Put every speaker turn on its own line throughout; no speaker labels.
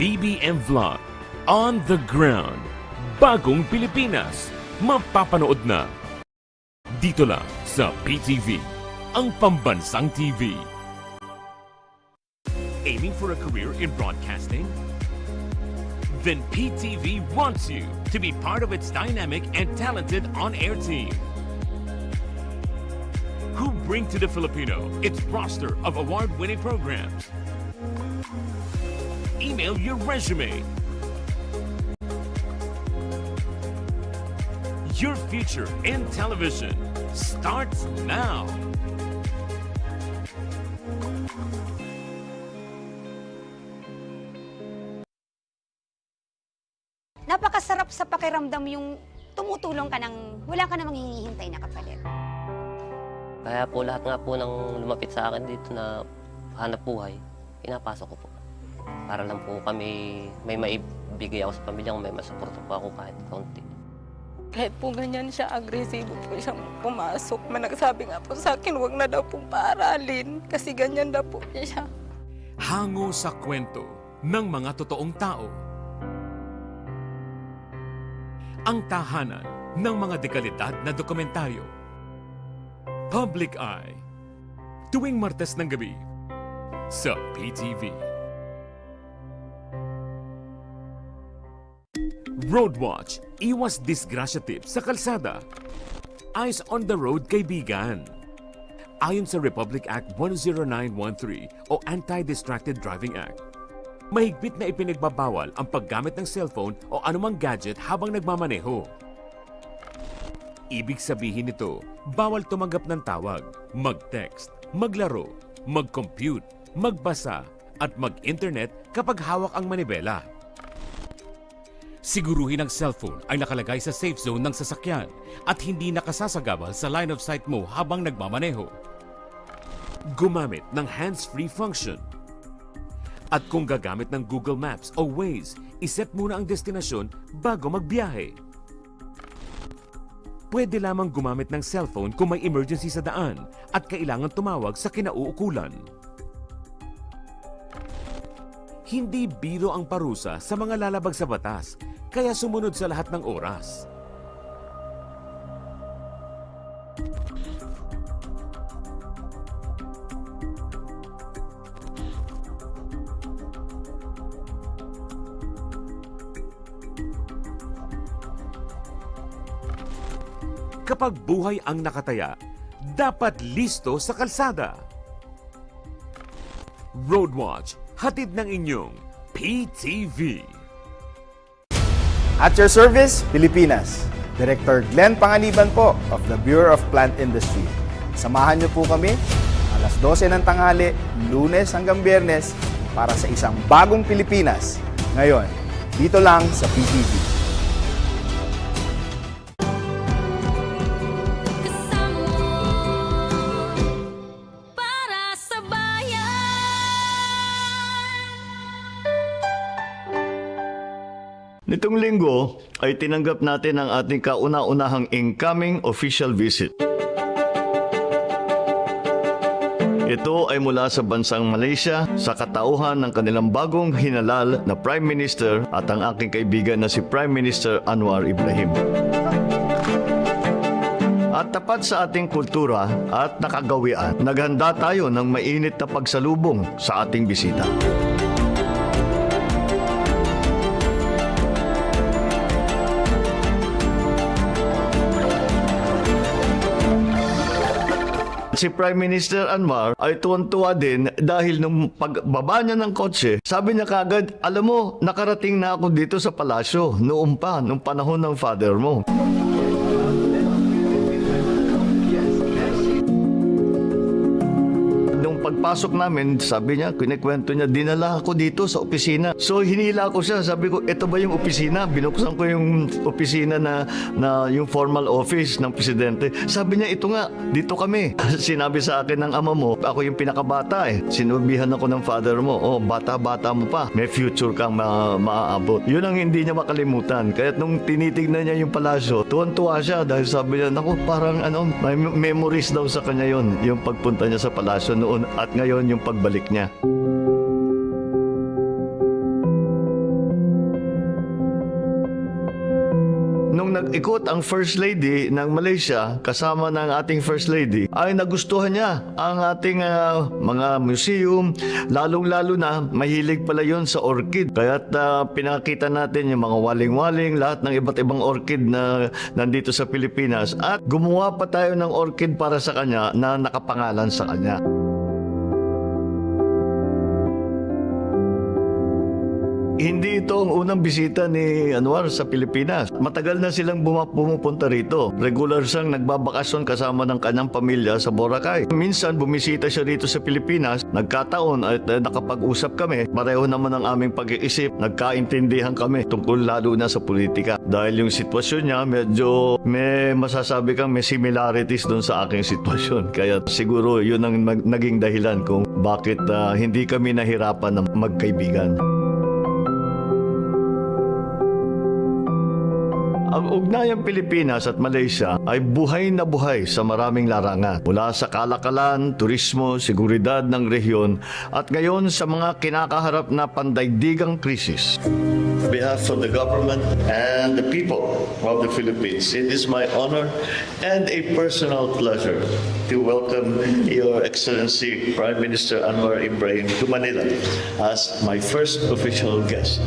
BBM Vlog, On the Ground, Bagong Pilipinas, mapapanood na. Dito lang sa PTV, ang pambansang TV. Aiming for a career in broadcasting? Then PTV wants you to be part of its dynamic and talented on-air team, who bring to the Filipino its roster of award-winning programs. Email your resume. Your future in television starts now.
Napakasarap sa pakiramdam yung tumutulong ka ng wala ka namang hinihintay na kapalit.
Kaya po lahat nga po ng lumapit sa akin dito na hanap buhay, pinapasok ko po. Para lang po kami may maibigay ako sa pamilya ko, may masuporta po ako kahit kaunti.
Kahit po ganyan siya, agresibo po siyang pumasok. Nagsabi nga po sa akin, huwag na daw pong paaralin kasi ganyan daw po siya.
Hango sa kwento ng mga totoong tao. Ang tahanan ng mga dekalidad na dokumentaryo. Public Eye. Tuwing Martes ng gabi sa PTV. Roadwatch. Iwas disgrasya tips sa kalsada. Eyes on the road, kaibigan. Ayon sa Republic Act 10913 o Anti-Distracted Driving Act, mahigpit na ipinagbabawal ang paggamit ng cellphone o anumang gadget habang nagmamaneho. Ibig sabihin nito, bawal tumanggap ng tawag, mag-text, maglaro, mag-compute, magbasa, at mag-internet kapag hawak ang manibela. Siguruhin ang cellphone ay nakalagay sa safe zone ng sasakyan at hindi nakasasagabal sa line of sight mo habang nagmamaneho. Gumamit ng hands-free function. At kung gagamit ng Google Maps o Waze, iset muna ang destinasyon bago magbiyahe. Pwede lamang gumamit ng cellphone kung may emergency sa daan at kailangan tumawag sa kinauukulan. Hindi biro ang parusa sa mga lalabag sa batas, kaya sumunod sa lahat ng oras. Kapag buhay ang nakataya, dapat listo sa kalsada. Roadwatch, hatid ng inyong PTV.
At your service, Pilipinas. Director Glenn Panganiban po of the Bureau of Plant Industry. Samahan niyo po kami alas 12 ng tanghali, Lunes hanggang Biyernes para sa isang bagong Pilipinas. Ngayon, dito lang sa PTV.
Nitong linggo ay tinanggap natin ang ating kauna-unahang incoming official visit. Ito ay mula sa bansang Malaysia sa katauhan ng kanilang bagong hinalal na Prime Minister at ang aking kaibigan na si Prime Minister Anwar Ibrahim. At tapat sa ating kultura at nakagawian, naghanda tayo ng mainit na pagsalubong sa ating bisita. Si Prime Minister Anwar ay tuwan-tuwa din dahil nung pagbaba niya ng kotse, sabi niya kagad, alam mo, nakarating na ako dito sa palasyo noong nung panahon ng father mo. Pagpasok namin, sabi niya, kinikwento niya, dinala ako dito sa opisina. So, hinila ko siya. Sabi ko, ito ba yung opisina? Binuksan ko yung opisina na yung formal office ng presidente. Sabi niya, ito nga, dito kami. Sinabi sa akin ng ama mo, ako yung pinakabata eh. Sinubihan ako ng father mo. Oh, bata-bata mo pa. May future kang maaabot. Yun ang hindi niya makalimutan. Kaya nung tinitignan niya yung palasyo, tuwan-tuwa siya dahil sabi niya, naku, parang may memories daw sa kanya yun. Yung pagpunta niya sa palasyo noon at ngayon yung pagbalik niya. Nung nag-ikot ang First Lady ng Malaysia kasama ng ating First Lady, ay nagustuhan niya ang ating mga museum, lalong-lalo na mahilig pala yon sa orchid. Kaya't pinakita natin yung mga waling-waling, lahat ng iba't ibang orchid na nandito sa Pilipinas, at gumawa pa tayo ng orchid para sa kanya na nakapangalan sa kanya. Hindi ito ang unang bisita ni Anwar sa Pilipinas. Matagal na silang pumupunta rito. Regular siyang nagbabakasyon kasama ng kanyang pamilya sa Boracay. Minsan bumisita siya rito sa Pilipinas. Nagkataon at nakapag-usap kami. Pareho naman ang aming pag-iisip. Nagkaintindihan kami tungkol lalo na sa politika. Dahil yung sitwasyon niya medyo may masasabi kang may similarities doon sa aking sitwasyon. Kaya siguro yun ang naging dahilan kung bakit hindi kami nahirapan na magkaibigan. Ang ugnayang Pilipinas at Malaysia ay buhay na buhay sa maraming larangan. Mula sa kalakalan, turismo, seguridad ng rehiyon at ngayon sa mga kinakaharap na pandaigdigang krisis.
On behalf of the government and the people of the Philippines, it is my honor and a personal pleasure to welcome Your Excellency Prime Minister Anwar Ibrahim to Manila as my first official guest.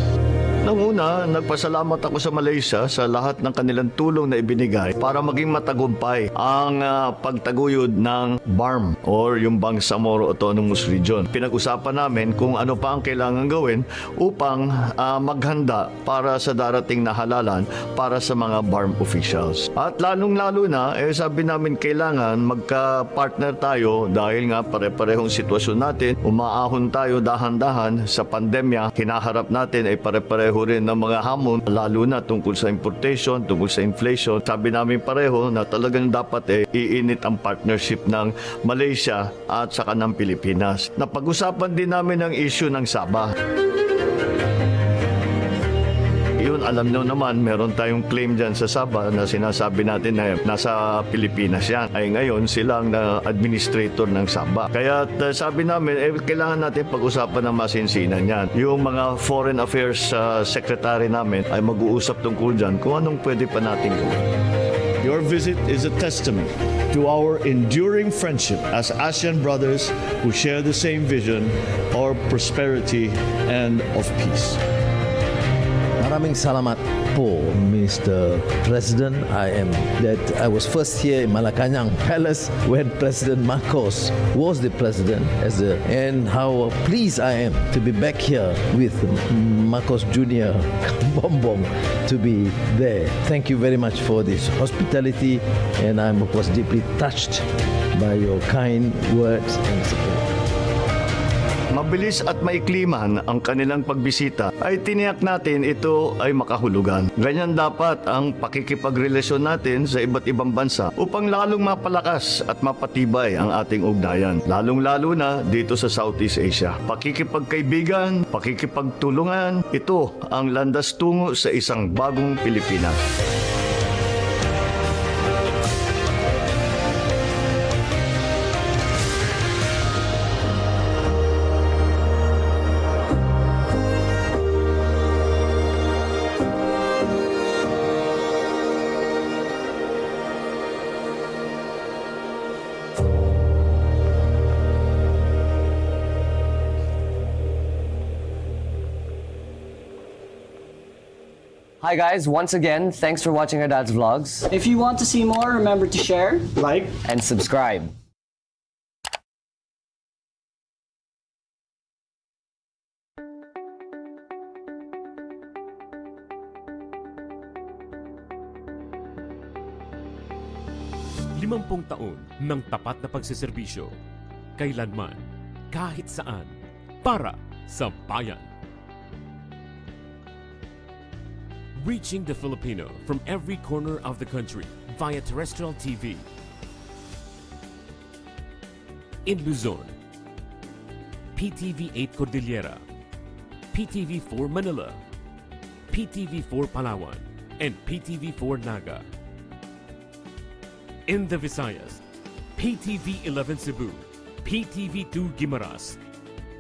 Nang una, nagpasalamat ako sa Malaysia sa lahat ng kanilang tulong na ibinigay para maging matagumpay ang pagtaguyod ng BARM or yung Bangsamoro Autonomous Region. Pinag-usapan namin kung ano pa ang kailangan gawin upang maghanda para sa darating na halalan para sa mga BARM officials. At lalong-lalo na, sabi namin kailangan magka-partner tayo dahil nga pare-parehong sitwasyon natin. Umaahon tayo dahan-dahan sa pandemya. Kinaharap natin ay pare-pareho rin ng mga hamon, lalo na tungkol sa importation, tungkol sa inflation. Sabi namin pareho na talagang dapat iinit ang partnership ng Malaysia at saka ng Pilipinas. Napag-usapan din namin ang issue ng Sabah. Yun, alam nyo naman, meron tayong claim dyan sa Sabah na sinasabi natin na nasa Pilipinas yan. Ay ngayon, sila ang administrator ng Sabah. Kaya sabi namin, kailangan natin pag-usapan ng masinsinan yan. Yung mga foreign affairs secretary namin ay mag-uusap tungkol dyan kung anong pwede pa natin gawin.
Your visit is a testament to our enduring friendship as ASEAN brothers who share the same vision of prosperity and of peace.
Maraming salamat po, Mr. President. I was first here in Malacanang Palace when President Marcos was the president, and how pleased I am to be back here with Marcos Jr. Bombom to be there. Thank you very much for this hospitality, and I was deeply touched by your kind words and support.
Mabilis at maikli man ang kanilang pagbisita, ay tiniyak natin ito ay makahulugan. Ganyan dapat ang pakikipagrelasyon natin sa iba't ibang bansa upang lalong mapalakas at mapatibay ang ating ugnayan, lalong-lalo na dito sa Southeast Asia. Pakikipagkaibigan, pakikipagtulungan, ito ang landas tungo sa isang bagong Pilipinas.
Hi guys, once again, thanks for watching our dad's vlogs.
If you want to see more, remember to share,
Like,
And subscribe.
Limampung taon ng tapat na pagsiservisyo. Kailanman, kahit saan, para sa bayan. Reaching the Filipino from every corner of the country via terrestrial TV. In Luzon, PTV 8 Cordillera, PTV 4 Manila, PTV 4 Palawan, and PTV 4 Naga. In the Visayas, PTV 11 Cebu, PTV 2 Guimaras,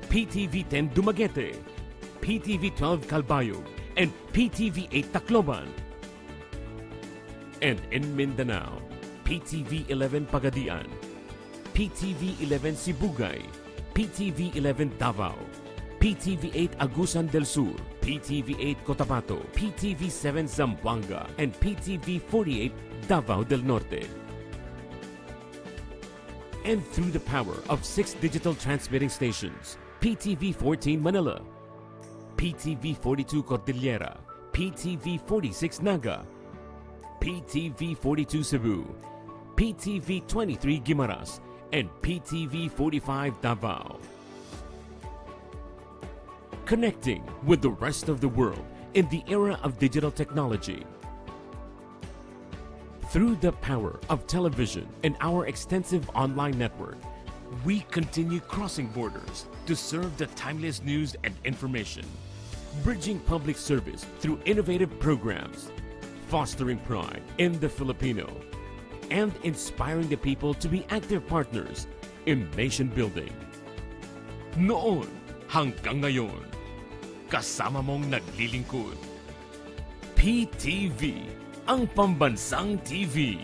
PTV 10 Dumaguete, PTV 12 Calbayog, and PTV 8 Tacloban. And in Mindanao, PTV 11 Pagadian, PTV 11 Sibugay, PTV 11 Davao, PTV 8 Agusan del Sur, PTV 8 Cotabato, PTV 7 Zamboanga, and PTV 48 Davao del Norte. And through the power of 6 digital transmitting stations, PTV 14 Manila, PTV 42 Cordillera, PTV 46 Naga, PTV 42 Cebu, PTV 23 Guimaras, and PTV 45 Davao. Connecting with the rest of the world in the era of digital technology. Through the power of television and our extensive online network, we continue crossing borders to serve the timeless news and information, bridging public service through innovative programs, fostering pride in the Filipino, and inspiring the people to be active partners in nation building. Noon hanggang ngayon, kasama mong naglilingkod. PTV, ang pambansang TV.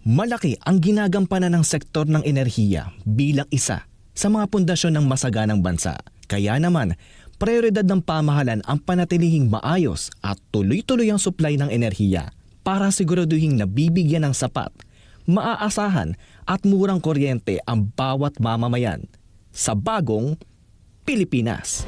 Malaki ang ginagampanan ng sektor ng enerhiya bilang isa sa mga pundasyon ng masaganang bansa. Kaya naman, prioridad ng pamahalan ang panatilihing maayos at tuloy-tuloy ang supply ng enerhiya para siguraduhing nabibigyan ng sapat, maaasahan at murang kuryente ang bawat mamamayan sa bagong Pilipinas.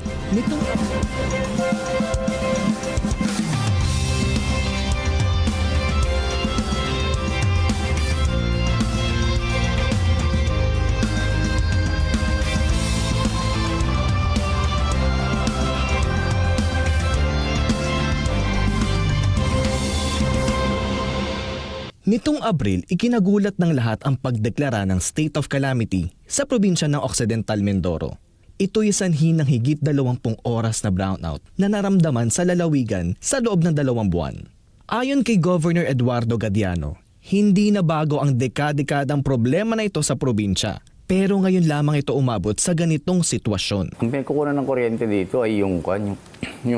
Nitong Abril, ikinagulat ng lahat ang pagdeklara ng state of calamity sa probinsya ng Occidental Mindoro. Ito'y sanhi ng higit 20 oras na brownout na naramdaman sa lalawigan sa loob ng 2 buwan. Ayon kay Governor Eduardo Gadiano, hindi na bago ang dekadang problema na ito sa probinsya. Pero ngayon lamang ito umabot sa ganitong sitwasyon.
Ang pinagkukunan ng kuryente dito ay yung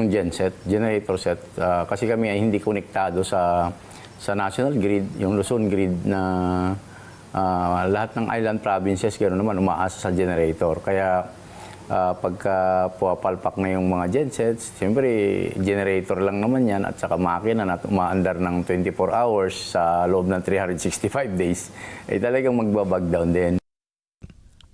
genset, generator set. Kasi kami ay hindi konektado sa national grid, yung Luzon grid na lahat ng island provinces gano'n naman umaasa sa generator. Kaya pagka puwapalpak na yung mga gensets, siyempre generator lang naman yan at saka makina na umaandar ng 24 hours sa loob ng 365 days, ay talagang magbabag down din.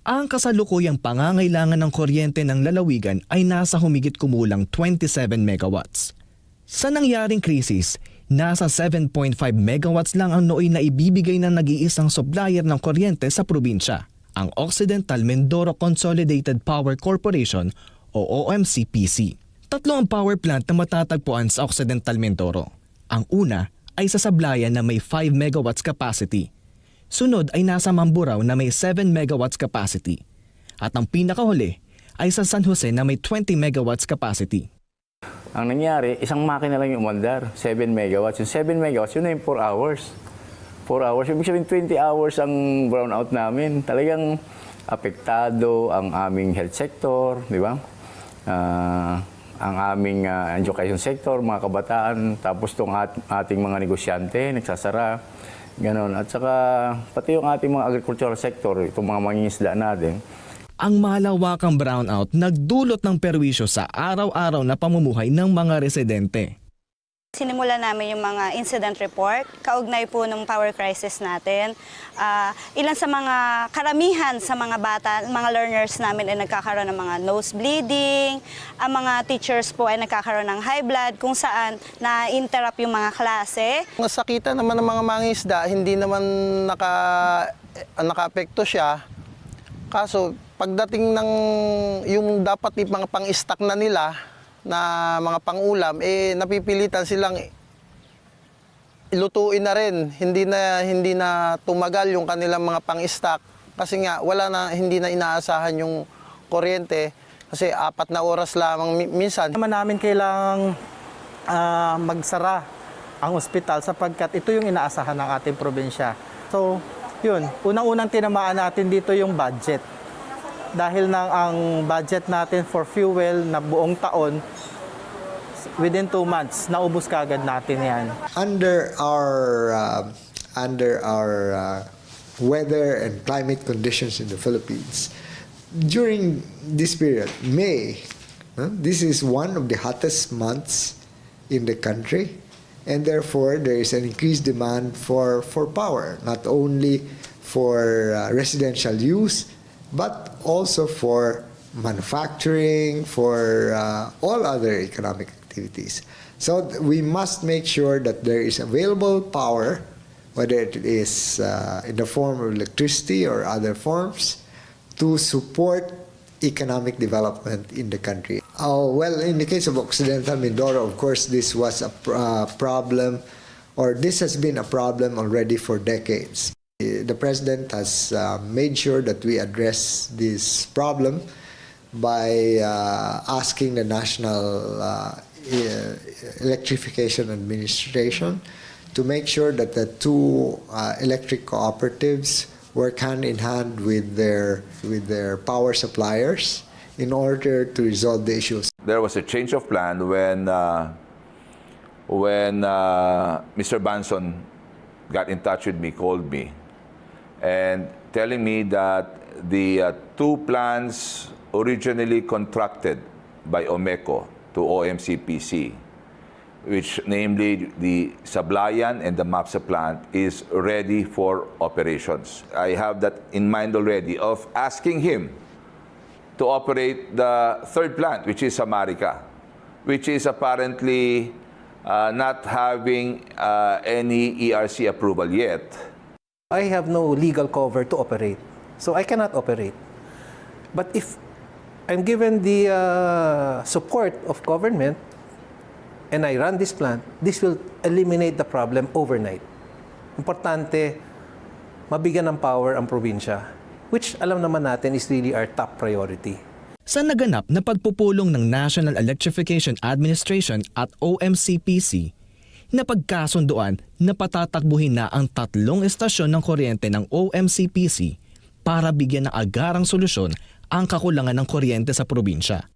Ang kasalukuyang pangangailangan ng kuryente ng lalawigan ay nasa humigit kumulang 27 megawatts. Sa nangyaring krisis, nasa 7.5 megawatts lang ang nooy na ibibigay ng nag-iisang supplier ng kuryente sa probinsya, ang Occidental Mindoro Consolidated Power Corporation o OMCPC. 3 ang power plant na matatagpuan sa Occidental Mindoro. Ang una ay sa Sablayan na may 5 megawatts capacity. Sunod ay nasa Mamburao na may 7 megawatts capacity. At ang pinakahuli ay sa San Jose na may 20 megawatts capacity.
Ang nangyari, isang makina lang yung umandar, 7 megawatts. Yung 7 megawatts, yun na yung 4 hours. 4 hours, ibig sabihin 20 hours ang brownout namin. Talagang apektado ang aming health sector, di ba? Ang aming education sector, mga kabataan, tapos itong ating mga negosyante, nagsasara, ganon. At saka pati yung ating mga agricultural sector, itong mga mangingisda natin.
Ang malawakang brownout nagdulot ng perwisyo sa araw-araw na pamumuhay ng mga residente.
Sinimula namin yung mga incident report, kaugnay po ng power crisis natin. Ilan sa mga karamihan sa mga bata, mga learners namin ay nagkakaroon ng mga nose bleeding, ang mga teachers po ay nagkakaroon ng high blood kung saan na-interrupt yung mga klase.
Nasakitan naman ng mga mangingisda, hindi naman naka-apekto siya. Kaso pagdating ng yung dapat mga pang-stock na nila na mga pang-ulam, napipilitan silang ilutuin na rin. Hindi na tumagal yung kanilang mga pang-stock kasi nga hindi na inaasahan yung kuryente kasi 4 na oras lamang minsan.
Naman namin kailangang magsara ang ospital sapagkat ito yung inaasahan ng ating probinsya. So, yun, unang-unang tinamaan natin dito yung budget. Dahil ang budget natin for fuel na buong taon within 2 months, naubos kagad natin yan.
Under our weather and climate conditions in the Philippines, during this period, May, this is one of the hottest months in the country, and therefore there is an increased demand for power, not only for residential use, but also for manufacturing, for all other economic activities. So we must make sure that there is available power, whether it is in the form of electricity or other forms, to support economic development in the country. Well, in the case of Occidental Mindoro, of course, this was a problem, or this has been a problem already for decades. The President has made sure that we address this problem by asking the National Electrification Administration to make sure that the two electric cooperatives work hand in hand with their power suppliers in order to resolve the issues.
There was a change of plan when Mr. Banson got in touch with me, called me, and telling me that the two plans originally contracted by OMECO to OMCPC, which namely the Sablayan and the MAPSA plant, is ready for operations. I have that in mind already of asking him to operate the third plant, which is Samarica, which is apparently not having any ERC approval yet.
I have no legal cover to operate, so I cannot operate. But if I'm given the support of government, and I run this plant, this will eliminate the problem overnight. Importante, mabigyan ng power ang probinsya, which alam naman natin is really our top priority.
Sa naganap na pagpupulong ng National Electrification Administration at OMCPC, napagkasunduan na patatakbuhin na ang 3 estasyon ng kuryente ng OMCPC para bigyan ng agarang solusyon ang kakulangan ng kuryente sa probinsya.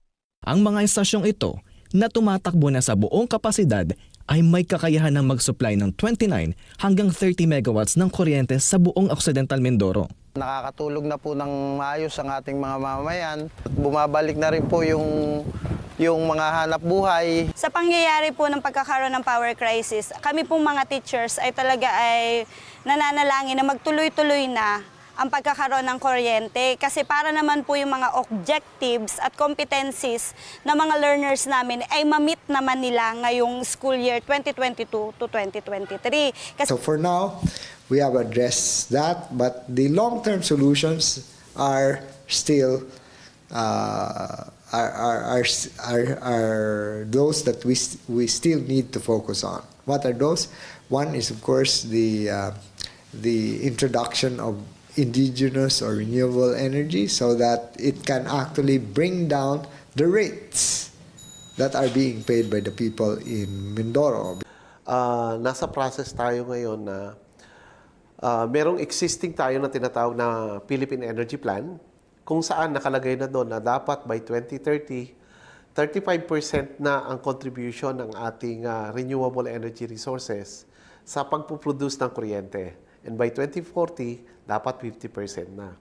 Ang mga estasyong ito na tumatakbo na sa buong kapasidad ay may kakayahan ng mag-supply ng 29 hanggang 30 megawatts ng kuryente sa buong Occidental Mindoro.
Nakakatulog na po ng maayos ang ating mga mamamayan. Bumabalik na rin po yung mga hanap buhay.
Sa pangyayari po ng pagkakaroon ng power crisis, kami pong mga teachers ay talaga ay nananalangin na magtuloy-tuloy na ang pagkakaroon ng kuryente kasi para naman po yung mga objectives at competencies ng mga learners namin ay ma-meet naman nila ngayong school year 2022 to 2023.
So for now, we have addressed that, but the long-term solutions are still are those that we still need to focus on. What are those? One is, of course, the introduction of indigenous or renewable energy so that it can actually bring down the rates that are being paid by the people in Mindoro.
Nasa process tayo ngayon na merong existing tayo na tinatawag na Philippine Energy Plan kung saan nakalagay na doon na dapat by 2030, 35% na ang contribution ng ating renewable energy resources sa pagpuproduce ng kuryente. And by 2040, dapat 50% na.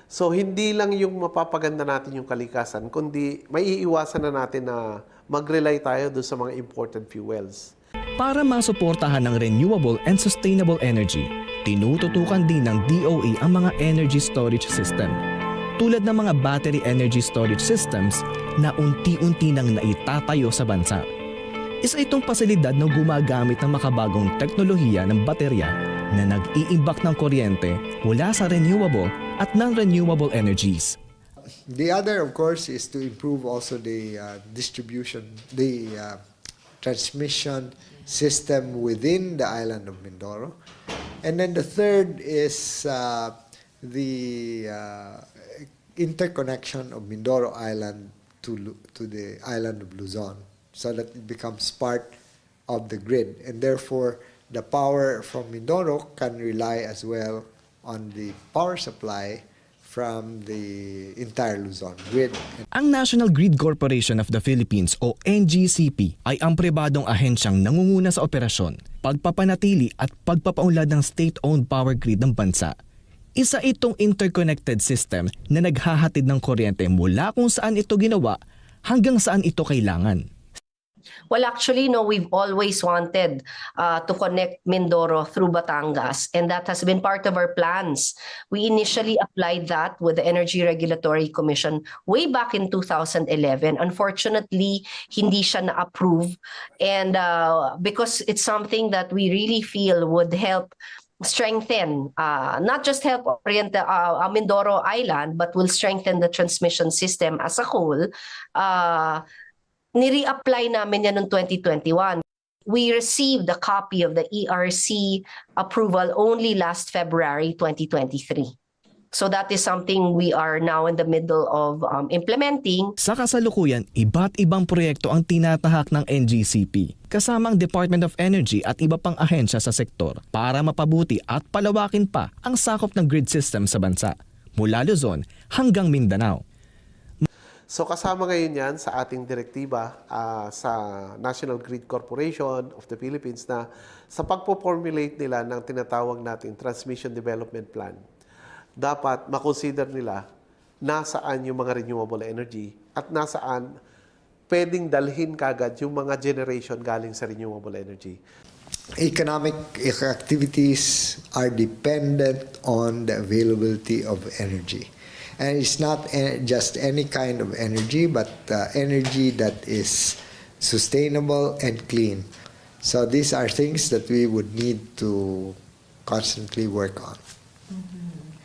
So, hindi lang yung mapapaganda natin yung kalikasan, kundi may iiwasan na natin na mag-rely tayo doon sa mga imported fuels.
Para masuportahan ng renewable and sustainable energy, tinututukan din ng DOE ang mga energy storage system, tulad ng mga battery energy storage systems na unti-unti nang naitatayo sa bansa. Isa itong pasilidad na gumagamit ng makabagong teknolohiya ng baterya na nag-iimbak ng kuryente mula sa renewable at non-renewable energies.
The other, of course, is to improve also the transmission system within the island of Mindoro. And then the third is the interconnection of Mindoro Island to the island of Luzon, so that it becomes part of the grid, and therefore the power from Mindoro can rely as well on the power supply from the entire Luzon grid.
Ang National Grid Corporation of the Philippines o NGCP ay ang pribadong ahensyang nangunguna sa operasyon, pagpapanatili at pagpapaunlad ng state-owned power grid ng bansa. Isa itong interconnected system na naghahatid ng kuryente mula kung saan ito ginawa hanggang saan ito kailangan.
Well, actually, no, we've always wanted to connect Mindoro through Batangas, and that has been part of our plans. We initially applied that with the Energy Regulatory Commission way back in 2011. Unfortunately, hindi siya na-approve, and because it's something that we really feel would help strengthen, not just help orient Mindoro Island, but will strengthen the transmission system as a whole. Ni-reapply namin yan noong 2021. We received a copy of the ERC approval only last February 2023. So that is something we are now in the middle of implementing.
Sa kasalukuyan, iba't ibang proyekto ang tinatahak ng NGCP, kasamang Department of Energy at iba pang ahensya sa sektor para mapabuti at palawakin pa ang sakop ng grid system sa bansa, mula Luzon hanggang Mindanao.
So kasama ngayon yan sa ating direktiba sa National Grid Corporation of the Philippines na sa pagpo-formulate nila ng tinatawag nating Transmission Development Plan, dapat makonsider nila nasaan yung mga renewable energy at nasaan pwedeng dalhin kagad yung mga generation galing sa renewable energy.
Economic activities are dependent on the availability of energy. And it's not just any kind of energy, but energy that is sustainable and clean. So these are things that we would need to constantly work on.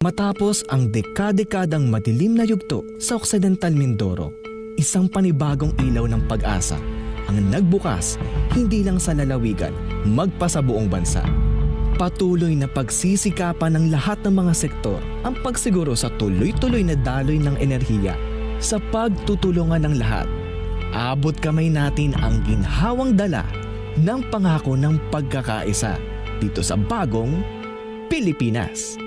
Matapos ang dekadekadang madilim na yugto sa Occidental Mindoro, isang panibagong ilaw ng pag-asa ang nagbukas hindi lang sa lalawigan, magpa sa buong bansa. Patuloy na pagsisikapan ng lahat ng mga sektor ang pagsiguro sa tuloy-tuloy na daloy ng enerhiya sa pagtutulungan ng lahat. Abot kamay natin ang ginhawang dala ng pangako ng pagkakaisa dito sa bagong Pilipinas.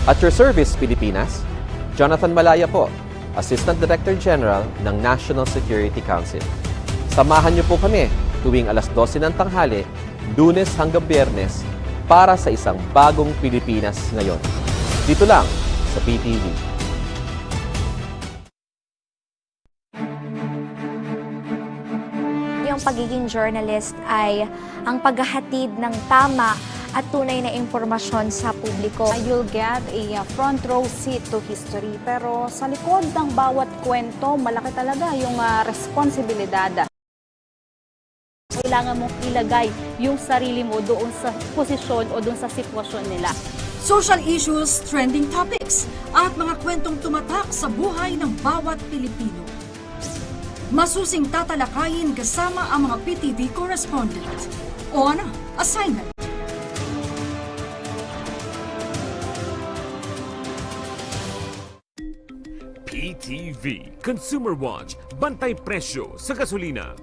At your service, Pilipinas, Jonathan Malaya po, Assistant Director General ng National Security Council. Samahan niyo po kami tuwing alas 12 ng tanghali, Lunes hanggang Biyernes, para sa isang bagong Pilipinas ngayon. Dito lang sa PTV.
Yung pagiging journalist ay ang paghahatid ng tama at tunay na impormasyon sa publiko.
You'll get a front row seat to history. Pero sa likod ng bawat kwento, malaki talaga yung responsibilidad. Kailangan mong ilagay yung sarili mo doon sa posisyon o doon sa sitwasyon nila.
Social issues, trending topics, at mga kwentong tumatak sa buhay ng bawat Pilipino. Masusing tatalakayin kasama ang mga PTV correspondent. O ano, assignment.
PTV Consumer Watch, bantay presyo sa gasolina.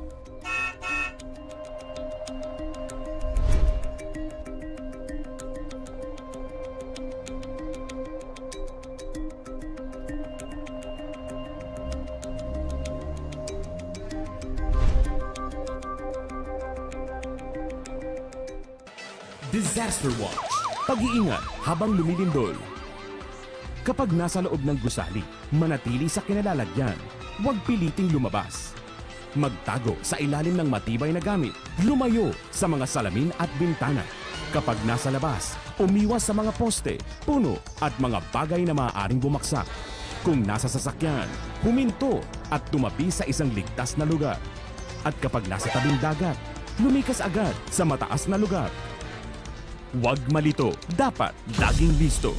Disaster Watch, pag-iingat habang lumilindol. Kapag nasa loob ng gusali, manatili sa kinalalagyan. Huwag piliting lumabas. Magtago sa ilalim ng matibay na gamit. Lumayo sa mga salamin at bintana. Kapag nasa labas, umiwas sa mga poste, puno at mga bagay na maaaring bumaksak. Kung nasa sasakyan, huminto at tumabi sa isang ligtas na lugar. At kapag nasa tabing dagat, lumikas agad sa mataas na lugar. Huwag malito, dapat laging listo.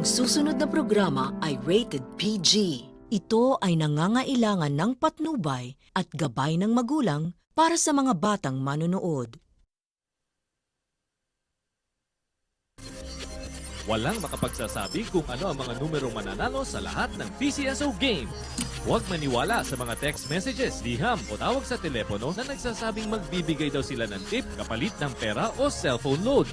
Ang susunod na programa ay rated PG. Ito ay nangangailangan ng patnubay at gabay ng magulang para sa mga batang manonood.
Walang makapagsasabi kung ano ang mga numerong mananalo sa lahat ng PCSO game. Huwag maniwala sa mga text messages, liham o tawag sa telepono na nagsasabing magbibigay daw sila ng tip kapalit ng pera o cellphone load.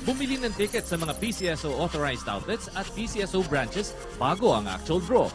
Bumili ng ticket sa mga PCSO authorized outlets at PCSO branches bago ang actual draw.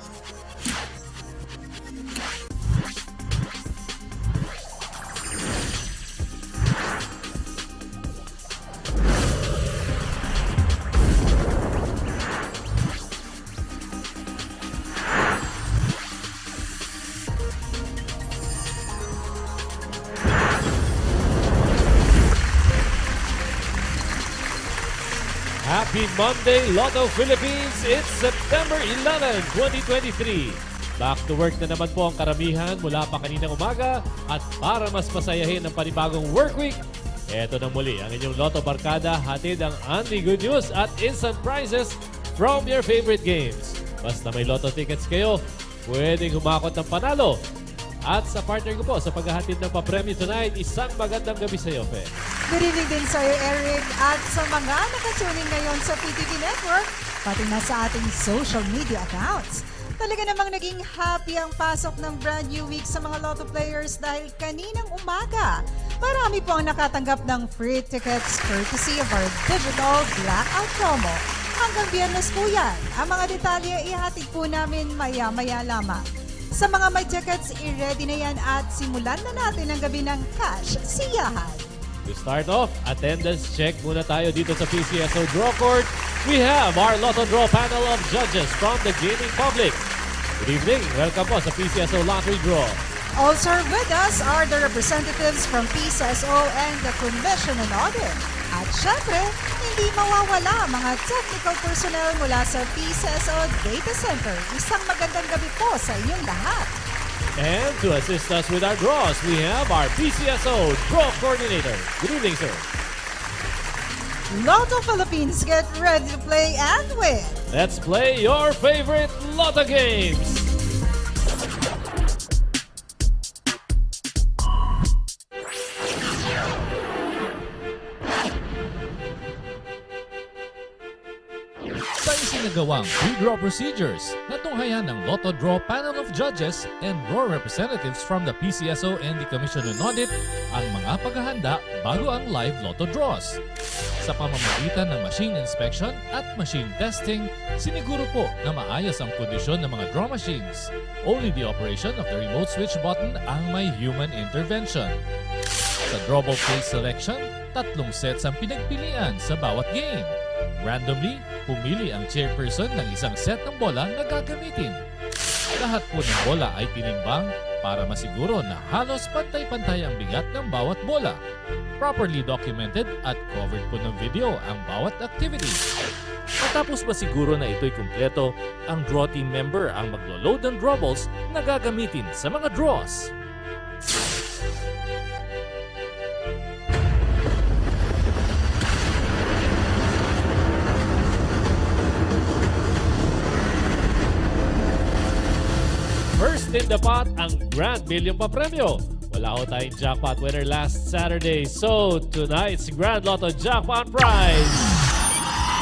Happy Monday, Lotto Philippines! It's September 11, 2023. Back to work na naman po ang karamihan mula pa kaninang umaga at para mas masayahin ang panibagong work week, eto na muli ang inyong Lotto Barkada, hatid ang only good news at instant prizes from your favorite games. Basta may Lotto tickets kayo, pwedeng humakot ng panalo. At sa partner ko po sa paghahatid ng papremyo tonight, isang magandang gabi sa iyo, Fe.
Good evening din sa iyo, Eric, at sa mga nakatuning ngayon sa PTV Network, pati na sa ating social media accounts. Talaga namang naging happy ang pasok ng brand new week sa mga Lotto players dahil kaninang umaga, marami po ang nakatanggap ng free tickets courtesy of our digital blackout promo. Hanggang Biyernes po yan. Ang mga detalye ihatid po namin maya-maya lamang. Sa mga may tickets, i-ready na yan at simulan na natin ang gabi ng cash siyahan.
To start off, attendance check muna tayo dito sa PCSO Draw Court. We have our Lotto Draw panel of judges from the gaming public. Good evening. Welcome po sa PCSO Lottery Draw.
Also with us are the representatives from PCSO and the Commission on Audit. At syempre, hindi mawawala ang mga technical personnel mula sa PCSO Data Center. Isang magandang gabi po sa inyong lahat.
And to assist us with our draws, we have our PCSO Draw Coordinator. Good evening, sir.
Lotto Philippines, get ready to play and win.
Let's play your favorite Lotto games. Sinagawang pre-draw procedures na tunghayan ng Lotto Draw Panel of Judges and Draw Representatives from the PCSO and the Commission on Audit ang mga paghahanda bago ang live Lotto draws. Sa pamamagitan ng machine inspection at machine testing, siniguro po na maayos ang kondisyon ng mga draw machines. Only the operation of the remote switch button ang may human intervention. Sa drawable case selection, 3 sets ang pinagpilian sa bawat game. Randomly, pumili ang chairperson ng isang set ng bola na gagamitin. Lahat po ng bola ay tinimbang para masiguro na halos pantay-pantay ang bigat ng bawat bola. Properly documented at covered po ng video ang bawat activity. Matapos masiguro na ito'y kumpleto, ang draw team member ang maglo-load ng draw balls na gagamitin sa mga draws. First in the pot, ang Grand Million papremyo. Wala ho tayong jackpot winner last Saturday. So, tonight's Grand Lotto Jackpot prize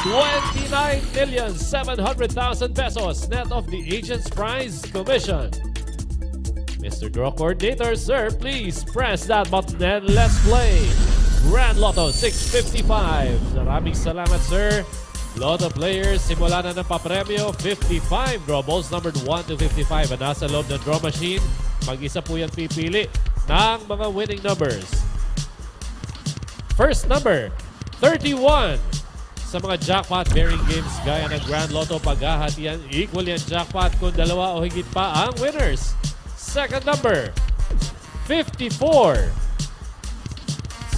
29,700,000 pesos net of the agent's prize commission. Mr. Draw Coordinator, sir, please press that button and let's play. Grand Lotto 655. Maraming salamat, sir. Lotto players, simula na ng papremyo. 55 draw balls numbered 1 to 55. At nasa loob ng draw machine, mag-isa po yan pipili ng mga winning numbers. First number, 31. Sa mga jackpot-bearing games gaya ng Grand Lotto, paghahatian, equally ang jackpot kung dalawa o higit pa ang winners. Second number, 54.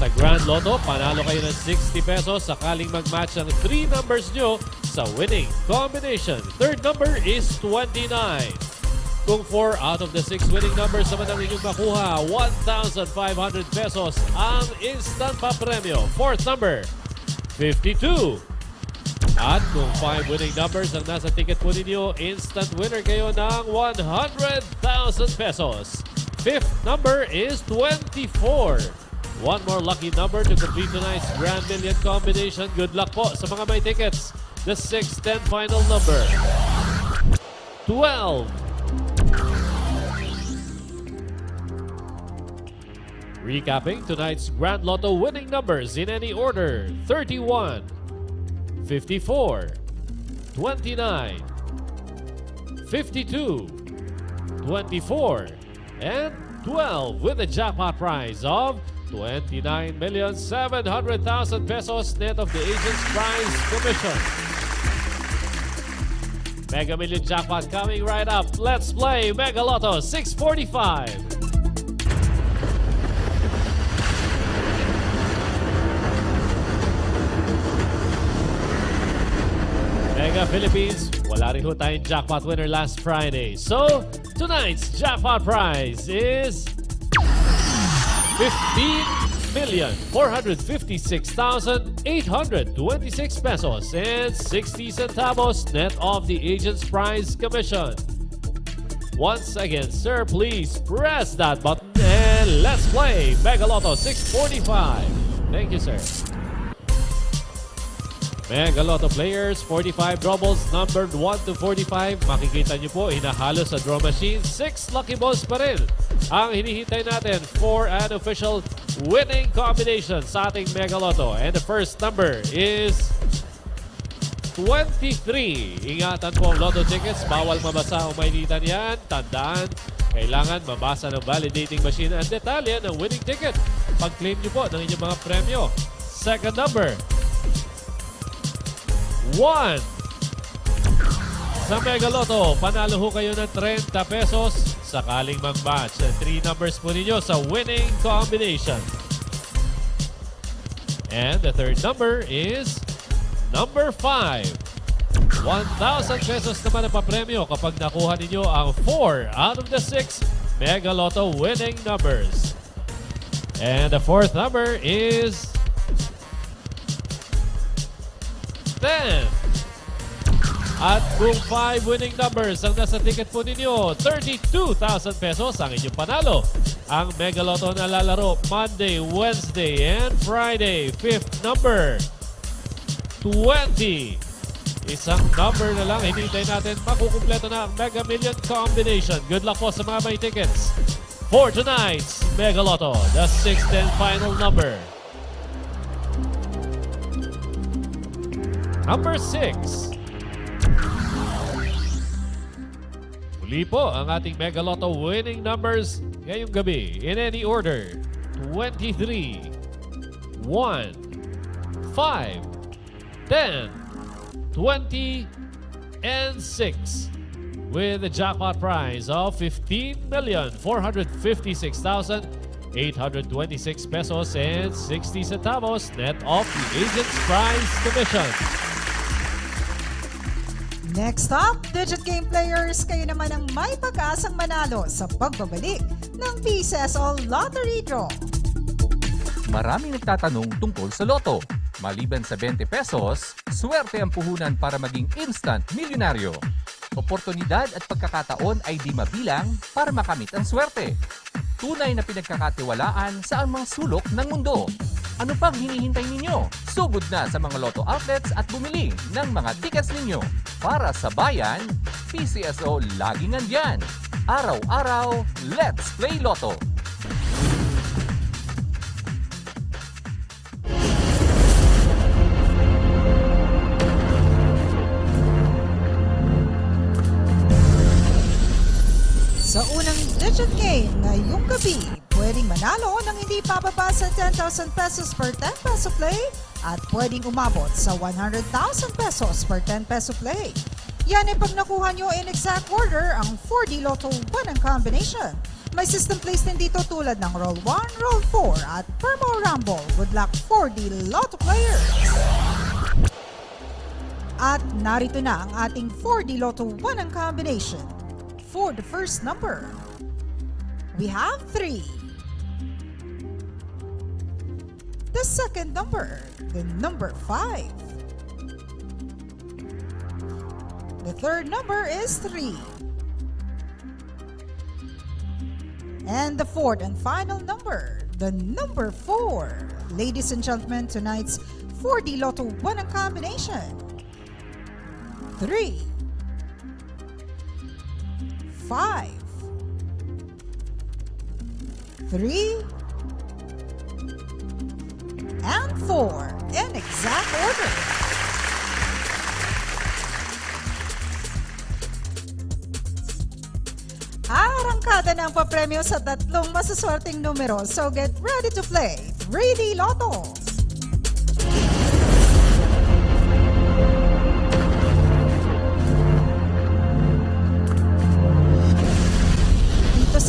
Sa Grand Lotto, panalo kayo ng 60 pesos sakaling mag-match ang 3 numbers nyo sa winning combination. Third number is 29. Kung 4 out of the 6 winning numbers naman ang inyong makuha, 1,500 pesos ang instant papremyo. Fourth number, 52. At kung 5 winning numbers ang nasa ticket po ninyo, instant winner kayo ng 100,000 pesos. Fifth number is 24. One more lucky number to complete tonight's Grand Million combination. Good luck po sa mga may tickets. The 6th and final number, 12. Recapping tonight's Grand Lotto winning numbers in any order: 31, 54, 29, 52, 24, and 12 with a jackpot prize of 29,700,000 pesos net of the agent's prize commission. Mega Million jackpot coming right up. Let's play Mega Lotto 645. Mega Philippines, wala rin ho tayong jackpot winner last Friday. So, tonight's jackpot prize is 15,456,826 pesos and 60 centavos net of the agent's prize commission. Once again, sir, please press that button and let's play Mega Lotto 645. Thank you, sir. Mega Lotto players, 45 draw balls numbered 1 to 45. Makikita nyo po, hinahalo sa draw machine. 6 lucky balls pa rin ang hinihintay natin for an official winning combination sa ating Mega Lotto. And the first number is 23. Ingatan po ang Lotto tickets. Bawal mabasa o mainitan yan. Tandaan, kailangan mabasa ng validating machine ang detalye ng winning ticket. Pag-claim nyo po ng inyong mga premyo. Second number, 1. Sa Mega Lotto, panalo ho kayo ng 30 pesos sakaling mag-match ang 3 numbers po ninyo sa winning combination. And the third number is number 5. 1,000 pesos naman ang papremyo kapag nakuha ninyo ang 4 out of the 6 Mega Lotto winning numbers. And the fourth number is 10. At kung 5 winning numbers ang nasa ticket po ninyo, 32,000 pesos ang inyong panalo. Ang Mega Lotto na lalaro Monday, Wednesday, and Friday. Fifth number, 20. Isang number na lang, hinintay natin makukumpleto na ang Mega Million combination. Good luck po sa mga may tickets for tonight's Mega Lotto, the 6th and final number. Number 6. Muli po ang ating Mega Lotto winning numbers ngayong gabi in any order: 23, 1, 5, 10, 20, and 6 with a jackpot prize of 15,456,826 pesos and 60 centavos net of the agent's prize commission.
Next up, Digit Game players, kayo naman ang may pag-asang manalo sa pagbabalik ng PCSO Lottery Draw.
Maraming nagtatanong tungkol sa loto. Maliban sa 20 pesos, swerte ang puhunan para maging instant milyonaryo. Oportunidad at pagkakataon ay di mabilang para makamit ang swerte. Tunay na pinagkakatiwalaan sa anumang sulok ng mundo. Ano pang hinihintay ninyo? Sugod na sa mga Lotto outlets at bumili ng mga tickets ninyo. Para sa bayan, PCSO laging nandyan. Araw-araw, let's play Lotto!
Sa unang digit game ngayong gabi, pwedeng manalo ng hindi pababa sa 10,000 pesos per 10 peso play at pwedeng umabot sa 100,000 pesos per 10 peso play. Yan ay pag nakuha nyo in exact order ang 4D Lotto 1 ang combination. May system plays din dito tulad ng Roll 1, Roll 4 at Permo Rumble. Good luck 4D Lotto players! At narito na ang ating 4D Lotto 1 ang combination. For the first number, we have 3. The second number, the number 5. The third number is 3. And the fourth and final number, the number 4. Ladies and gentlemen, tonight's 4D Lotto 1 ang combination. 3, 5, 3, and 4 in exact order. Arangkada na ang papremyo sa tatlong masaswerteng numero, so get ready to play 3D Lotto.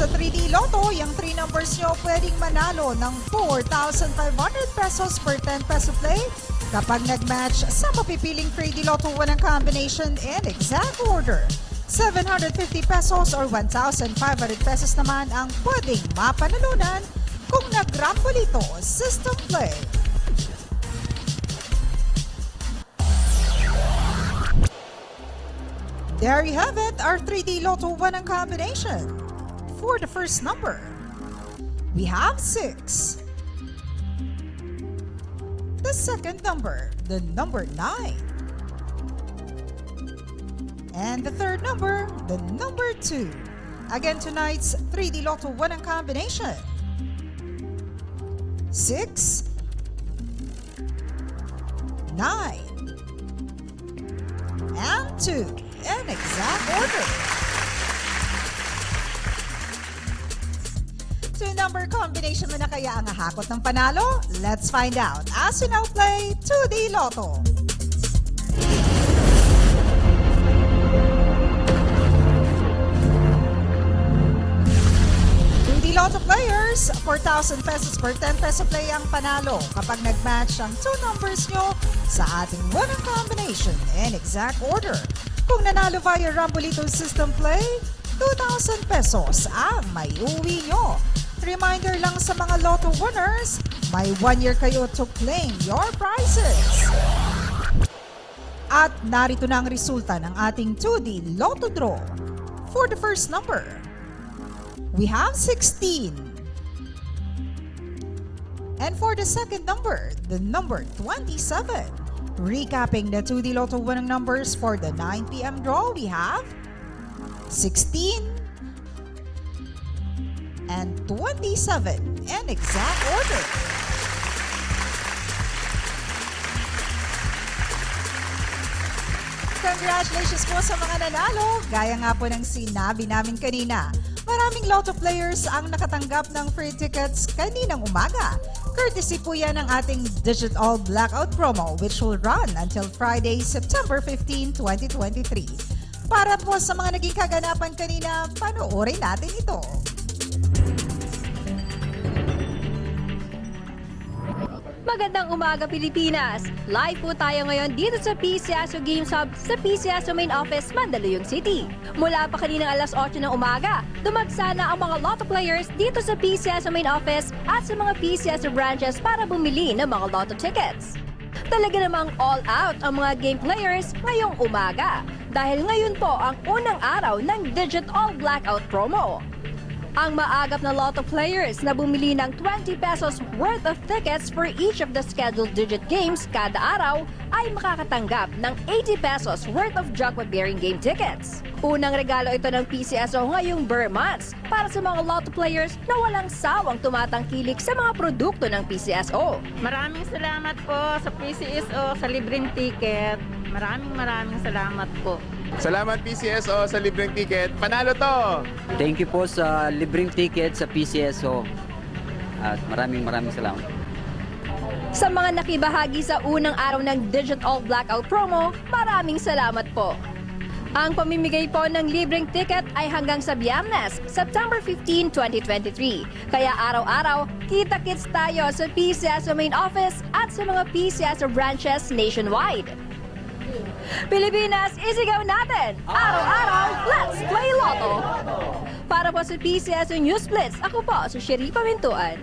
Sa 3D Lotto, yung 3 numbers nyo pwedeng manalo ng 4,500 pesos per 10 peso play kapag nag-match sa mapipiling 3D Lotto 1 ang combination in exact order. 750 pesos or 1,500 pesos naman ang pwedeng mapanalunan kung nag-rambolito system play. There you have it, our 3D Lotto 1 ang combination. For the first number, we have 6. The second number, the number 9. And the third number, the number 2. Again, tonight's 3D Lotto 1 ang combination. 6, 9, and 2 in exact order. Two-number combination mo na kaya ang hakot ng panalo? Let's find out as we now play 2D Lotto. Lotto players, 4,000 pesos per 10 peso play ang panalo kapag nag-match ang 2 numbers nyo sa ating 1 combination in exact order. Kung nanalo via Rambolito system play, 2,000 pesos ang may uwi nyo. Reminder lang sa mga Lotto winners, may 1 year kayo to claim your prizes. At narito na ang resulta ng ating 2D Lotto draw. For the first number, we have 16. And for the second number, the number 27. Recapping the 2D Lotto winning numbers for the 9 p.m. draw, we have 16 and 27 in exact order. Congratulations po sa mga nanalo. Gaya nga po ng sinabi namin kanina, maraming Lotto players ang nakatanggap ng free tickets kaninang umaga. Courtesy po yan ng ating Digital Blackout promo which will run until Friday, September 15, 2023. Para po sa mga naging kaganapan kanina, panoorin natin ito.
Magandang umaga, Pilipinas! Live po tayo ngayon dito sa PCSO Games Hub sa PCSO Main Office, Mandaluyong City. Mula pa kaninang alas 8 ng umaga, dumagsa na ang mga Lotto players dito sa PCSO Main Office at sa mga PCSO branches para bumili ng mga Lotto tickets. Talaga namang all out ang mga game players ngayong umaga dahil ngayon po ang unang araw ng Digital Blackout promo. Ang maagap na lotto players na bumili ng 20 pesos worth of tickets for each of the scheduled digit games kada araw ay makakatanggap ng 80 pesos worth of jackpot-bearing game tickets. Unang regalo ito ng PCSO ngayong Burr months para sa mga lotto players na walang sawang tumatangkilik sa mga produkto ng PCSO.
Maraming salamat po sa PCSO sa libreng ticket. Maraming salamat po.
Salamat PCSO sa libreng ticket. Panalo to!
Thank you po sa libreng ticket sa PCSO. At maraming salamat.
Sa mga nakibahagi sa unang araw ng Digit All Blackout promo, maraming salamat po. Ang pamimigay po ng libreng ticket ay hanggang sa Biyernes, September 15, 2023. Kaya araw-araw, kita-kits tayo sa PCSO main office at sa mga PCSO branches nationwide. Pilipinas, isigaw natin! Araw-araw, let's play Lotto! Para po sa PCSO News Blitz, ako po si Sherry Pamintuan.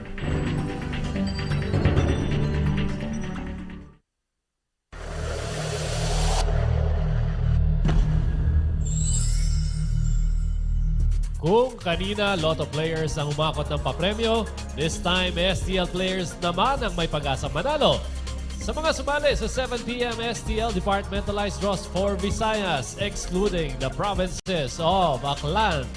Kung kanina Lotto players ang umakot ng papremyo, this time STL players naman ang may pag-asa manalo. Sa mga sumali sa 7 p.m. STL departmentalized draws for Visayas, excluding the provinces of Aklan,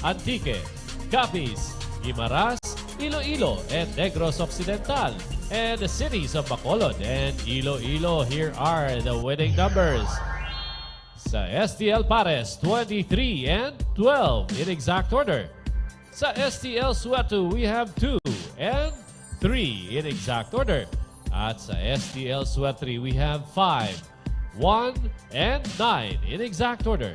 Antique, Capiz, Guimaras, Iloilo, and Negros Occidental, and the cities of Bacolod and Iloilo. Here are the winning numbers. Sa STL Pares, 23 and 12 in exact order. Sa STL Sueto, we have 2 and 3 in exact order. At sa STL Suetri, we have 5, 1, and 9 in exact order.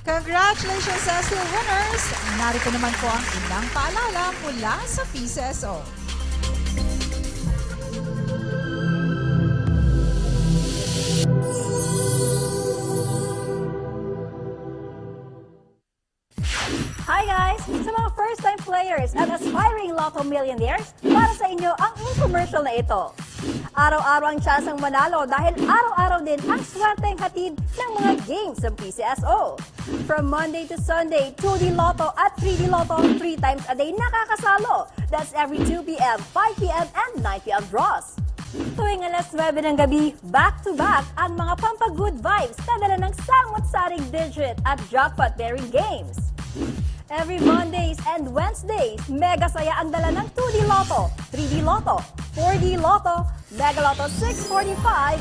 Congratulations sa STL winners! Narito naman po ang ilang paalala mula sa PCSO.
Hi guys! Sa mga first-time players at aspiring Lotto millionaires, para sa inyo ang infomercial na ito. Araw-araw ang tsansang manalo dahil araw-araw din ang swerteng hatid ng mga games ng PCSO. From Monday to Sunday, 2D Lotto at 3D Lotto 3 times a day nakakasalo. That's every 2 p.m., 5 p.m., and 9 p.m. draws. Tuwing alas 9 ng gabi, back-to-back ang mga pampagood vibes na dala ng samot-saring digit at jackpot-bearing games. Every Mondays and Wednesdays, mega saya ang dala ng 2D Lotto, 3D Lotto, 4D Lotto, Mega Lotto 645,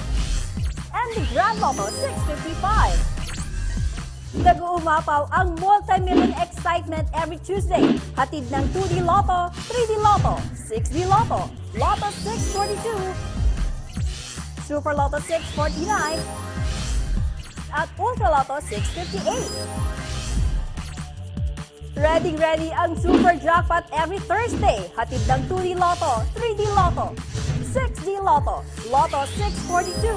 and the Grand Lotto 655. Nag-uumapaw ang multi-million excitement every Tuesday. Hatid ng 2D Lotto, 3D Lotto, 6D Lotto, Lotto 642, Super Lotto 649, at Ultra Lotto 658. Ready ang Super Jackpot every Thursday. Hatid ng 2D Lotto, 3D Lotto, 6D Lotto, Lotto 642,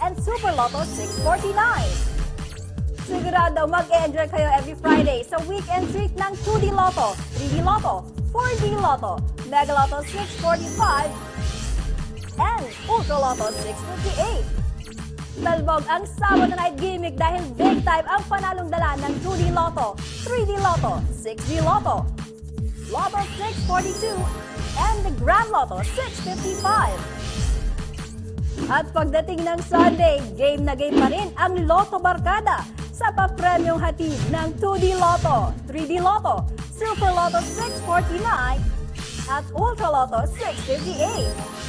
and Super Lotto 649. Sigurado mag-enjoy kayo every Friday sa weekend treat ng 2D Lotto, 3D Lotto, 4D Lotto, Mega Lotto 645, and Ultra Lotto 658. Talbog ang Sabado night gimmick dahil big time ang panalong dala ng 2D Lotto, 3D Lotto, 6D Lotto, Lotto 642, and the Grand Lotto 655. At pagdating ng Sunday, game na game pa rin ang Lotto Barkada sa papremyong hatid ng 2D Lotto, 3D Lotto, Super Lotto 649, at Ultra Lotto 658.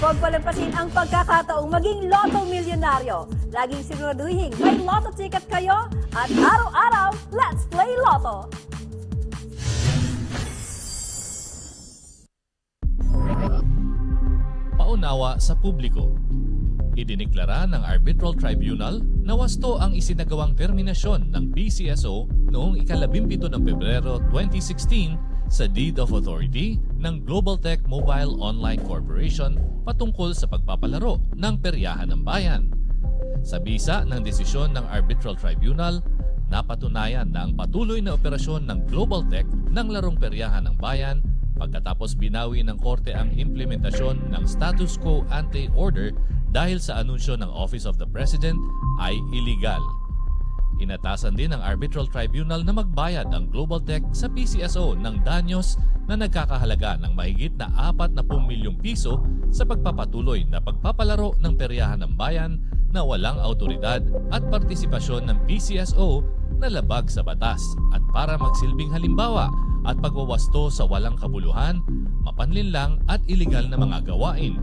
Huwag palampasin ang pagkakataong maging Lotto milyonaryo. Laging siguraduhin may Lotto ticket kayo at araw-araw, let's play Lotto!
Paunawa sa publiko. Idiniklara ng Arbitral Tribunal na wasto ang isinagawang terminasyon ng PCSO noong ika-17 ng Pebrero 2016 sa Deed of Authority ng Global Tech Mobile Online Corporation patungkol sa pagpapalaro ng peryahan ng bayan. Sa bisa ng desisyon ng Arbitral Tribunal, napatunayan na ang patuloy na operasyon ng Global Tech ng larong peryahan ng bayan pagkatapos binawi ng korte ang implementasyon ng status quo ante order dahil sa anunsyo ng Office of the President ay illegal. Inatasan din ng Arbitral Tribunal na magbayad ang Global Tech sa PCSO ng danyos na nagkakahalaga ng mahigit na 40 milyong piso sa pagpapatuloy na pagpapalaro ng peryahan ng bayan na walang autoridad at partisipasyon ng PCSO na labag sa batas at para magsilbing halimbawa at pagwawasto sa walang kabuluhan, mapanlinlang at iligal na mga gawain.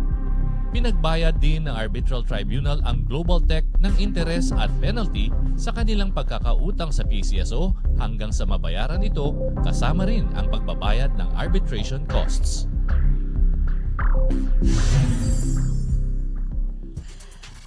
Pinagbayad din ng Arbitral Tribunal ang Global Tech ng interes at penalty sa kanilang pagkakautang sa PCSO hanggang sa mabayaran ito kasama rin ang pagbabayad ng arbitration costs.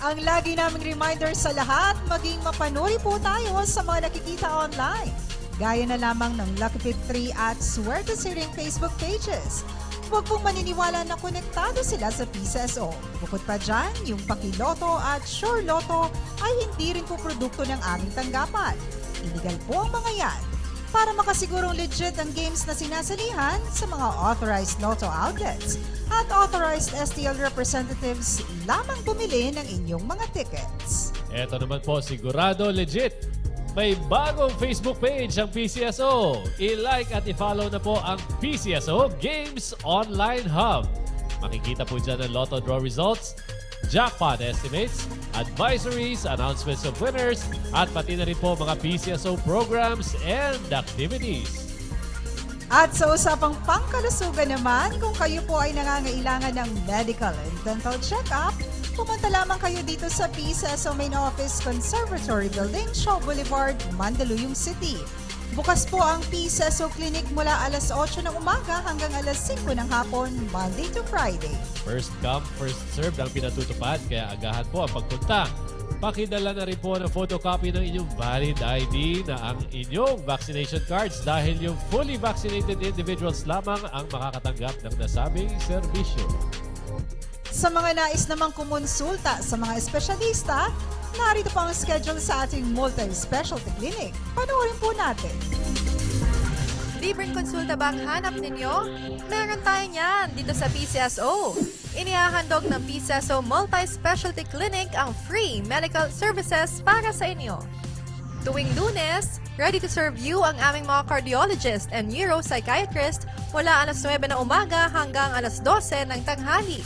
Ang lagi naming reminder sa lahat, maging mapanuri po tayo sa mga nakikita online. Gaya na lamang ng Lucky Pick 3 at Swerte Siring Facebook pages. Huwag pong maniniwala na konektado sila sa PCSO. Bukod pa dyan, yung Pakiloto at Sure Lotto ay hindi rin po produkto ng aming tanggapan. Illegal po ang mga yan. Para makasigurong legit ang games na sinasalihan sa mga authorized lotto outlets at authorized STL representatives lamang bumili ng inyong mga tickets.
Eto naman po, sigurado legit. May bagong Facebook page ang PCSO. I-like at i-follow na po ang PCSO Games Online Hub. Makikita po dyan ang Lotto Draw results, jackpot estimates, advisories, announcements of winners, at pati na rin po mga PCSO programs and activities.
At sa usapang pangkalusugan naman, kung kayo po ay nangangailangan ng medical and dental check-up, pumunta lamang kayo dito sa PCSO Main Office Conservatory Building, Shaw Boulevard, Mandaluyong City. Bukas po ang PCSO Clinic mula alas 8 ng umaga hanggang alas 5 ng hapon, Monday to Friday.
First come, first served ang pinatutupad, kaya agahan po ang pagpunta. Pakidala na rin po ng photocopy ng inyong valid ID na ang inyong vaccination cards dahil yung fully vaccinated individuals lamang ang makakatanggap ng nasabing serbisyo.
Sa mga nais namang kumonsulta sa mga espesyalista, narito po ang schedule sa ating multi-specialty clinic. Panoorin po natin.
Libreng konsulta ba ang hanap ninyo? Meron tayo niyan dito sa PCSO. Inihahandog ng PCSO Multi-Specialty Clinic ang free medical services para sa inyo. Tuwing Lunes, ready to serve you ang aming mga cardiologist and neuropsychiatrist mula alas 9 ng umaga hanggang alas 12 ng tanghali.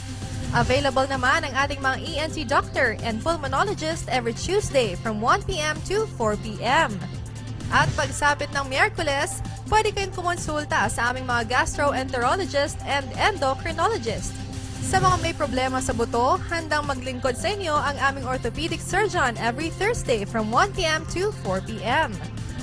Available naman ang ating mga ENT doctor and pulmonologist every Tuesday from 1 p.m. to 4 p.m. At pagsapit ng Miyerkules, pwede kayong kumonsulta sa aming mga gastroenterologist and endocrinologist. Sa mga may problema sa buto, handang maglingkod sa inyo ang aming orthopedic surgeon every Thursday from 1 p.m. to 4 p.m.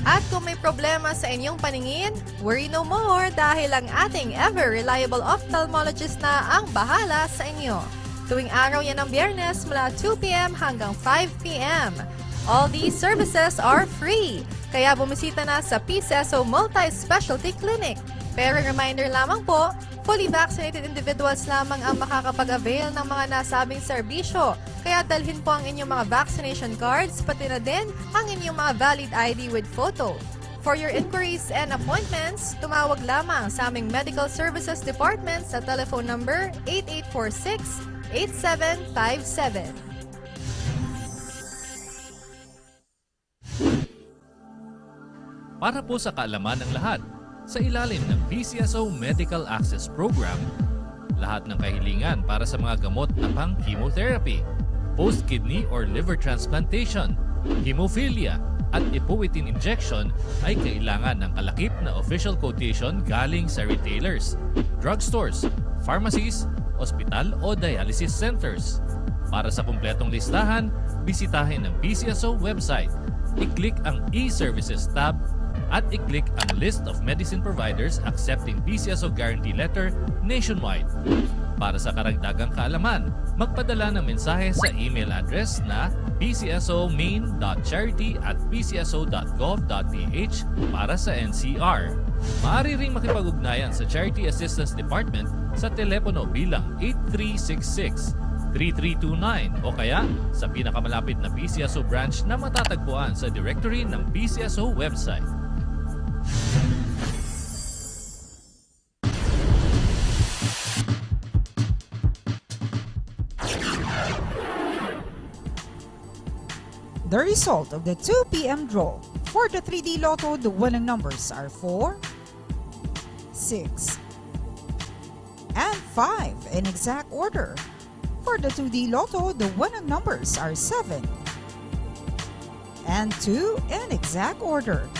At kung may problema sa inyong paningin, worry no more dahil ang ating ever-reliable ophthalmologist na ang bahala sa inyo. Tuwing araw yan ng Biyernes mula 2 p.m. hanggang 5 p.m. All these services are free, kaya bumisita na sa PCSO Multi-Specialty Clinic. Pero reminder lamang po, fully vaccinated individuals lamang ang makakapag-avail ng mga nasabing serbisyo. Kaya dalhin po ang inyong mga vaccination cards, pati na din ang inyong mga valid ID with photo. For your inquiries and appointments, tumawag lamang sa aming Medical Services Department sa telephone number 8846-8757.
Para po sa kaalaman ng lahat, sa ilalim ng PCSO Medical Access Program, lahat ng kahilingan para sa mga gamot na pang-chemotherapy, post-kidney or liver transplantation, hemophilia, at ipuwitin injection ay kailangan ng kalakip na official quotation galing sa retailers, drugstores, pharmacies, ospital o dialysis centers. Para sa kumpletong listahan, bisitahin ang PCSO website. I-click ang e-services tab at i-click ang list of medicine providers accepting PCSO guarantee letter nationwide. Para sa karagdagang kaalaman, magpadala ng mensahe sa email address na pcsomain.charity@pcso.gov.ph para sa NCR. Maaari ring makipag-ugnayan sa Charity Assistance Department sa telepono bilang 8366-3329 o kaya sa pinakamalapit na PCSO branch na matatagpuan sa directory ng PCSO website.
The result of the 2 p.m. draw. For the 3D Lotto, the winning numbers are 4, 6, and 5 in exact order. For the 2D Lotto, the winning numbers are 7 and 2 in exact order.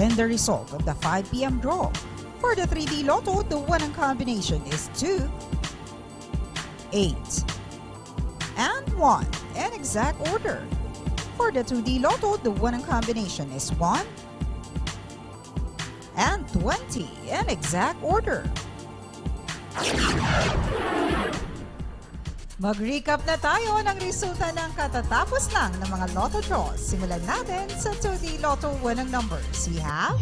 And the result of the 5 p.m. draw. For the 3D Lotto, the winning combination is 2, 8, and 1 in exact order. For the 2D Lotto, the winning combination is 1 and 20 in exact order. Mag-recap na tayo ng resulta ng katatapos lang ng mga Lotto draws. Simulan natin sa 2D Lotto winning numbers. We have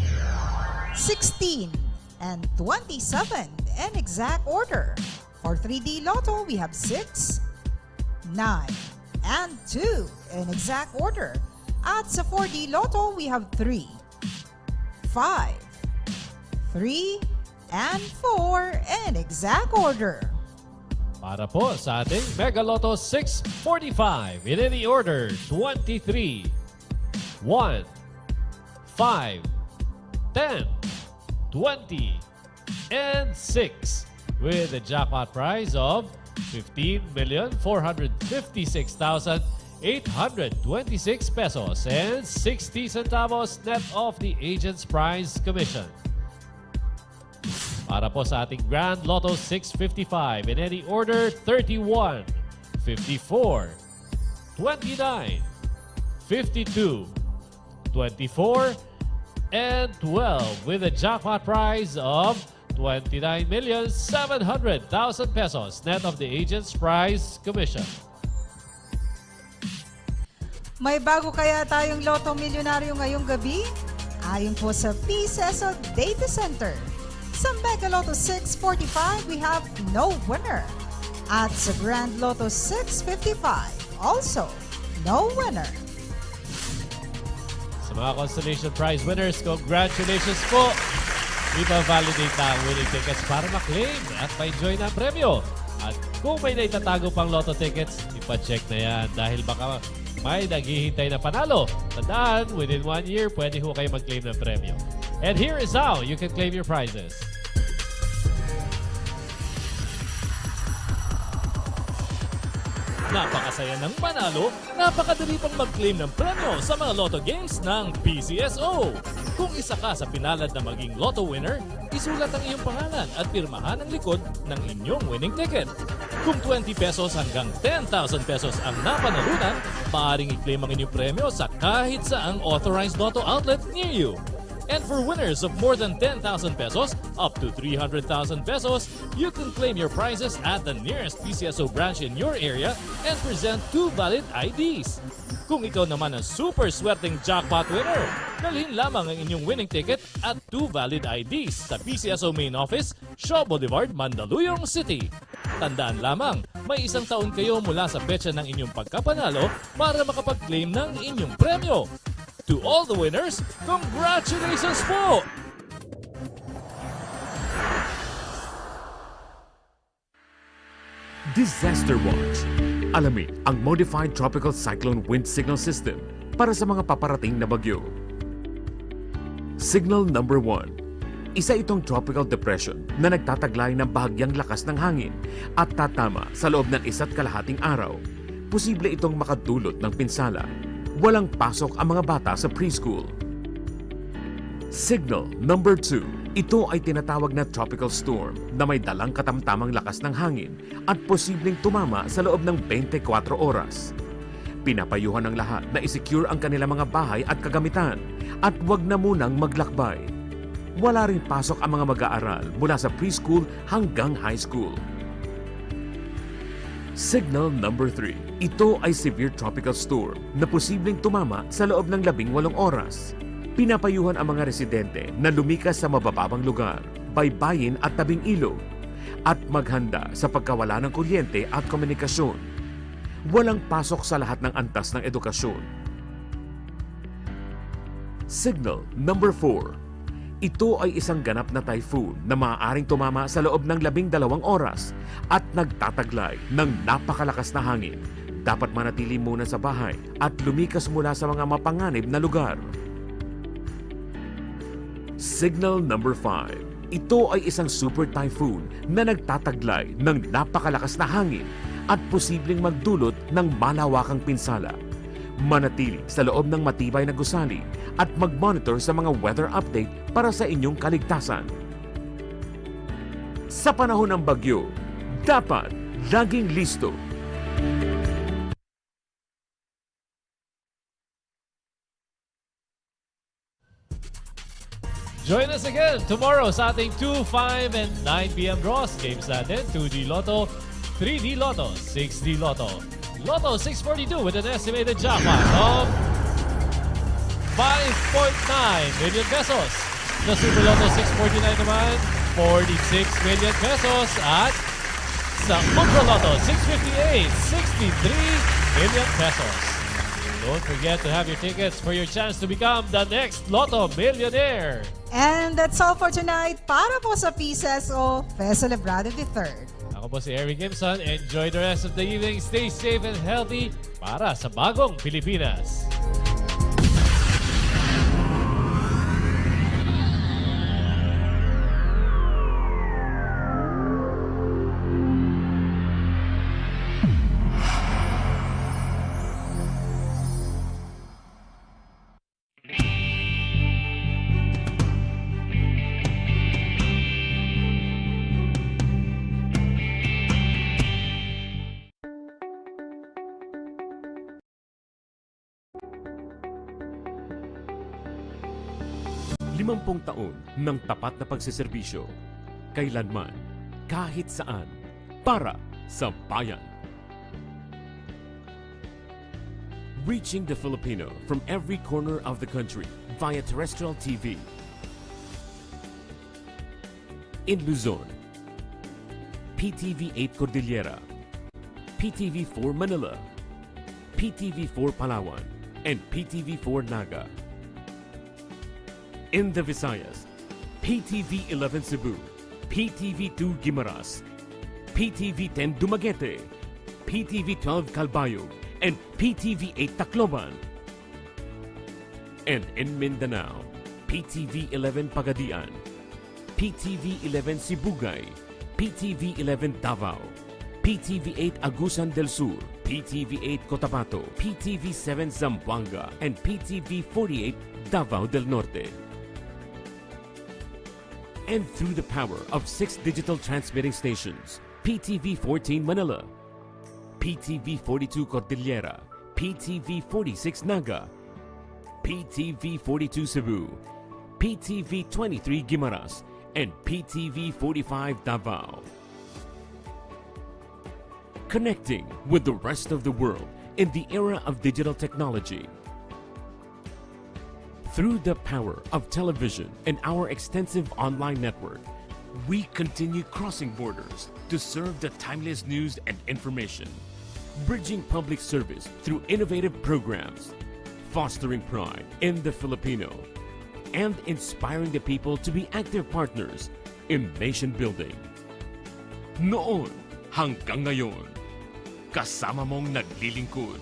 16 and 27 in exact order. For 3D Lotto, we have 6, 9, and 2 in exact order. At sa 4D Lotto, we have 3, 5, 3, and 4 in exact order.
Para po sa ating Mega Lotto 645 in any order 23, 1, 5, 10, 20, and 6 with a jackpot prize of 15,456,826 pesos and 60 centavos net of the agent's prize commission. Para po sa ating Grand Lotto 655 in any order 31, 54, 29, 52, 24, and 12 with a jackpot prize of 29,700,000 pesos net of the agent's prize commission.
May bago kaya tayong Lotto Milyonaryo ngayong gabi? Ayon po sa PCSO Data Center. Sa Mega Lotto 645, we have no winner. At sa Grand Lotto 655, also no winner.
Sa mga Constellation Prize winners, congratulations po! Ipa-validate na ang winning tickets para maklaim at ma-enjoy na ang premyo. At kung may naitatago pang Lotto tickets, ipa-check na yan dahil baka may naghihintay na panalo. Tandaan, within 1 year, pwede ho kayo mag-claim ng premyo. And here is how you can claim your prizes. Napakasaya ng manalo, napakadali pang mag-claim ng premyo sa mga Lotto games ng PCSO. Kung isa ka sa pinalad na maging Lotto winner, isulat ang iyong pangalan at pirmahan ang likod ng inyong winning ticket. Kung 20 pesos hanggang 10,000 pesos ang napanalunan, maaaring i-claim ang inyong premyo sa kahit saang authorized Lotto outlet near you. And for winners of more than 10,000 pesos up to 300,000 pesos, you can claim your prizes at the nearest PCSO branch in your area and present 2 valid IDs. Kung ikaw naman ang super swerteng jackpot winner, dalhin lamang ang inyong winning ticket at 2 valid IDs sa PCSO Main Office, Shaw Boulevard, Mandaluyong City. Tandaan lamang, may 1 taon kayo mula sa petsa ng inyong pagkapanalo para makapag-claim ng inyong premyo. To all the winners, congratulations po!
Disaster Watch. Alamin ang Modified Tropical Cyclone Wind Signal System para sa mga paparating na bagyo. Signal number 1. Isa itong tropical depression na nagtataglay ng bahagyang lakas ng hangin at tatama sa loob ng 1.5 araw. Posible itong makadulot ng pinsala. Walang pasok ang mga bata sa preschool. Signal number 2. Ito ay tinatawag na tropical storm na may dalang katamtamang lakas ng hangin at posibleng tumama sa loob ng 24 oras. Pinapayuhan ng lahat na isecure ang kanilang mga bahay at kagamitan at wag na munang maglakbay. Wala ring pasok ang mga mag-aaral mula sa preschool hanggang high school. Signal number 3. Ito ay severe tropical storm na posibleng tumama sa loob ng 18 oras. Pinapayuhan ang mga residente na lumikas sa mabababang lugar, baybayin at tabing ilog at maghanda sa pagkawala ng kuryente at komunikasyon. Walang pasok sa lahat ng antas ng edukasyon. Signal number 4. Ito ay isang ganap na typhoon na maaaring tumama sa loob ng 12 oras at nagtataglay ng napakalakas na hangin, dapat manatili muna sa bahay at lumikas mula sa mga mapanganib na lugar. Signal number 5. Ito ay isang super typhoon na nagtataglay ng napakalakas na hangin at posibleng magdulot ng malawakang pinsala. Manatili sa loob ng matibay na gusali at mag-monitor sa mga weather update para sa inyong kaligtasan. Sa panahon ng bagyo, dapat laging listo.
Join us again tomorrow sa ating 2, 5, and 9 p.m. draws. Games natin, 2D Lotto, 3D Lotto, 6D Lotto. Lotto 642 with an estimated jackpot of 5.9 million pesos. The Super Lotto 649 naman, 46 million pesos. At sa Ultra Lotto 658, 63 million pesos. Don't forget to have your tickets for your chance to become the next Lotto millionaire.
And that's all for tonight para po sa PCSO Fest Celebrado the 3rd.
Ako po si Eric Gimson. Enjoy the rest of the evening. Stay safe and healthy para sa bagong Pilipinas.
Limampung taon ng tapat na pagsiservisyo, kailanman, kahit saan, para sa bayan. Reaching the Filipino from every corner of the country via terrestrial TV. In Luzon, PTV 8 Cordillera, PTV 4 Manila, PTV 4 Palawan, and PTV 4 Naga. In the Visayas, PTV 11 Cebu, PTV 2 Guimaras, PTV 10 Dumaguete, PTV 12 Calbayog, and PTV 8 Tacloban. And in Mindanao, PTV 11 Pagadian, PTV 11 Sibugay, PTV 11 Davao, PTV 8 Agusan del Sur, PTV 8 Cotabato, PTV 7 Zamboanga, and PTV 48 Davao del Norte. And through the power of 6 digital transmitting stations, PTV 14 Manila, PTV 42 Cordillera, PTV 46 Naga, PTV 42 Cebu, PTV 23 Guimaras, and PTV 45 Davao. Connecting with the rest of the world in the era of digital technology. Through the power of television and our extensive online network, we continue crossing borders to serve the timeless news and information, bridging public service through innovative programs, fostering pride in the Filipino, and inspiring the people to be active partners in nation building. Noon hanggang ngayon, kasama mong naglilingkod.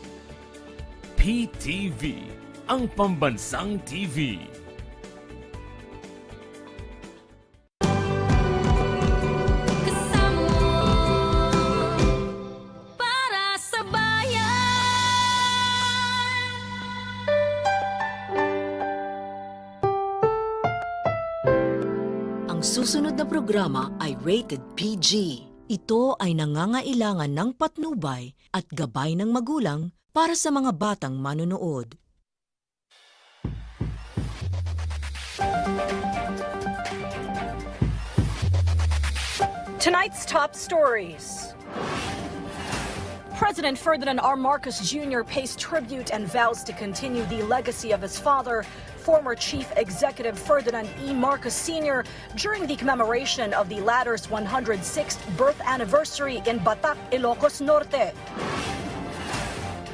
PTV, ang pambansang TV.
Para sa bayan.
Ang susunod na programa ay rated PG. Ito ay nangangailangan ng patnubay at gabay ng magulang para sa mga batang manonood.
Tonight's top stories. President Ferdinand R. Marcos Jr. pays tribute and vows to continue the legacy of his father, former Chief Executive Ferdinand E. Marcos Sr., during the commemoration of the latter's 106th birth anniversary in Batac, Ilocos Norte.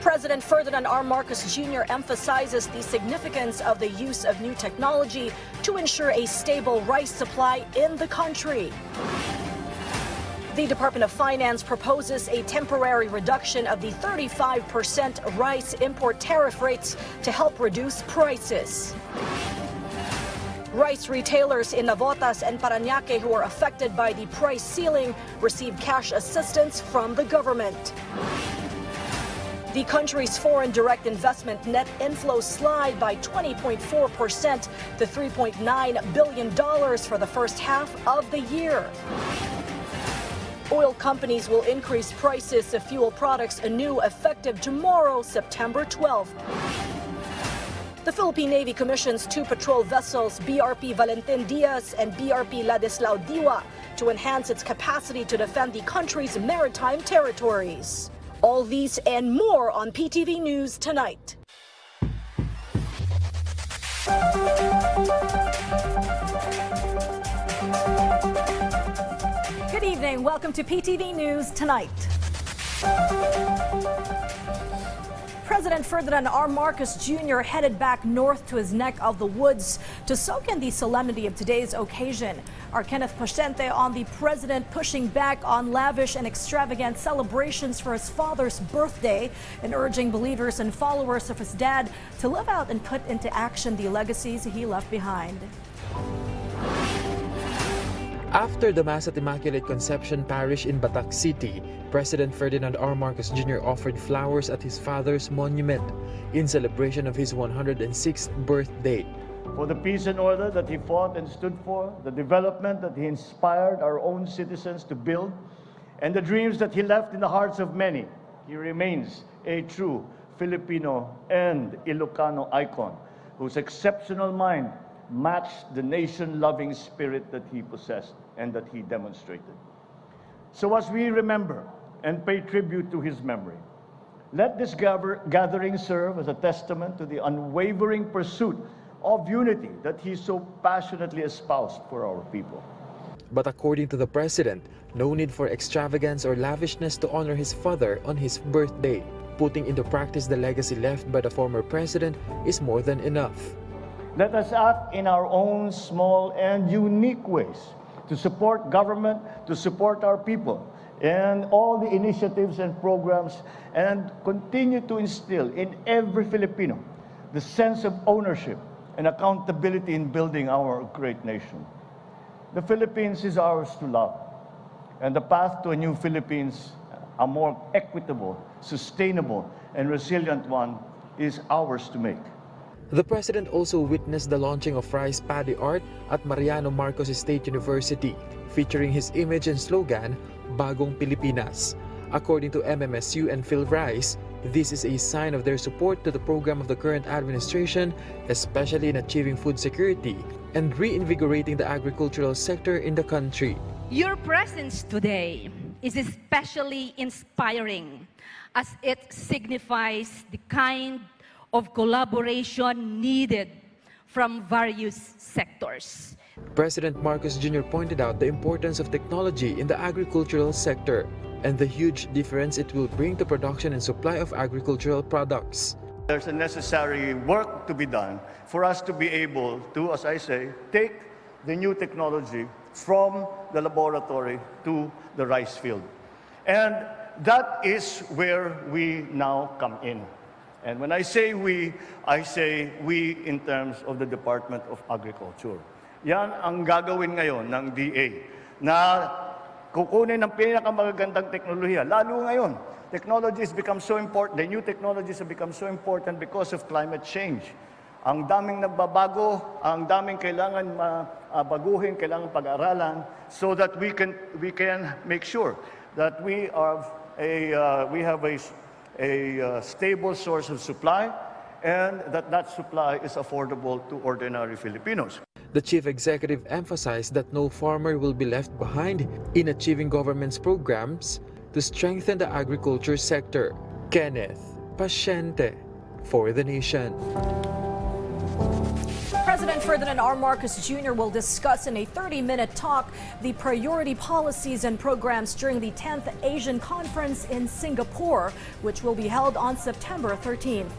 President Ferdinand R. Marcos Jr. emphasizes the significance of the use of new technology to ensure a stable rice supply in the country.
The Department of Finance proposes a temporary reduction of the 35% rice import tariff rates to help reduce prices. Rice retailers in Navotas and Parañaque who are affected by the price ceiling receive cash assistance from the government. The country's foreign direct investment net inflows slide by 20.4% to $3.9 billion for the first half of the year. Oil companies will increase prices of fuel products anew effective tomorrow, September 12th. The Philippine Navy commissions 2 patrol vessels, BRP Valentin Diaz and BRP Ladislao Diwa, to enhance its capacity to defend the country's maritime territories. All these and more on PTV News Tonight. Good evening. Welcome to PTV News Tonight. President Ferdinand R. Marcos Jr. headed back north to his neck of the woods to soak in the solemnity of today's occasion. Our Kenneth Paciente on the president pushing back on lavish and extravagant celebrations for his father's birthday and urging believers and followers of his dad to live out and put into action the legacies he left behind.
After the Mass at Immaculate Conception Parish in Batac City, President Ferdinand R. Marcos Jr. offered flowers at his father's monument in celebration of his 106th birthday.
For the peace and order that he fought and stood for, the development that he inspired our own citizens to build, and the dreams that he left in the hearts of many, he remains a true Filipino and Ilocano icon whose exceptional mind matched the nation-loving spirit that he possessed and that he demonstrated. So as we remember and pay tribute to his memory, let this gathering serve as a testament to the unwavering pursuit of unity that he so passionately espoused for our people.
But according to the president, no need for extravagance or lavishness to honor his father on his birthday. Putting into practice the legacy left by the former president is more than enough.
Let us act in our own small and unique ways to support government, to support our people, and all the initiatives and programs, and continue to instill in every Filipino the sense of ownership and accountability in building our great nation. The Philippines is ours to love, and the path to a new Philippines, a more equitable, sustainable, and resilient one, is ours to make.
The president also witnessed the launching of rice paddy art at Mariano Marcos State University, featuring his image and slogan, Bagong Pilipinas. According to MMSU and Phil Rice, this is a sign of their support to the program of the current administration, especially in achieving food security and reinvigorating the agricultural sector in the country.
Your presence today is especially inspiring as it signifies the kind of collaboration needed from various sectors.
President Marcos Jr. pointed out the importance of technology in the agricultural sector and the huge difference it will bring to production and supply of agricultural products.
There's a necessary work to be done for us to be able to, as I say, take the new technology from the laboratory to the rice field. And that is where we now come in. And when I say we in terms of the Department of Agriculture. Yan ang gagawin ngayon ng DA na kukunin ng pinakamagagandang teknolohiya. Lalo ngayon, technology has become so important, the new technologies have become so important because of climate change. Ang daming nagbabago, ang daming kailangan baguhin, kailangan pag-aralan so that we can make sure that we have a stable source of supply and that supply is affordable to ordinary Filipinos.
The chief executive emphasized that no farmer will be left behind in achieving government's programs to strengthen the agriculture sector. Kenneth Paciente for the Nation.
President Ferdinand R. Marcos Jr. will discuss in a 30-minute talk the priority policies and programs during the 10th Asian Conference in Singapore, which will be held on September 13th.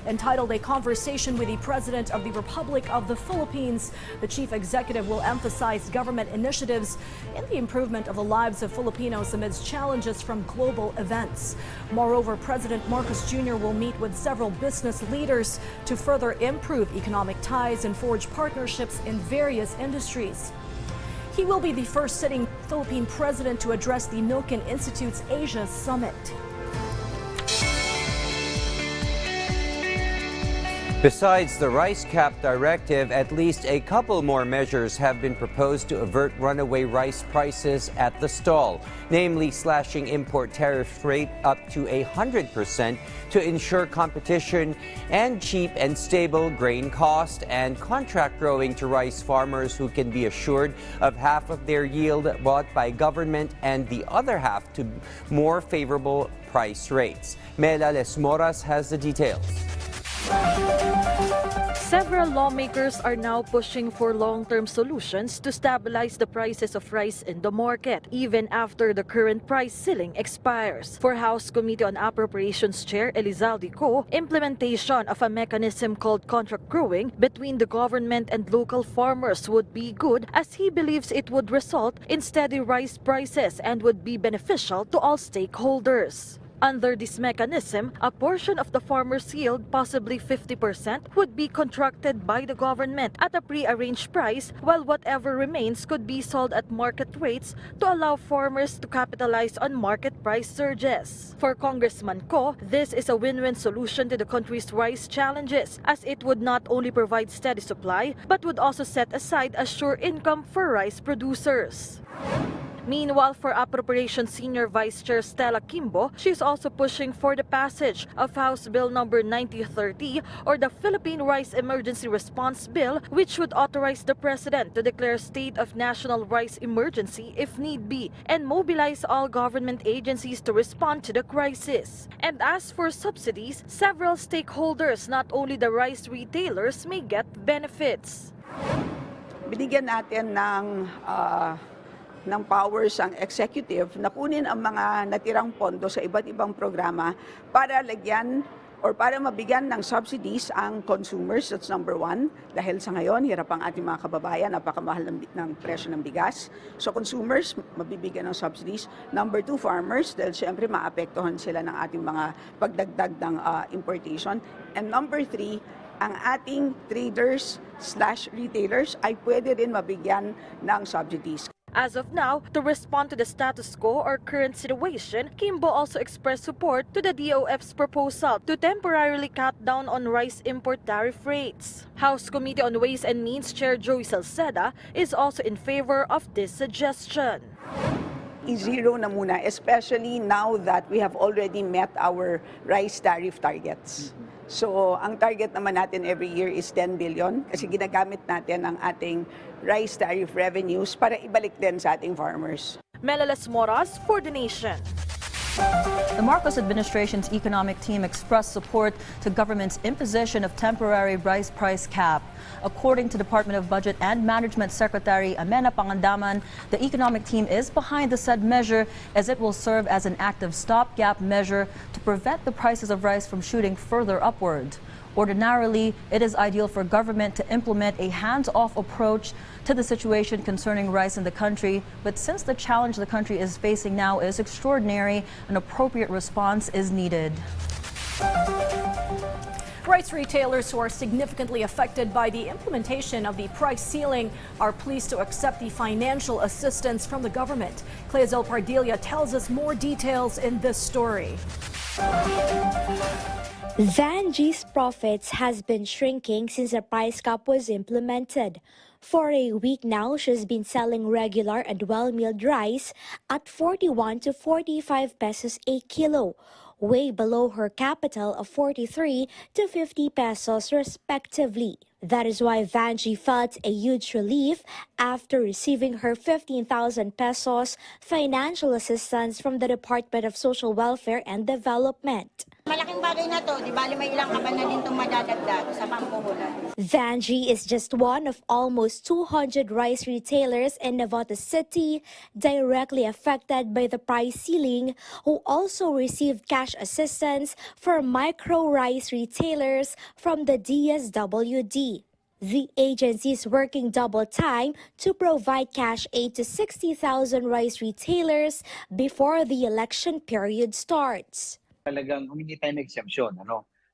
Entitled A Conversation with the President of the Republic of the Philippines, the chief executive will emphasize government initiatives in the improvement of the lives of Filipinos amidst challenges from global events. Moreover, President Marcos Jr. will meet with several business leaders to further improve economic ties and forge partnerships in various industries. He will be the first sitting Philippine president to address the Milken Institute's Asia Summit.
Besides the rice cap directive, at least a couple more measures have been proposed to avert runaway rice prices at the stall, namely slashing import tariff rate up to 100% to ensure competition and cheap and stable grain cost, and contract growing to rice farmers who can be assured of half of their yield bought by government and the other half to more favorable price rates. Mela Lesmoras has the details.
Several lawmakers are now pushing for long-term solutions to stabilize the prices of rice in the market, even after the current price ceiling expires. For House Committee on Appropriations Chair Elizalde Co, implementation of a mechanism called contract growing between the government and local farmers would be good, as he believes it would result in steady rice prices and would be beneficial to all stakeholders. Under this mechanism, a portion of the farmer's yield, possibly 50%, would be contracted by the government at a pre-arranged price, while whatever remains could be sold at market rates to allow farmers to capitalize on market price surges. For Congressman Co, this is a win-win solution to the country's rice challenges, as it would not only provide steady supply, but would also set aside a sure income for rice producers. Meanwhile, for Appropriations Senior Vice Chair Stella Kimbo, she's also pushing for the passage of House Bill number 9030, or the Philippine Rice Emergency Response Bill, which would authorize the President to declare state of national rice emergency if need be and mobilize all government agencies to respond to the crisis. And as for subsidies, several stakeholders, not only the rice retailers, may get benefits.
Binigyan natin ng powers ang executive na kunin ang mga natirang pondo sa iba't ibang programa para lagyan or para mabigyan ng subsidies ang consumers. That's number one. Dahil sa ngayon, hirap ang ating mga kababayan, napakamahal ng presyo ng bigas. So consumers, mabibigyan ng subsidies. Number two, farmers, dahil siyempre maapektuhan sila ng ating mga pagdagdag ng importation. And number three, ang ating traders/retailers ay pwede rin mabigyan ng subsidies.
As of now, to respond to the status quo or current situation, Kimbo also expressed support to the DOF's proposal to temporarily cut down on rice import tariff rates. House Committee on Ways and Means Chair Joey Salceda is also in favor of this suggestion.
I-zero na muna, especially now that we have already met our rice tariff targets. So, ang target naman natin every year is 10 billion kasi ginagamit natin ang ating rice tariff revenues para ibalik din sa ating farmers.
Mela Lesmoras for the Nation.
The Marcos administration's economic team expressed support to government's imposition of temporary rice price cap. According to Department of Budget and Management Secretary Amena Pangandaman, the economic team is behind the said measure as it will serve as an active stopgap measure to prevent the prices of rice from shooting further upward. Ordinarily, it is ideal for government to implement a hands-off approach to the situation concerning rice in the country, but since the challenge the country is facing now is extraordinary, an appropriate response is needed.
Rice retailers who are significantly affected by the implementation of the price ceiling are pleased to accept the financial assistance from the government. Cleazol Pardilia tells us more details in this story.
Vanji's profits has been shrinking since the price cap was implemented. For a week now, she's been selling regular and well-milled rice at 41 to 45 pesos a kilo, way below her capital of 43 to 50 pesos respectively. That is why Vanji felt a huge relief after receiving her 15,000 pesos financial assistance from the Department of Social Welfare and Development.
Malaking bagay na to, di bali may ilang kaban na din itong madadagdag sa pampuhunan.
Vanji is just one of almost 200 rice retailers in Navota City directly affected by the price ceiling, who also received cash assistance for micro rice retailers from the DSWD. The agency is working double time to provide cash aid to 60,000 rice retailers before the election period starts.
Talagang humingi tayo ng exemption,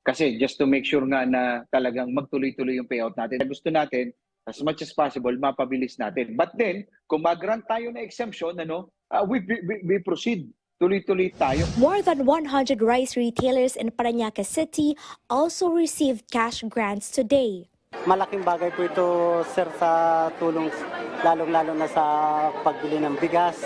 Kasi just to make sure nga na talagang magtuloy-tuloy yung payout natin. Gusto natin, as much as possible, mapabilis natin. But then, kung mag-grant tayo ng exemption, we proceed. Tuloy-tuloy tayo.
More than 100 rice retailers in Parañaque City also received cash grants today.
Malaking bagay po ito, sir, sa tulong, lalong-lalo na sa pagbili ng bigas.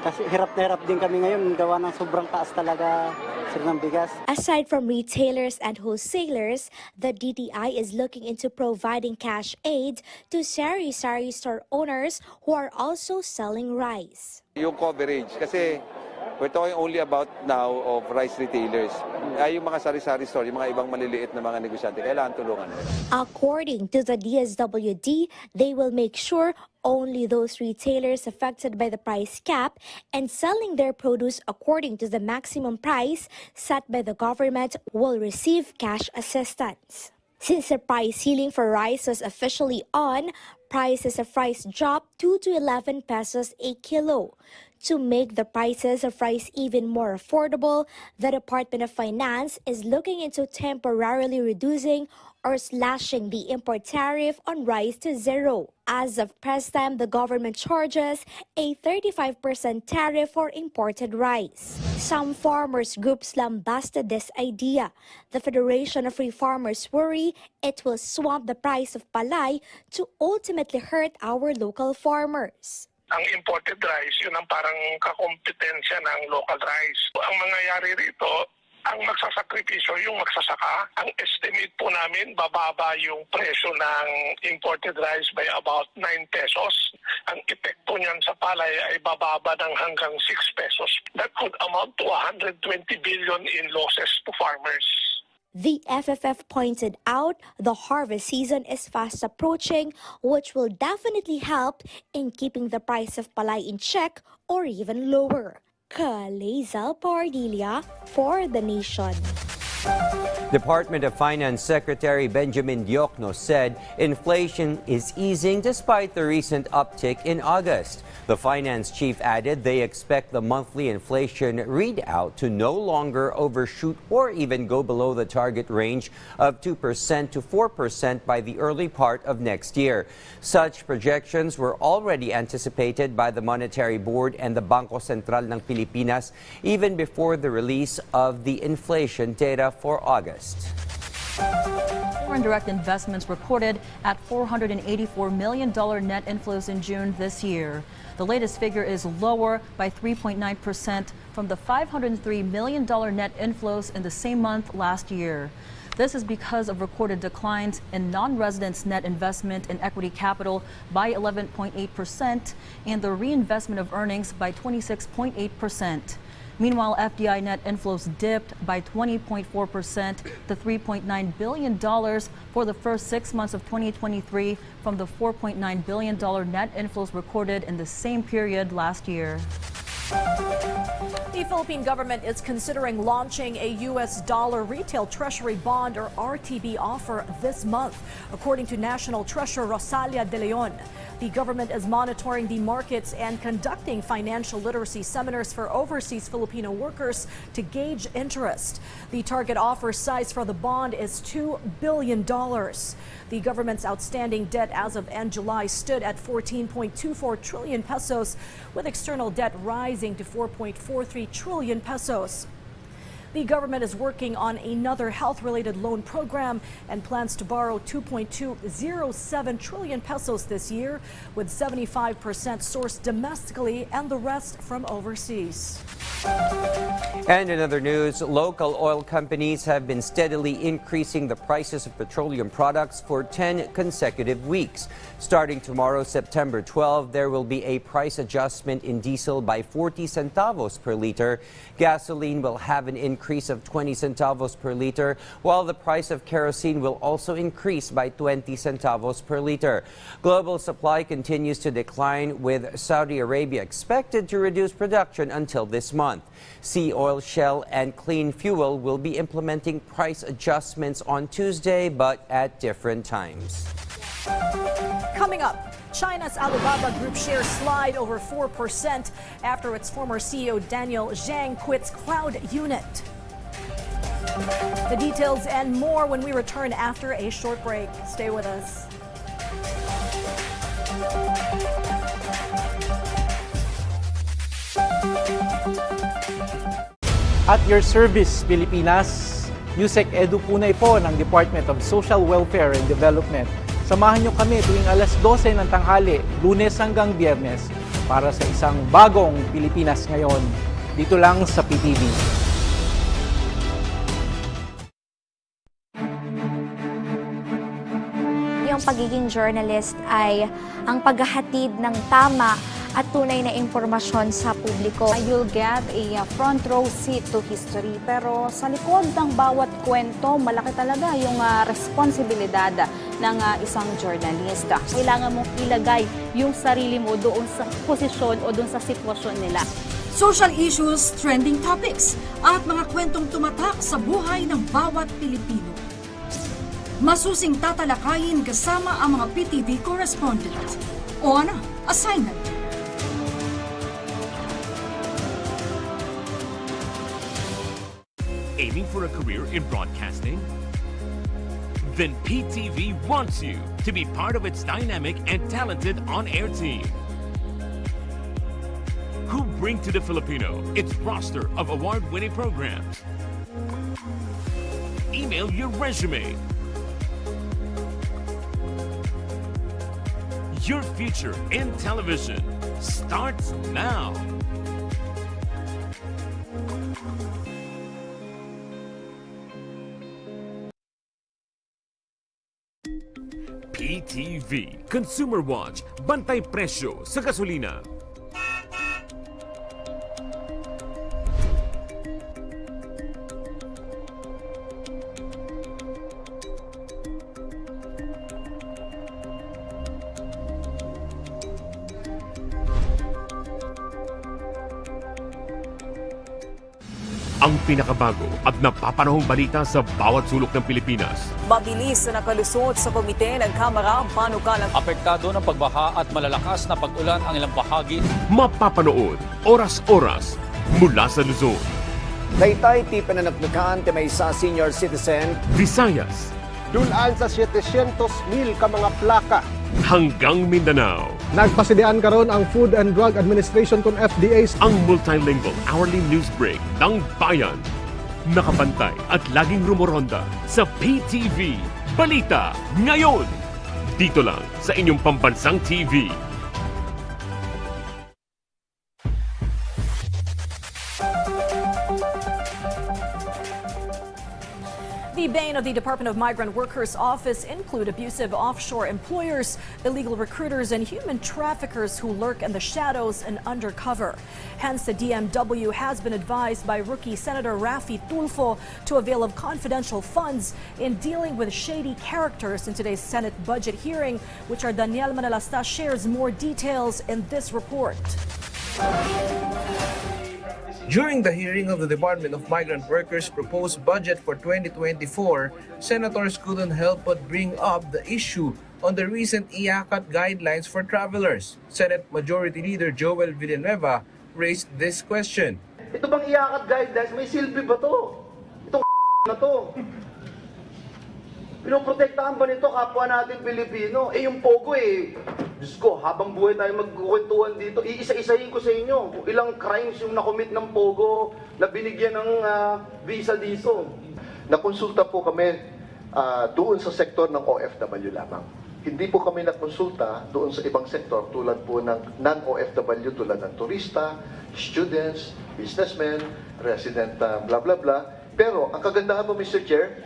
Kasi hirap na hirap din kami ngayon, gawa ng sobrang taas talaga, sir, ng bigas.
Aside from retailers and wholesalers, the DTI is looking into providing cash aid to sari-sari store owners who are also selling rice.
Yung coverage, kasi we're talking only about now of rice retailers. Ay, yung mga sari-sari store, yung mga ibang maliliit na mga negosyante, kailangan tulungan.
According to the DSWD, they will make sure only those retailers affected by the price cap and selling their produce according to the maximum price set by the government will receive cash assistance. Since the price ceiling for rice was officially on, prices of rice dropped 2 to 11 pesos a kilo. To make the prices of rice even more affordable, the Department of Finance is looking into temporarily reducing or slashing the import tariff on rice to zero. As of present, the government charges a 35% tariff for imported rice. Some farmers groups lambasted this idea. The Federation of Free Farmers worry it will swamp the price of palay to ultimately hurt our local farmers.
Ang imported rice, yun ang parang kakompetensya ng local rice. Ang mangyayari rito, ang magsasakripisyo yung magsasaka. Ang estimate po namin, bababa yung presyo ng imported rice by about 9 pesos. Ang epekto niyan sa palay ay bababa ng hanggang 6 pesos. That could amount to 120 billion in losses to farmers.
The FFF pointed out the harvest season is fast approaching, which will definitely help in keeping the price of palay in check or even lower. Kalezal Pardilla for The Nation.
Department of Finance Secretary Benjamin Diokno said inflation is easing despite the recent uptick in August. The finance chief added they expect the monthly inflation readout to no longer overshoot or even go below the target range of 2% to 4% by the early part of next year. Such projections were already anticipated by the Monetary Board and the Bangko Sentral ng Pilipinas even before the release of the inflation data for August.
Foreign direct investments recorded at $484 million net inflows in June this year. The latest figure is lower by 3.9% from the $503 million net inflows in the same month last year. This is because of recorded declines in non-residents' net investment in equity capital by 11.8% and the reinvestment of earnings by 26.8%. Meanwhile, FDI net inflows dipped by 20.4% to $3.9 billion for the first 6 months of 2023 from the $4.9 billion net inflows recorded in the same period last year.
The Philippine government is considering launching a U.S. dollar retail treasury bond or RTB offer this month, according to National Treasurer Rosalia De Leon. The government is monitoring the markets and conducting financial literacy seminars for overseas Filipino workers to gauge interest. The target offer size for the bond is $2 billion. The government's outstanding debt as of end July stood at 14.24 trillion pesos, with external debt rising to 4.43 trillion pesos. The government is working on another health-related loan program and plans to borrow 2.207 trillion pesos this year, with 75% sourced domestically and the rest from overseas.
And in other news, local oil companies have been steadily increasing the prices of petroleum products for 10 consecutive weeks. Starting tomorrow, September 12, there will be a price adjustment in diesel by 40 centavos per liter. Gasoline will have an increase increase of 20 centavos per liter, while the price of kerosene will also increase by 20 centavos per liter. Global supply continues to decline, with Saudi Arabia expected to reduce production until this month. Sea Oil, Shell, and Clean Fuel will be implementing price adjustments on Tuesday, but at different times.
Coming up, China's Alibaba Group shares slide over 4% after its former CEO Daniel Zhang quits cloud unit. The details and more when we return after a short break. Stay with us.
At your service, Pilipinas, USEC Edu Punay po ng Department of Social Welfare and Development. Samahan niyo kami tuwing alas 12 ng tanghali, Lunes hanggang Biyernes, para sa isang bagong Pilipinas ngayon. Dito lang sa PTV.
Yung pagiging journalist ay ang paghahatid ng tama at tunay na impormasyon sa publiko.
You'll get a front row seat to history. Pero sa likod ng bawat kwento, malaki talaga yung responsibilidad ng isang journalista. Kailangan mong ilagay yung sarili mo doon sa posisyon o doon sa sitwasyon nila.
Social issues, trending topics, at mga kwentong tumatak sa buhay ng bawat Pilipino. Masusing tatalakayin kasama ang mga PTV correspondent. On assignment.
Aiming for a career in broadcasting? Then PTV wants you to be part of its dynamic and talented on-air team, who bring to the Filipino its roster of award-winning programs. Email your resume. Your future in television starts now. PTV Consumer Watch, bantay presyo sa gasolina. Ang pinakabago at napapanahong balita sa bawat sulok ng Pilipinas.
Mabilis na nakalusot sa komite ng Kamara ang panukalang
apektado ng pagbaha at malalakas na pag-ulan ang ilang bahagi.
Mapapanood oras-oras mula sa Luzon,
Taytay ti pananaknakan ti may sa senior citizen,
Visayas,
dulaan sa 700,000 ka mga plaka.
Hanggang Mindanao.
Nagpasidian karon ang Food and Drug Administration kon FDA
ang multilingual hourly news break ng bayan. Nakabantay at laging rumoronda sa PTV Balita ngayon. Dito lang sa inyong pambansang TV.
The bane of the Department of Migrant Workers Office include abusive offshore employers, illegal recruiters, and human traffickers who lurk in the shadows and undercover. Hence, the DMW has been advised by rookie Senator Raffy Tulfo to avail of confidential funds in dealing with shady characters in today's Senate budget hearing, which our Daniel Manalasta shares more details in this report.
During the hearing of the Department of Migrant Workers' proposed budget for 2024, senators couldn't help but bring up the issue on the recent IACAT guidelines for travelers. Senate Majority Leader Joel Villanueva raised this question.
Ito bang IACAT guidelines? May silbi ba to? Itong na to. Pinoprotektahan ba nito kapwa natin Pilipino? Yung POGO Diyos ko, habang buhay tayo magkukwentuhan dito, iisa-isahin ko sa inyo kung ilang crimes yung nakomit ng POGO na binigyan ng visa dito.
Nakonsulta po kami doon sa sektor ng OFW lamang. Hindi po kami nakonsulta doon sa ibang sektor tulad po ng non-OFW tulad ng turista, students, businessmen, resident blah blah blah. Pero ang kagandahan po Mr. Chair,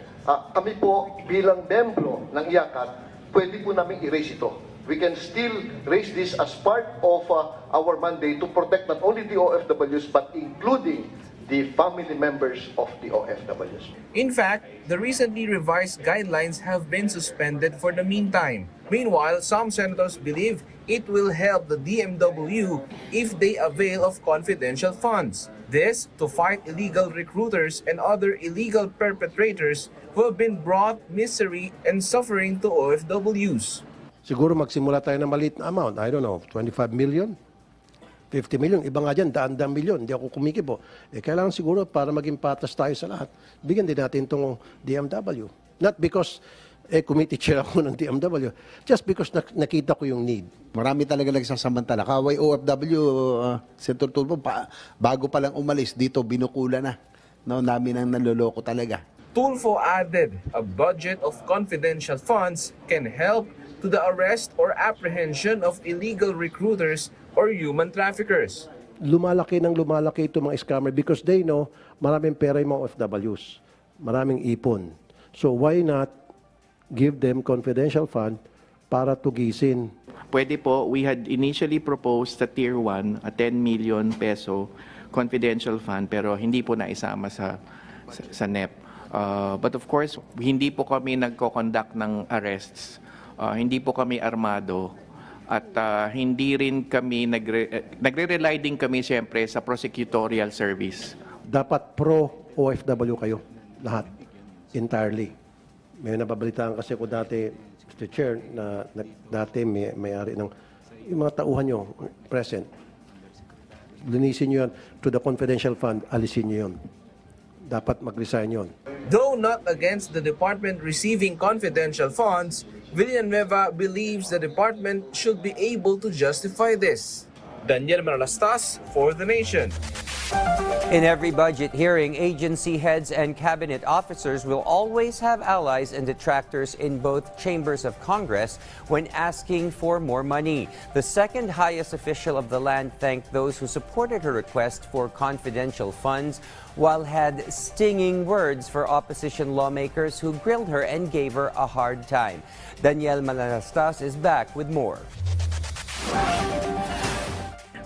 kami po bilang membro ng IACAT, pwede po namin i-raise ito. We can still raise this as part of our mandate to protect not only the OFWs but including the family members of the OFWs.
In fact, the recently revised guidelines have been suspended for the meantime. Meanwhile, some senators believe it will help the DMW if they avail of confidential funds. This to fight illegal recruiters and other illegal perpetrators who have been brought misery and suffering to OFWs.
Siguro magsimula tayo ng maliit na amount. I don't know, 25 million? 50 million, iba nga dyan, daan-daan milyon, hindi ako kumikibo. Kailangan siguro para maging patas tayo sa lahat, bigyan din natin itong DMW. Not because committee chair ako ng DMW, just because nakita ko yung need.
Marami talaga nagsasamantala. Kaway OFW, Sentro Tulpo, bago pa lang umalis, dito binukula na. No, namin ang naloloko talaga.
Tulfo added, a budget of confidential funds can help to the arrest or apprehension of illegal recruiters or human traffickers.
Lumalaki itong mga scammer because they know maraming pera yung mga OFWs, maraming ipon. So why not give them confidential fund para tugisin?
Pwede po, we had initially proposed sa Tier 1, a 10 million peso confidential fund, pero hindi po naisama sa NEP. But of course, hindi po kami nagko-conduct ng arrests. Hindi po kami armado at hindi rin kami nagre-rely din kami siyempre sa prosecutorial service.
Dapat pro-OFW kayo, lahat, entirely. May nababalitaan kasi ako dati, Mr. Chair, na dati may-ari ng yung mga tauhan nyo, present. Linisin nyo yan to the confidential fund, alisin nyo yun. Dapat mag-resign yun.
Though not against the department receiving confidential funds, Villanueva believes the department should be able to justify this. Daniel Manalastas for The Nation.
In every budget hearing, agency heads and cabinet officers will always have allies and detractors in both chambers of Congress when asking for more money. The second highest official of the land thanked those who supported her request for confidential funds, while had stinging words for opposition lawmakers who grilled her and gave her a hard time. Daniel Manalastas is back with more.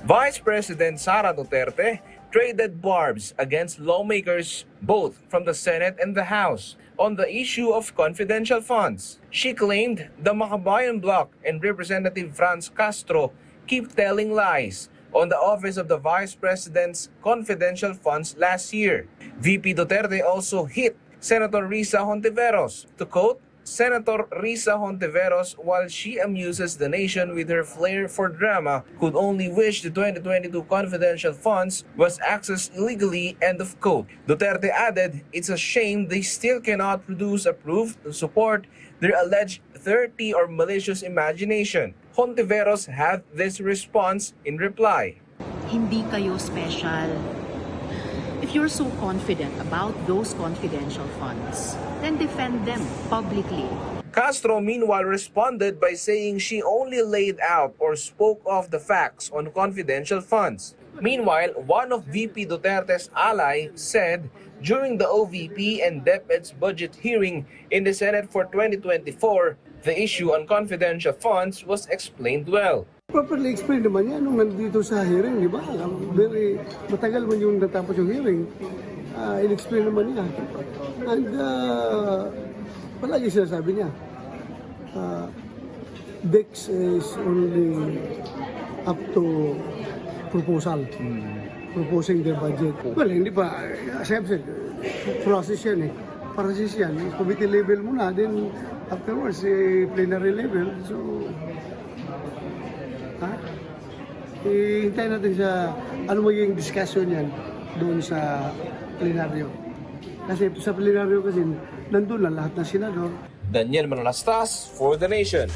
Vice President Sara Duterte traded barbs against lawmakers both from the Senate and the House on the issue of confidential funds. She claimed the Makabayan bloc and Representative Franz Castro keep telling lies on the office of the Vice President's confidential funds last year. VP Duterte also hit Senator Risa Hontiveros. To quote, Senator Risa Hontiveros, while she amuses the nation with her flair for drama, could only wish the 2022 confidential funds was accessed illegally, end of quote. Duterte added, it's a shame they still cannot produce a proof to support their alleged dirty or malicious imagination. Hontiveros had this response in reply.
Hindi kayo special. If you're so confident about those confidential funds, then defend them publicly.
Castro meanwhile responded by saying she only laid out or spoke of the facts on confidential funds. Meanwhile, one of VP Duterte's ally said during the OVP and DepEd's budget hearing in the Senate for 2024, the issue on confidential funds was explained well.
Properly explain naman yan nung nandito sa hearing, di ba? Very matagal man yung natapos yung hearing. In-explain naman niya. And palagi sinasabi niya, DEX is only up to proposal. Proposing their budget. Well, hindi pa, as I've said, process yan eh. Process yan. Committee level muna, then afterwards, plenary level. So, hintayin natin sa ano magiging discussion yan doon sa plenaryo. Kasi sa plenaryo kasi nandun lang lahat ng senador.
Daniel Manalastas for The Nation.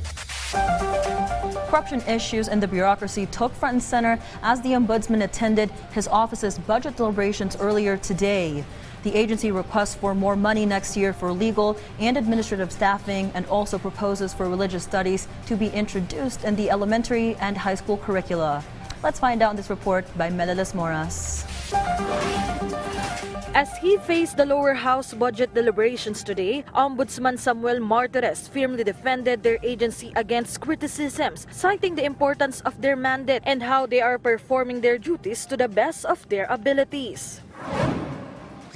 Corruption issues in the bureaucracy took front and center as the Ombudsman attended his office's budget deliberations earlier today. The agency requests for more money next year for legal and administrative staffing and also proposes for religious studies to be introduced in the elementary and high school curricula. Let's find out in this report by Melalis Moras.
As he faced the lower house budget deliberations today, Ombudsman Samuel Martires firmly defended their agency against criticisms, citing the importance of their mandate and how they are performing their duties to the best of their abilities.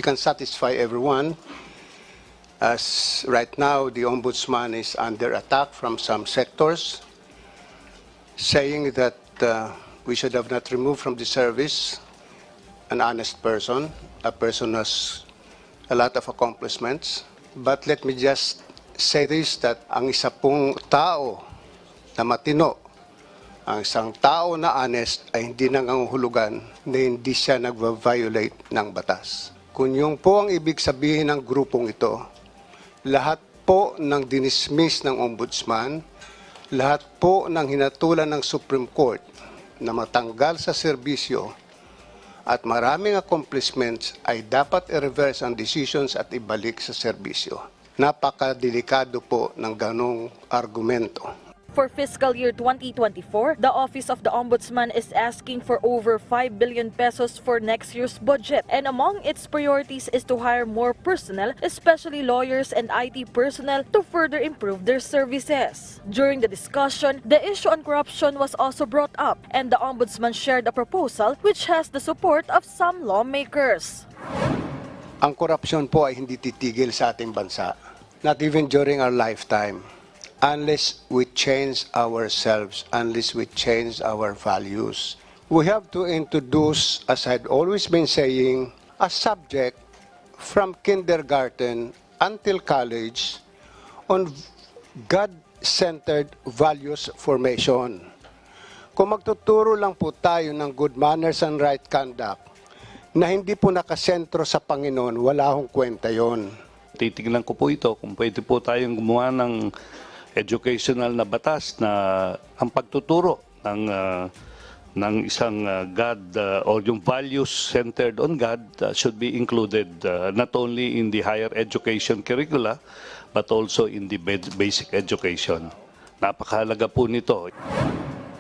we can satisfy everyone, as right now the Ombudsman is under attack from some sectors, saying that we should have not removed from the service an honest person, a person who has a lot of accomplishments. But let me just say this, that ang isa pong tao na matino, ang isang tao na honest ay hindi nangangahulugan na hindi siya nagva-violate ng batas. Kung yung po ang ibig sabihin ng grupong ito, lahat po ng dinismiss ng Ombudsman, lahat po ng hinatulan ng Supreme Court na matanggal sa serbisyo at maraming accomplishments ay dapat i-reverse ang decisions at ibalik sa serbisyo. Napakadelikado po ng ganong argumento.
For fiscal year 2024, the Office of the Ombudsman is asking for over 5 billion pesos for next year's budget. And among its priorities is to hire more personnel, especially lawyers and IT personnel, to further improve their services. During the discussion, the issue on corruption was also brought up, and the Ombudsman shared a proposal which has the support of some lawmakers.
Ang korupsyon po ay hindi titigil sa ating bansa, not even during our lifetime. Unless we change ourselves, unless we change our values. We have to introduce, as I'd always been saying, a subject from kindergarten until college on God-centered values formation. Kung magtuturo lang po tayo ng good manners and right conduct na hindi po nakasentro sa Panginoon, wala akong kwenta yon.
Titignan ko po ito kung pwede po tayong gumawa ng educational na batas na ang pagtuturo ng isang God or yung values centered on God should be included not only in the higher education curricula but also in the basic education. Napakahalaga po nito.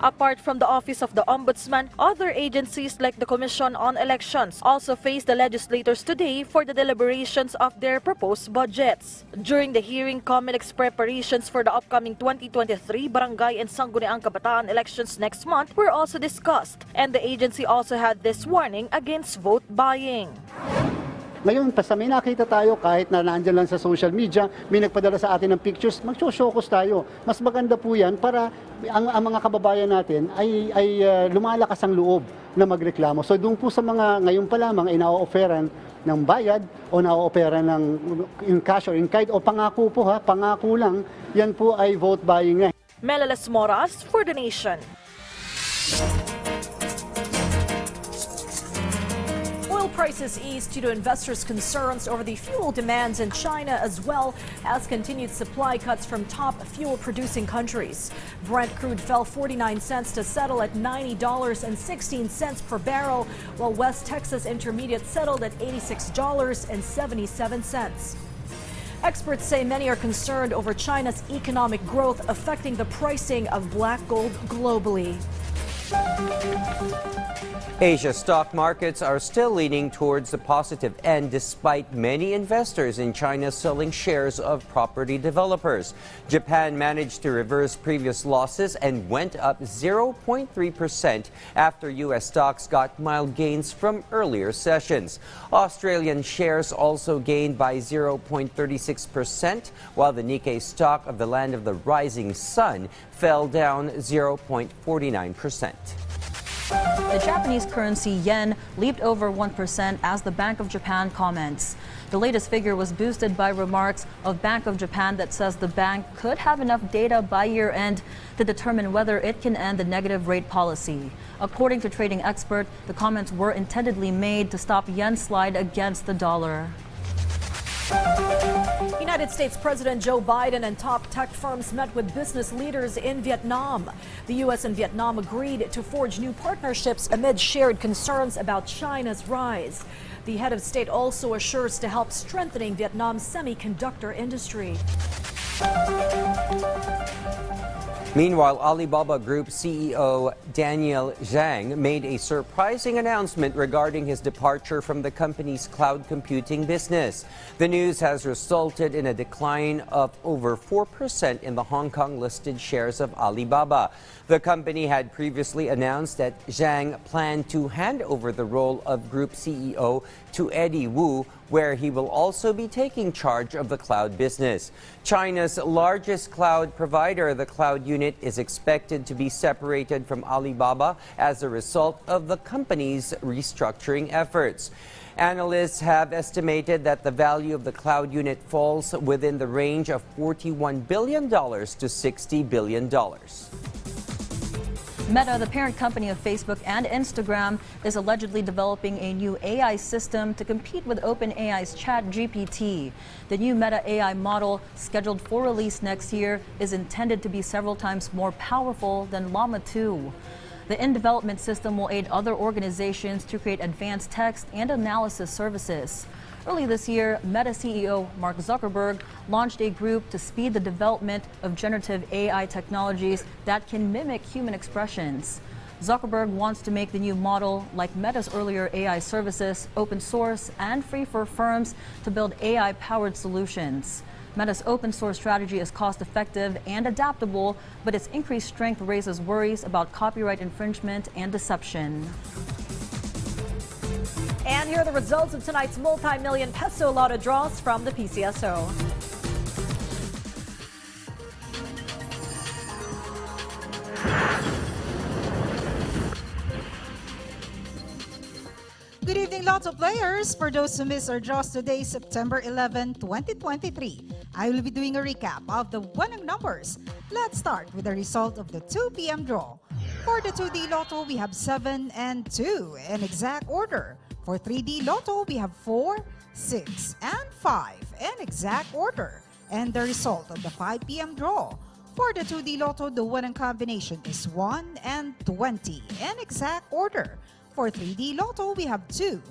Apart from the Office of the Ombudsman, other agencies like the Commission on Elections also faced the legislators today for the deliberations of their proposed budgets. During the hearing, COMELEC's preparations for the upcoming 2023 Barangay and Sangguniang Kabataan elections next month were also discussed, and the agency also had this warning against vote buying.
Ngayon, basta may nakita tayo, kahit na naandyan lang sa social media, may nagpadala sa atin ng pictures, mag-showcase tayo. Mas maganda po yan para ang mga kababayan natin ay lumalakas ang loob na magreklamo. So doon po sa mga ngayon pa lamang ay na-offeran ng bayad o na-offeran ng in cash or in kind o pangako po pangako lang, yan po ay vote buying na.
Melalas Moras for the Nation. Oil prices eased due to investors' concerns over the fuel demands in China, as well as continued supply cuts from top fuel-producing countries. Brent crude fell 49 cents to settle at $90.16 per barrel, while West Texas Intermediate settled at $86.77. Experts say many are concerned over China's economic growth affecting the pricing of black gold globally.
Asia stock markets are still leaning towards the positive end despite many investors in China selling shares of property developers. Japan managed to reverse previous losses and went up 0.3% after U.S. stocks got mild gains from earlier sessions. Australian shares also gained by 0.36%, while the Nikkei stock of the land of the rising sun fell down 0.49%.
The Japanese currency yen leaped over 1% as the Bank of Japan comments. The latest figure was boosted by remarks of Bank of Japan that says the bank could have enough data by year-end to determine whether it can end the negative rate policy. According to trading expert, the comments were intendedly made to stop yen slide against the dollar.
United States President Joe Biden and top tech firms met with business leaders in Vietnam. The U.S. and Vietnam agreed to forge new partnerships amid shared concerns about China's rise. The head of state also assures to help strengthening Vietnam's semiconductor industry.
Meanwhile, Alibaba Group CEO Daniel Zhang made a surprising announcement regarding his departure from the company's cloud computing business. The news has resulted in a decline of over 4% in the Hong Kong-listed shares of Alibaba. The company had previously announced that Zhang planned to hand over the role of Group CEO to Eddie Wu where he will also be taking charge of the cloud business. China's largest cloud provider, the cloud unit, is expected to be separated from Alibaba as a result of the company's restructuring efforts. Analysts have estimated that the value of the cloud unit falls within the range of $41 billion to $60 billion.
Meta, the parent company of Facebook and Instagram, is allegedly developing a new AI system to compete with OpenAI's ChatGPT. The new Meta AI model, scheduled for release next year, is intended to be several times more powerful than Llama 2. The in-development system will aid other organizations to create advanced text and analysis services. Early this year, Meta CEO Mark Zuckerberg launched a group to speed the development of generative AI technologies that can mimic human expressions. Zuckerberg wants to make the new model, like Meta's earlier AI services, open source and free for firms to build AI-powered solutions. Meta's open source strategy is cost-effective and adaptable, but its increased strength raises worries about copyright infringement and deception.
And here are the results of tonight's multi-million peso lotto draws from the PCSO.
Good evening, Lotto players. For those who missed our draws today, September 11, 2023, I will be doing a recap of the winning numbers. Let's start with the result of the 2 p.m. draw. For the 2D Lotto, we have 7 and 2 in exact order. For 3D Lotto, we have 4, 6, and 5 in exact order. And the result of the 5 p.m. draw. For the 2D Lotto, the winning combination is 1 and 20 in exact order. For 3D Lotto, we have 2,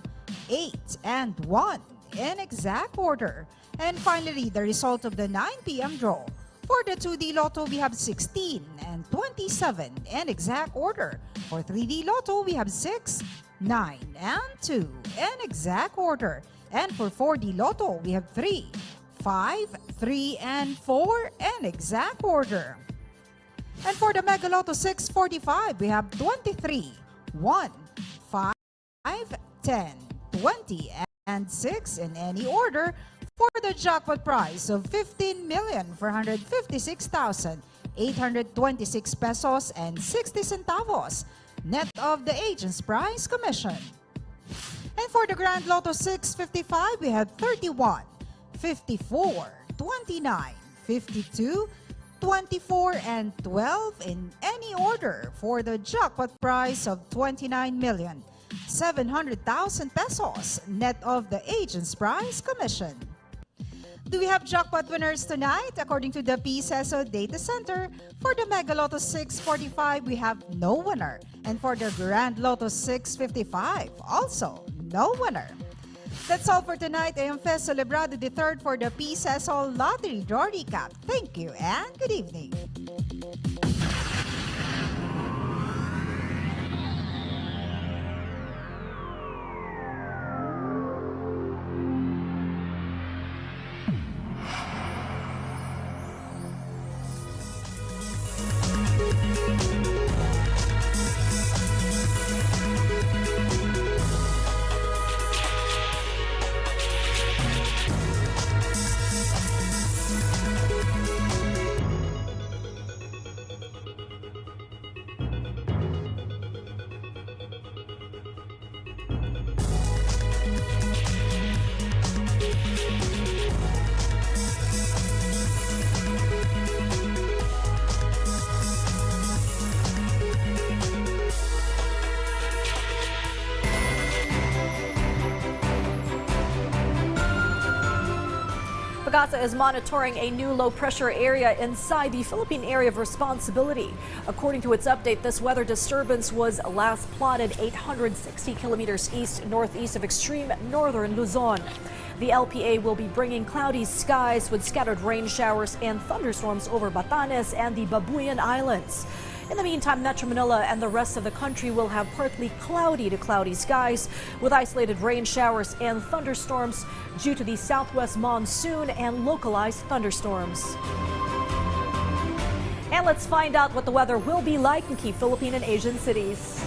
8, and 1 in exact order. And finally, the result of the 9 p.m. draw. For the 2D Lotto, we have 16 and 27 in exact order. For 3D Lotto, we have 6, 9, and 2 in exact order. And for 4D Lotto, we have 3, 5, 3, and 4 in exact order. And for the Mega Lotto 645, we have 23, 1, 5, 10, 20, and 6 in any order for the jackpot prize of 15,456,826 pesos and 60 centavos, net of the agent's prize commission. And for the Grand Lotto 655, we have 31, 54, 29, 52, 24, and 12 in any order for the jackpot prize of 29,700,000 pesos, net of the agent's prize commission. Do we have jackpot winners tonight? According to the PCSO Data Center, for the Mega Lotto 645, we have no winner. And for the Grand Lotto 655, also no winner. That's all for tonight. I am Fez Celebrado III for the PCSO Lottery Draw Recap. Thank you and good evening.
PAGASA is monitoring a new low-pressure area inside the Philippine Area of Responsibility. According to its update, this weather disturbance was last plotted 860 kilometers east-northeast of extreme northern Luzon. The LPA will be bringing cloudy skies with scattered rain showers and thunderstorms over Batanes and the Babuyan Islands. In the meantime, Metro Manila and the rest of the country will have partly cloudy to cloudy skies with isolated rain showers and thunderstorms due to the southwest monsoon and localized thunderstorms. And let's find out what the weather will be like in key Philippine and Asian cities.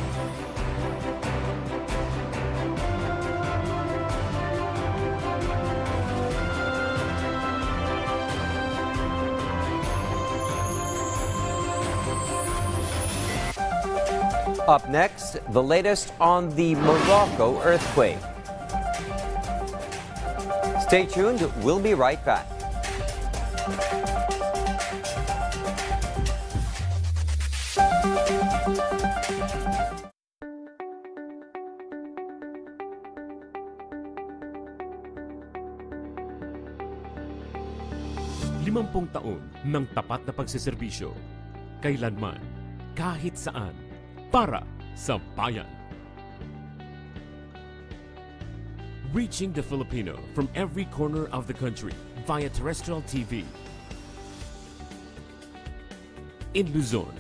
Up next, the latest on the Morocco earthquake. Stay tuned, we'll be right back.
Limampung taon ng tapat na pagsiservisyo. Kailanman, kahit saan, para sa bayan. Reaching the Filipino from every corner of the country via terrestrial TV. In Luzon,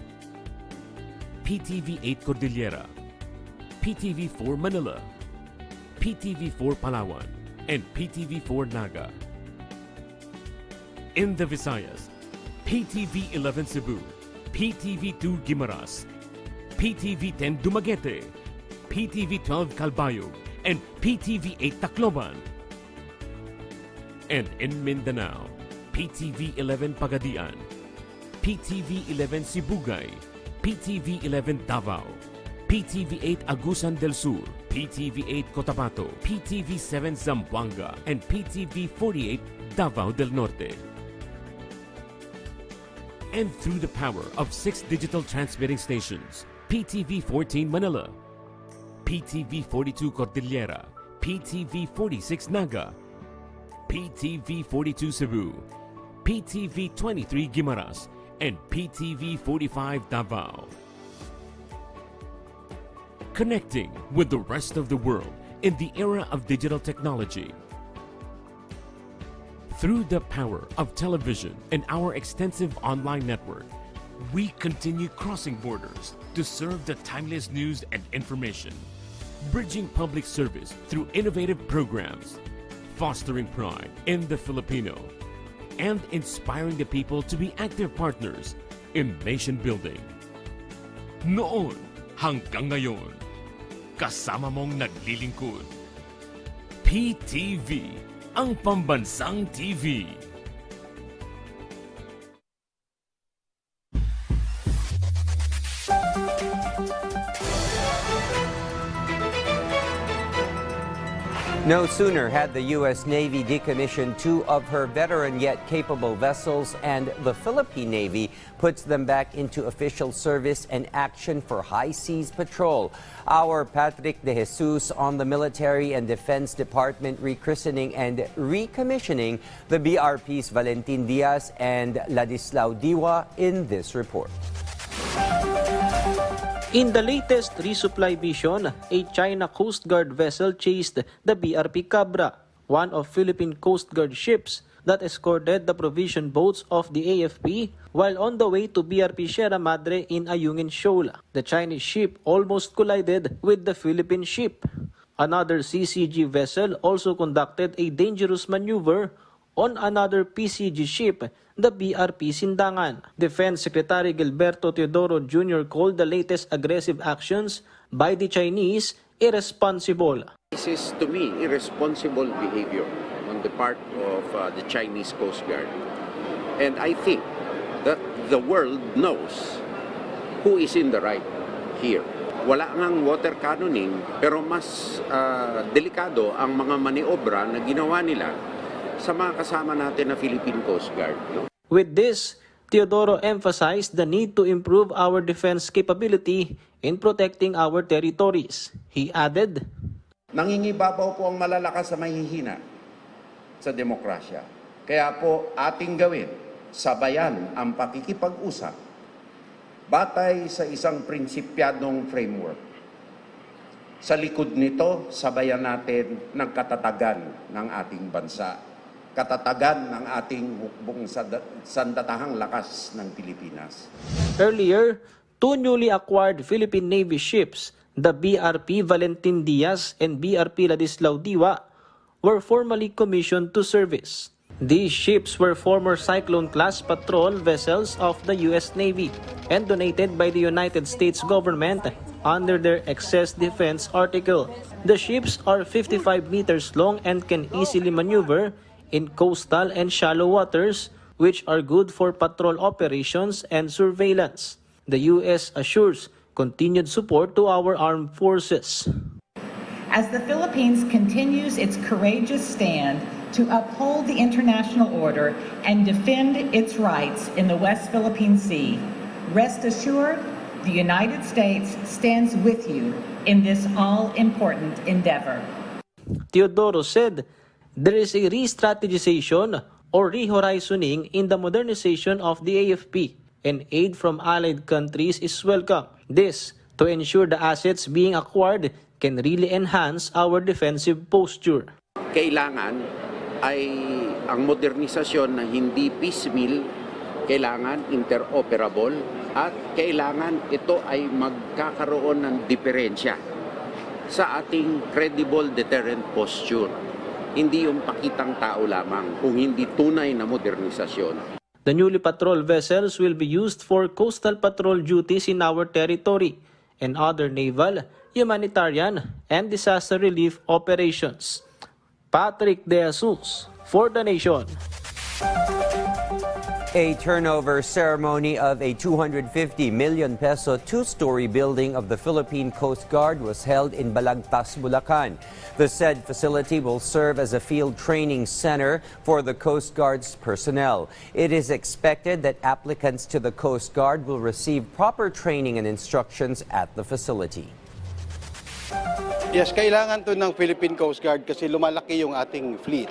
PTV 8 Cordillera, PTV 4 Manila, PTV 4 Palawan, and PTV 4 Naga. In the Visayas, PTV 11 Cebu, PTV 2 Guimaras, PTV 10 Dumaguete, PTV 12 Calbayog, and PTV 8 Tacloban. And in Mindanao, PTV 11 Pagadian, PTV 11 Sibugay, PTV 11 Davao, PTV 8 Agusan del Sur, PTV 8 Cotabato, PTV 7 Zamboanga, and PTV 48 Davao del Norte. And through the power of 6 digital transmitting stations, PTV 14 Manila, PTV 42 Cordillera, PTV 46 Naga, PTV 42 Cebu, PTV 23 Guimaras, and PTV 45 Davao. Connecting with the rest of the world in the era of digital technology. Through the power of television and our extensive online network, we continue crossing borders to serve the timeless news and information, bridging public service through innovative programs, fostering pride in the Filipino, and inspiring the people to be active partners in nation building. Noon hanggang ngayon, kasama mong naglilingkod. PTV, ang pambansang TV.
No sooner had the U.S. Navy decommissioned 2 of her veteran yet capable vessels, and the Philippine Navy puts them back into official service and action for high seas patrol. Our Patrick De Jesus on the Military and Defense Department rechristening and recommissioning the BRP's Valentin Diaz and Ladislao Diwa in this report.
In the latest resupply mission, a China Coast Guard vessel chased the BRP Cabra, one of Philippine Coast Guard ships that escorted the provision boats of the AFP while on the way to BRP Sierra Madre in Ayungin Shoal. The Chinese ship almost collided with the Philippine ship. Another CCG vessel also conducted a dangerous maneuver on another PCG ship, the BRP Sindangan. Defense Secretary Gilberto Teodoro Jr. called the latest aggressive actions by the Chinese irresponsible.
This is, to me, irresponsible behavior on the part of the Chinese Coast Guard. And I think that the world knows who is in the right here. Wala ngang water cannoning, pero mas delikado ang mga maniobra na ginawa nila sa mga kasama natin na Philippine Coast Guard. No?
With this, Teodoro emphasized the need to improve our defense capability in protecting our territories. He added,
nangingibabaw po ang malalakas sa mahihina sa demokrasya. Kaya po ating gawin, sabayan ang pakikipag-usap batay sa isang prinsipyadong framework. Sa likod nito, sabayan natin ng katatagan ng ating bansa. Katatagan ng ating hukbong sandatahang lakas ng Pilipinas.
Earlier, 2 newly acquired Philippine Navy ships, the BRP Valentin Diaz and BRP Ladislao Diwa, were formally commissioned to service. These ships were former Cyclone-class patrol vessels of the U.S. Navy and donated by the United States government under their Excess Defense Article. The ships are 55 meters long and can easily maneuver in coastal and shallow waters, which are good for patrol operations and surveillance. The U.S. assures continued support to our armed forces.
As the Philippines continues its courageous stand to uphold the international order and defend its rights in the West Philippine Sea, rest assured, the United States stands with you in this all-important endeavor.
Teodoro said there is a re-strategization or re-horizoning in the modernization of the AFP, and aid from allied countries is welcome. This to ensure the assets being acquired can really enhance our defensive posture.
Kailangan ay ang modernisasyon na hindi piecemeal, kailangan interoperable, at kailangan ito ay magkakaroon ng diferensya sa ating credible deterrent posture. Hindi yung pakitang tao lamang, kung hindi tunay na modernisasyon.
The newly patrol vessels will be used for coastal patrol duties in our territory and other naval, humanitarian, and disaster relief operations. Patrick De Jesus for The Nation.
A turnover ceremony of a 250 million peso two-story building of the Philippine Coast Guard was held in Balagtas, Bulacan. The said facility will serve as a field training center for the Coast Guard's personnel. It is expected that applicants to the Coast Guard will receive proper training and instructions at the facility.
Yes, kailangan to ng Philippine Coast Guard kasi lumalaki yung ating fleet.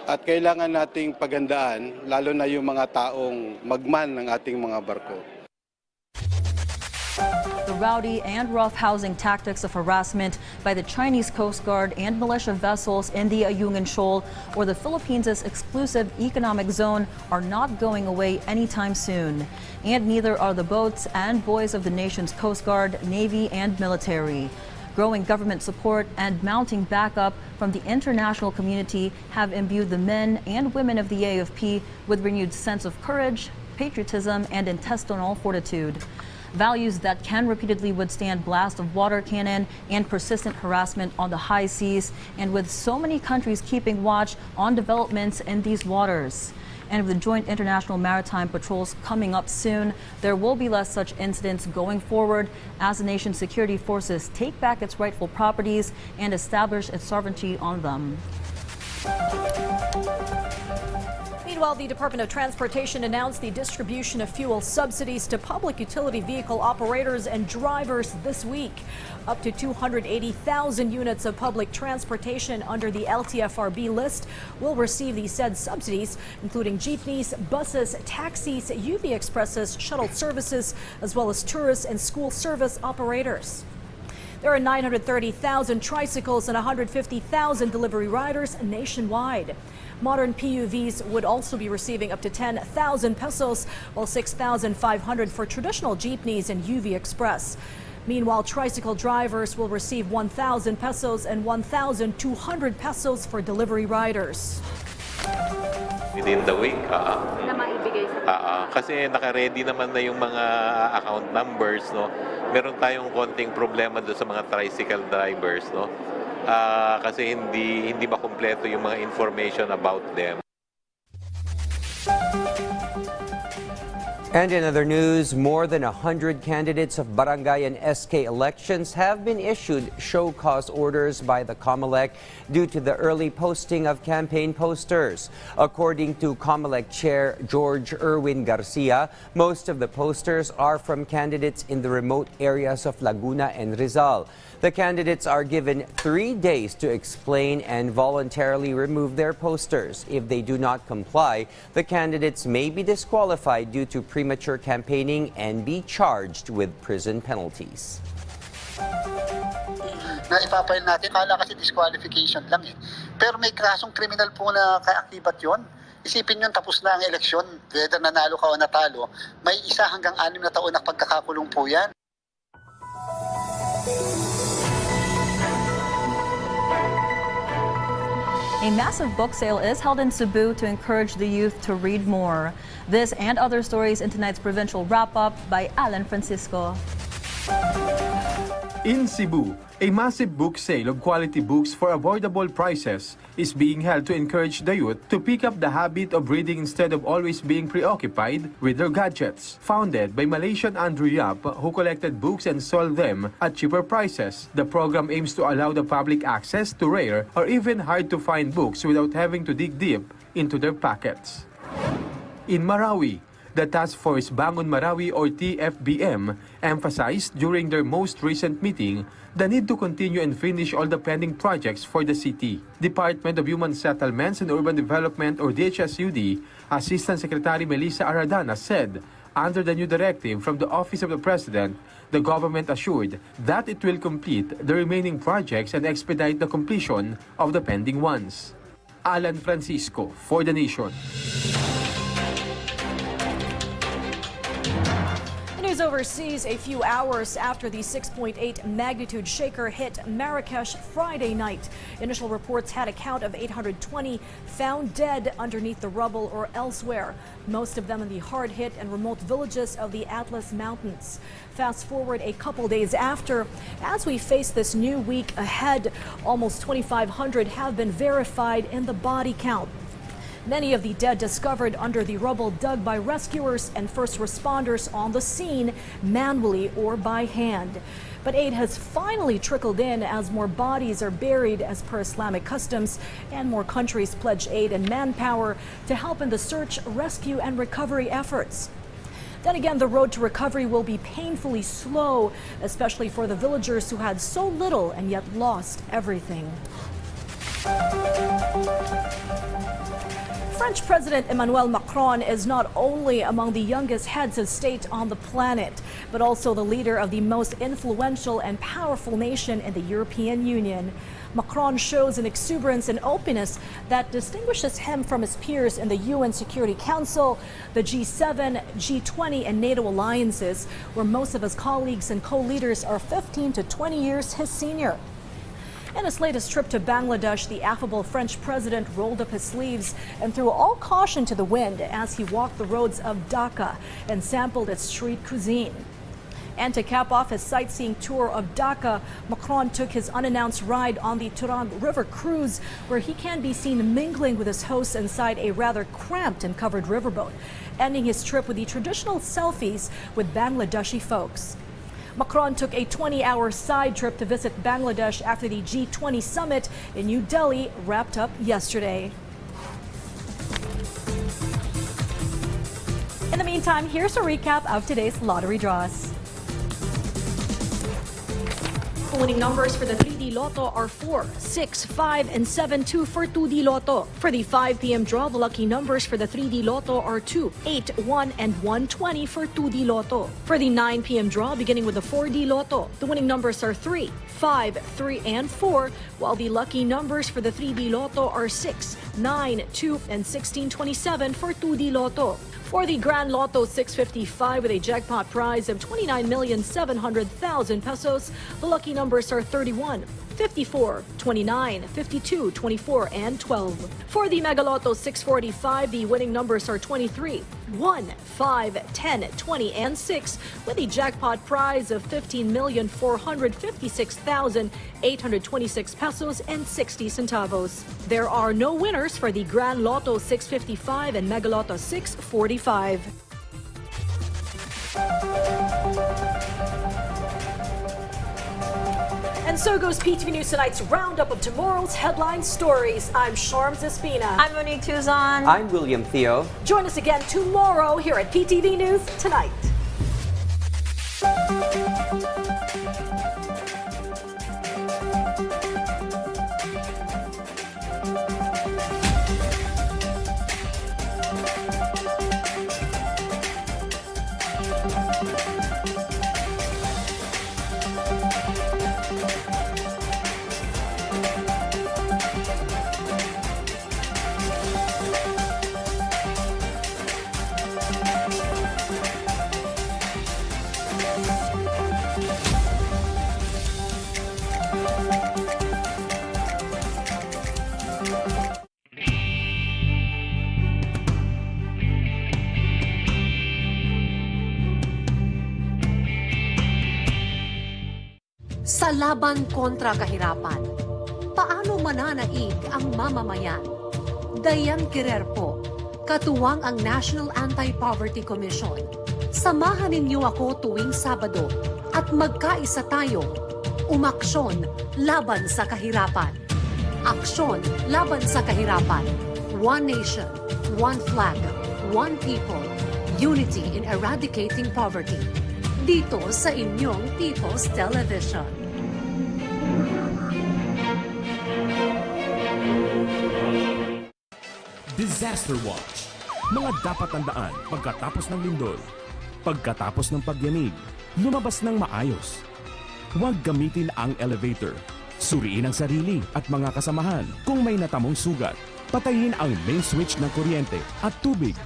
At kailangan nating paghandaan, lalo na yung mga taong magman ng ating mga barko.
The rowdy and rough-housing tactics of harassment by the Chinese Coast Guard and militia vessels in the Ayungin Shoal or the Philippines' exclusive economic zone are not going away anytime soon. And neither are the boats and buoys of the nation's Coast Guard, Navy, and military. Growing government support and mounting backup from the international community have imbued the men and women of the AFP with renewed sense of courage, patriotism, and intestinal fortitude. Values that can repeatedly withstand blast of water cannon and persistent harassment on the high seas, and with so many countries keeping watch on developments in these waters. And with the joint international maritime patrols coming up soon, there will be less such incidents going forward as the nation's security forces take back its rightful properties and establish its sovereignty on them.
Meanwhile, the Department of Transportation announced the distribution of fuel subsidies to public utility vehicle operators and drivers this week. Up to 280,000 units of public transportation under the LTFRB list will receive the said subsidies, including jeepneys, buses, taxis, UV expresses, shuttle services, as well as tourist and school service operators. There are 930,000 tricycles and 150,000 delivery riders nationwide. Modern PUVs would also be receiving up to 10,000 pesos, while 6,500 for traditional jeepneys and UV Express. Meanwhile, tricycle drivers will receive 1,000 pesos and 1,200 pesos for delivery riders.
Within the week, kasi naka-ready naman na yung mga account numbers, no? Meron tayong konting problema doon sa mga tricycle drivers, no? Kasi hindi ba kumpleto yung mga information about them.
And in other news, more than 100 candidates of barangay and SK elections have been issued show cause orders by the COMELEC due to the early posting of campaign posters. According to COMELEC Chair George Erwin Garcia, most of the posters are from candidates in the remote areas of Laguna and Rizal. The candidates are given 3 days to explain and voluntarily remove their posters. If they do not comply, the candidates may be disqualified due to premature campaigning and be charged with prison penalties.
Na ipapile natin, kala kasi disqualification lang eh. Pero may kasong kriminal po na kaakibat yon. Isipin nyo, tapos na ang eleksyon, whether nanalo ka o natalo, may 1 hanggang 6 na taon na pagkakakulong po yan.
A massive book sale is held in Cebu to encourage the youth to read more. This and other stories in tonight's provincial wrap-up by Alan Francisco.
In Cebu, a massive book sale of quality books for affordable prices is being held to encourage the youth to pick up the habit of reading instead of always being preoccupied with their gadgets. Founded by Malaysian Andrew Yap, who collected books and sold them at cheaper prices, the program aims to allow the public access to rare or even hard-to-find books without having to dig deep into their pockets. In Marawi, the Task Force Bangon Marawi or TFBM emphasized during their most recent meeting the need to continue and finish all the pending projects for the city. Department of Human Settlements and Urban Development or DHSUD Assistant Secretary Melissa Aradana said, under the new directive from the Office of the President, the government assured that it will complete the remaining projects and expedite the completion of the pending ones. Alan Francisco for The Nation.
News overseas a few hours after the 6.8 magnitude shaker hit Marrakesh Friday night. Initial reports had a count of 820 found dead underneath the rubble or elsewhere, most of them in the hard-hit and remote villages of the Atlas Mountains. Fast forward a couple days after, as we face this new week ahead, almost 2,500 have been verified in the body count. Many of the dead discovered under the rubble dug by rescuers and first responders on the scene, manually or by hand. But aid has finally trickled in as more bodies are buried as per Islamic customs, and more countries pledge aid and manpower to help in the search, rescue, and recovery efforts. Then again, the road to recovery will be painfully slow, especially for the villagers who had so little and yet lost everything. French President Emmanuel Macron is not only among the youngest heads of state on the planet, but also the leader of the most influential and powerful nation in the European Union. Macron shows an exuberance and openness that distinguishes him from his peers in the UN Security Council, the G7, G20, and NATO alliances, where most of his colleagues and co-leaders are 15 to 20 years his senior. In his latest trip to Bangladesh, the affable French president rolled up his sleeves and threw all caution to the wind as he walked the roads of Dhaka and sampled its street cuisine. And to cap off his sightseeing tour of Dhaka, Macron took his unannounced ride on the Turang River cruise, where he can be seen mingling with his hosts inside a rather cramped and covered riverboat, ending his trip with the traditional selfies with Bangladeshi folks. Macron took a 20-hour side trip to visit Bangladesh after the G20 summit in New Delhi wrapped up yesterday. In the meantime, here's a recap of today's lottery draws. The winning numbers for the 3D Lotto are 4, 6, 5, and 7, 2 for 2D Lotto. For the 5 p.m. draw, the lucky numbers for the 3D Lotto are 2, 8, 1, and 120 for 2D Lotto. For the 9 p.m. draw, beginning with the 4D Lotto, the winning numbers are 3, 5, 3, and 4, while the lucky numbers for the 3D Lotto are 6, 9, 2, and 1627 for 2D Lotto. For the Grand Lotto 655 with a jackpot prize of 29,700,000 pesos, the lucky numbers are 31, 54, 29, 52, 24, and 12. For the Mega Lotto 645, the winning numbers are 23, 1, 5, 10, 20, and 6, with a jackpot prize of 15,456,826 pesos and 60 centavos. There are no winners for the Grand Lotto 655 and Mega Lotto 645. And so goes PTV News Tonight's roundup of tomorrow's headline stories. I'm Sharms Espina.
I'm Monique Tuzon.
I'm William Theo.
Join us again tomorrow here at PTV News Tonight.
laban kontra kahirapan. Paano mananaig ang mamamayan? Dayan Querer po, katuwang ang National Anti-Poverty Commission. Samahan ninyo ako tuwing Sabado at magkaisa tayong umaksyon laban sa kahirapan. Aksyon laban sa kahirapan. One nation, one flag, one people, unity in eradicating poverty. Dito sa inyong People's Television.
Disaster Watch. Mga dapat tandaan pagkatapos ng lindol. Pagkatapos ng pagyanig, lumabas ng maayos. Huwag gamitin ang elevator. Suriin ang sarili at mga kasamahan kung may natamong sugat. Patayin ang main switch ng kuryente at tubig.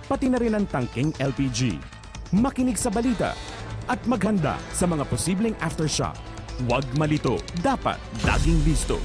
Pati na rin ang tangking LPG. Makinig sa balita at maghanda sa mga posibleng aftershock. Huwag malito. Dapat laging listo.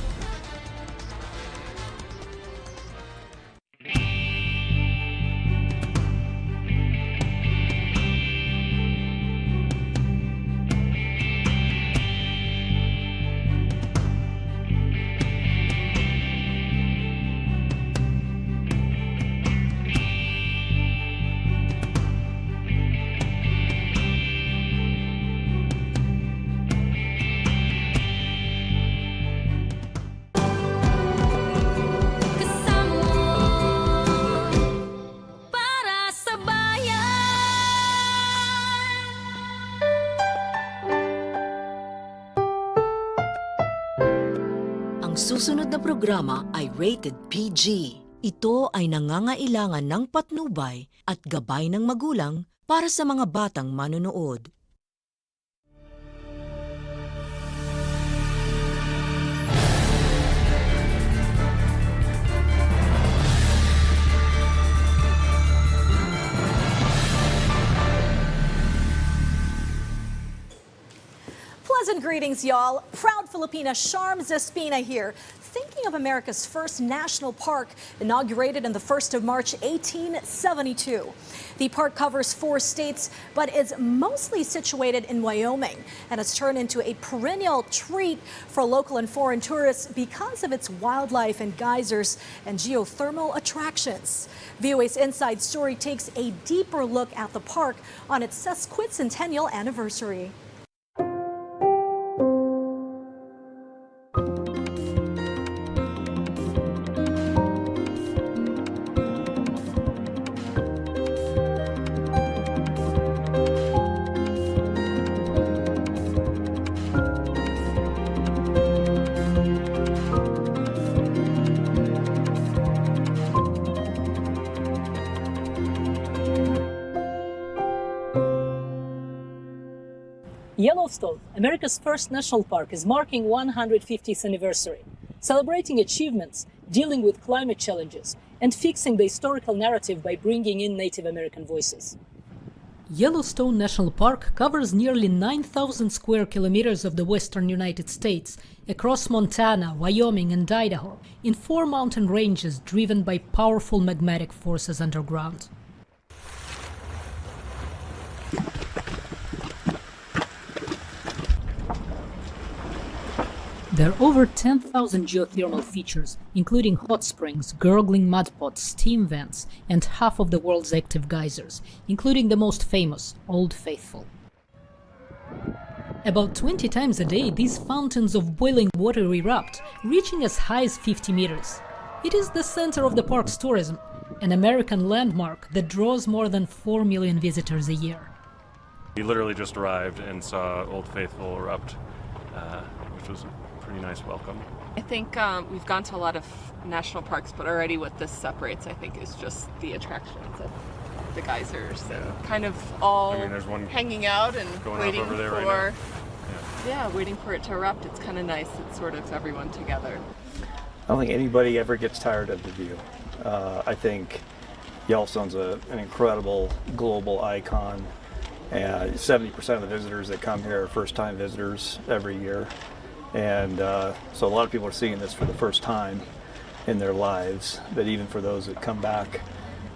Susunod na programa ay rated PG. Ito ay nangangailangan ng patnubay at gabay ng magulang para sa mga batang manonood.
Pleasant greetings, y'all. Proud Filipina Charms Espina here. Thinking of America's first national park, inaugurated on the 1st of March, 1872. The park covers 4 states, but is mostly situated in Wyoming and has turned into a perennial treat for local and foreign tourists because of its wildlife and geysers and geothermal attractions. VOA's Inside Story takes a deeper look at the park on its sesquicentennial anniversary.
Yellowstone, America's first national park, is marking 150th anniversary, celebrating achievements, dealing with climate challenges, and fixing the historical narrative by bringing in Native American voices. Yellowstone National Park covers nearly 9,000 square kilometers of the western United States, across Montana, Wyoming, and Idaho, in 4 mountain ranges driven by powerful magmatic forces underground. There are over 10,000 geothermal features, including hot springs, gurgling mud pots, steam vents, and half of the world's active geysers, including the most famous, Old Faithful. About 20 times a day, these fountains of boiling water erupt, reaching as high as 50 meters. It is the center of the park's tourism, an American landmark that draws more than 4 million visitors a year.
We literally just arrived and saw Old Faithful erupt, which was pretty nice welcome.
I think we've gone to a lot of national parks, but already what this separates, I think, is just the attractions of the geysers and kind of all
there's one
hanging out and waiting
over there
for,
right now.
waiting for it to erupt. It's kind of nice. It's sort of everyone together.
I don't think anybody ever gets tired of the view. I think Yellowstone's an incredible global icon. 70% of the visitors that come here are first-time visitors every year. And so a lot of people are seeing this for the first time in their lives, but even for those that come back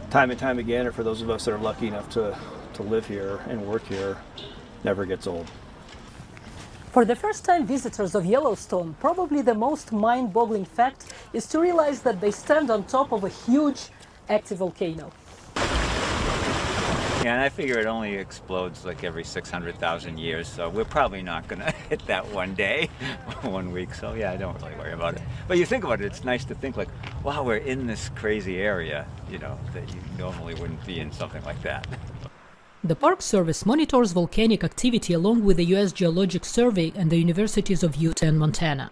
time and time again, or for those of us that are lucky enough to live here and work here, never gets old.
For the first-time visitors of Yellowstone, probably the most mind-boggling fact is to realize that they stand on top of a huge active volcano.
Yeah, and I figure it only explodes like every 600,000 years, so we're probably not going to hit that one day, 1 week, so yeah, I don't really worry about it. But you think about it, it's nice to think like, wow, we're in this crazy area, you know, that you normally wouldn't be in something like that.
The Park Service monitors volcanic activity along with the U.S. Geologic Survey and the Universities of Utah and Montana.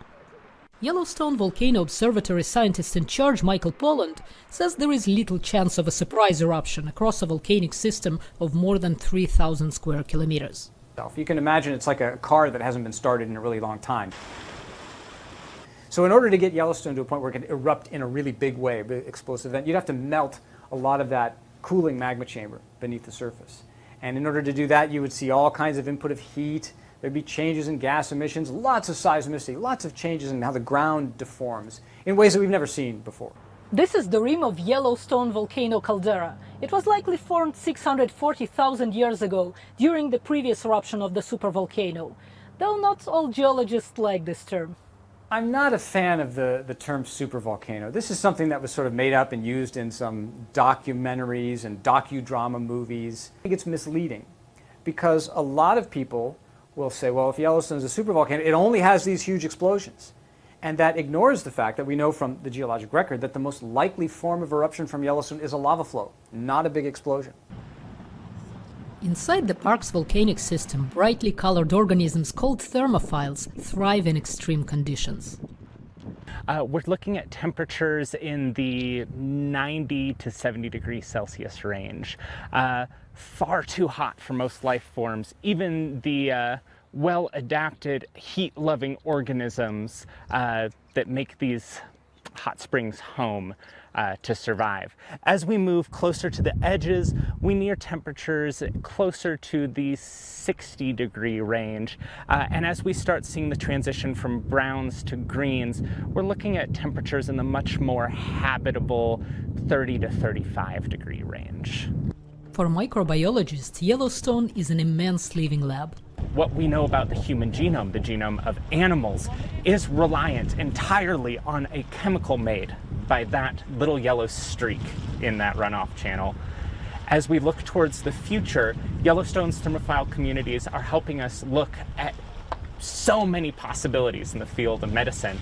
Yellowstone Volcano Observatory scientist in charge Michael Polland says there is little chance of a surprise eruption across a volcanic system of more than 3,000 square kilometers.
You can imagine it's like a car that hasn't been started in a really long time. So in order to get Yellowstone to a point where it can erupt in a really big way, big explosive event, you'd have to melt a lot of that cooling magma chamber beneath the surface. And in order to do that, you would see all kinds of input of heat. There'd be changes in gas emissions, lots of seismicity, lots of changes in how the ground deforms in ways that we've never seen before.
This is the rim of Yellowstone volcano caldera. It was likely formed 640,000 years ago during the previous eruption of the supervolcano, though not all geologists like this term.
I'm not a fan of the term supervolcano. This is something that was sort of made up and used in some documentaries and docudrama movies. I think it's misleading because a lot of people will say, well, if Yellowstone is a supervolcano, it only has these huge explosions. And that ignores the fact that we know from the geologic record that the most likely form of eruption from Yellowstone is a lava flow, not a big explosion.
Inside the park's volcanic system, brightly colored organisms called thermophiles thrive in extreme conditions.
We're looking at temperatures in the 90 to 70 degrees Celsius range. Far too hot for most life forms. Even the well-adapted, heat-loving organisms that make these hot springs home to survive. As we move closer to the edges, we near temperatures closer to the 60-degree range. And as we start seeing the transition from browns to greens, we're looking at temperatures in the much more habitable 30 to 35-degree range.
For microbiologists, Yellowstone is an immense living lab.
What we know about the human genome, the genome of animals, is reliant entirely on a chemical made by that little yellow streak in that runoff channel. As we look towards the future, Yellowstone's thermophile communities are helping us look at so many possibilities in the field of medicine.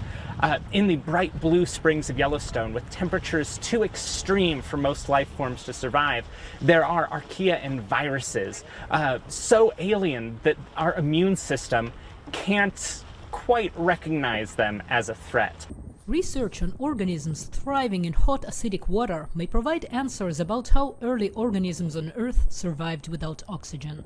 In the bright blue springs of Yellowstone, with temperatures too extreme for most life forms to survive, there are archaea and viruses so alien that our immune system can't quite recognize them as a threat.
Research on organisms thriving in hot acidic water may provide answers about how early organisms on Earth survived without oxygen.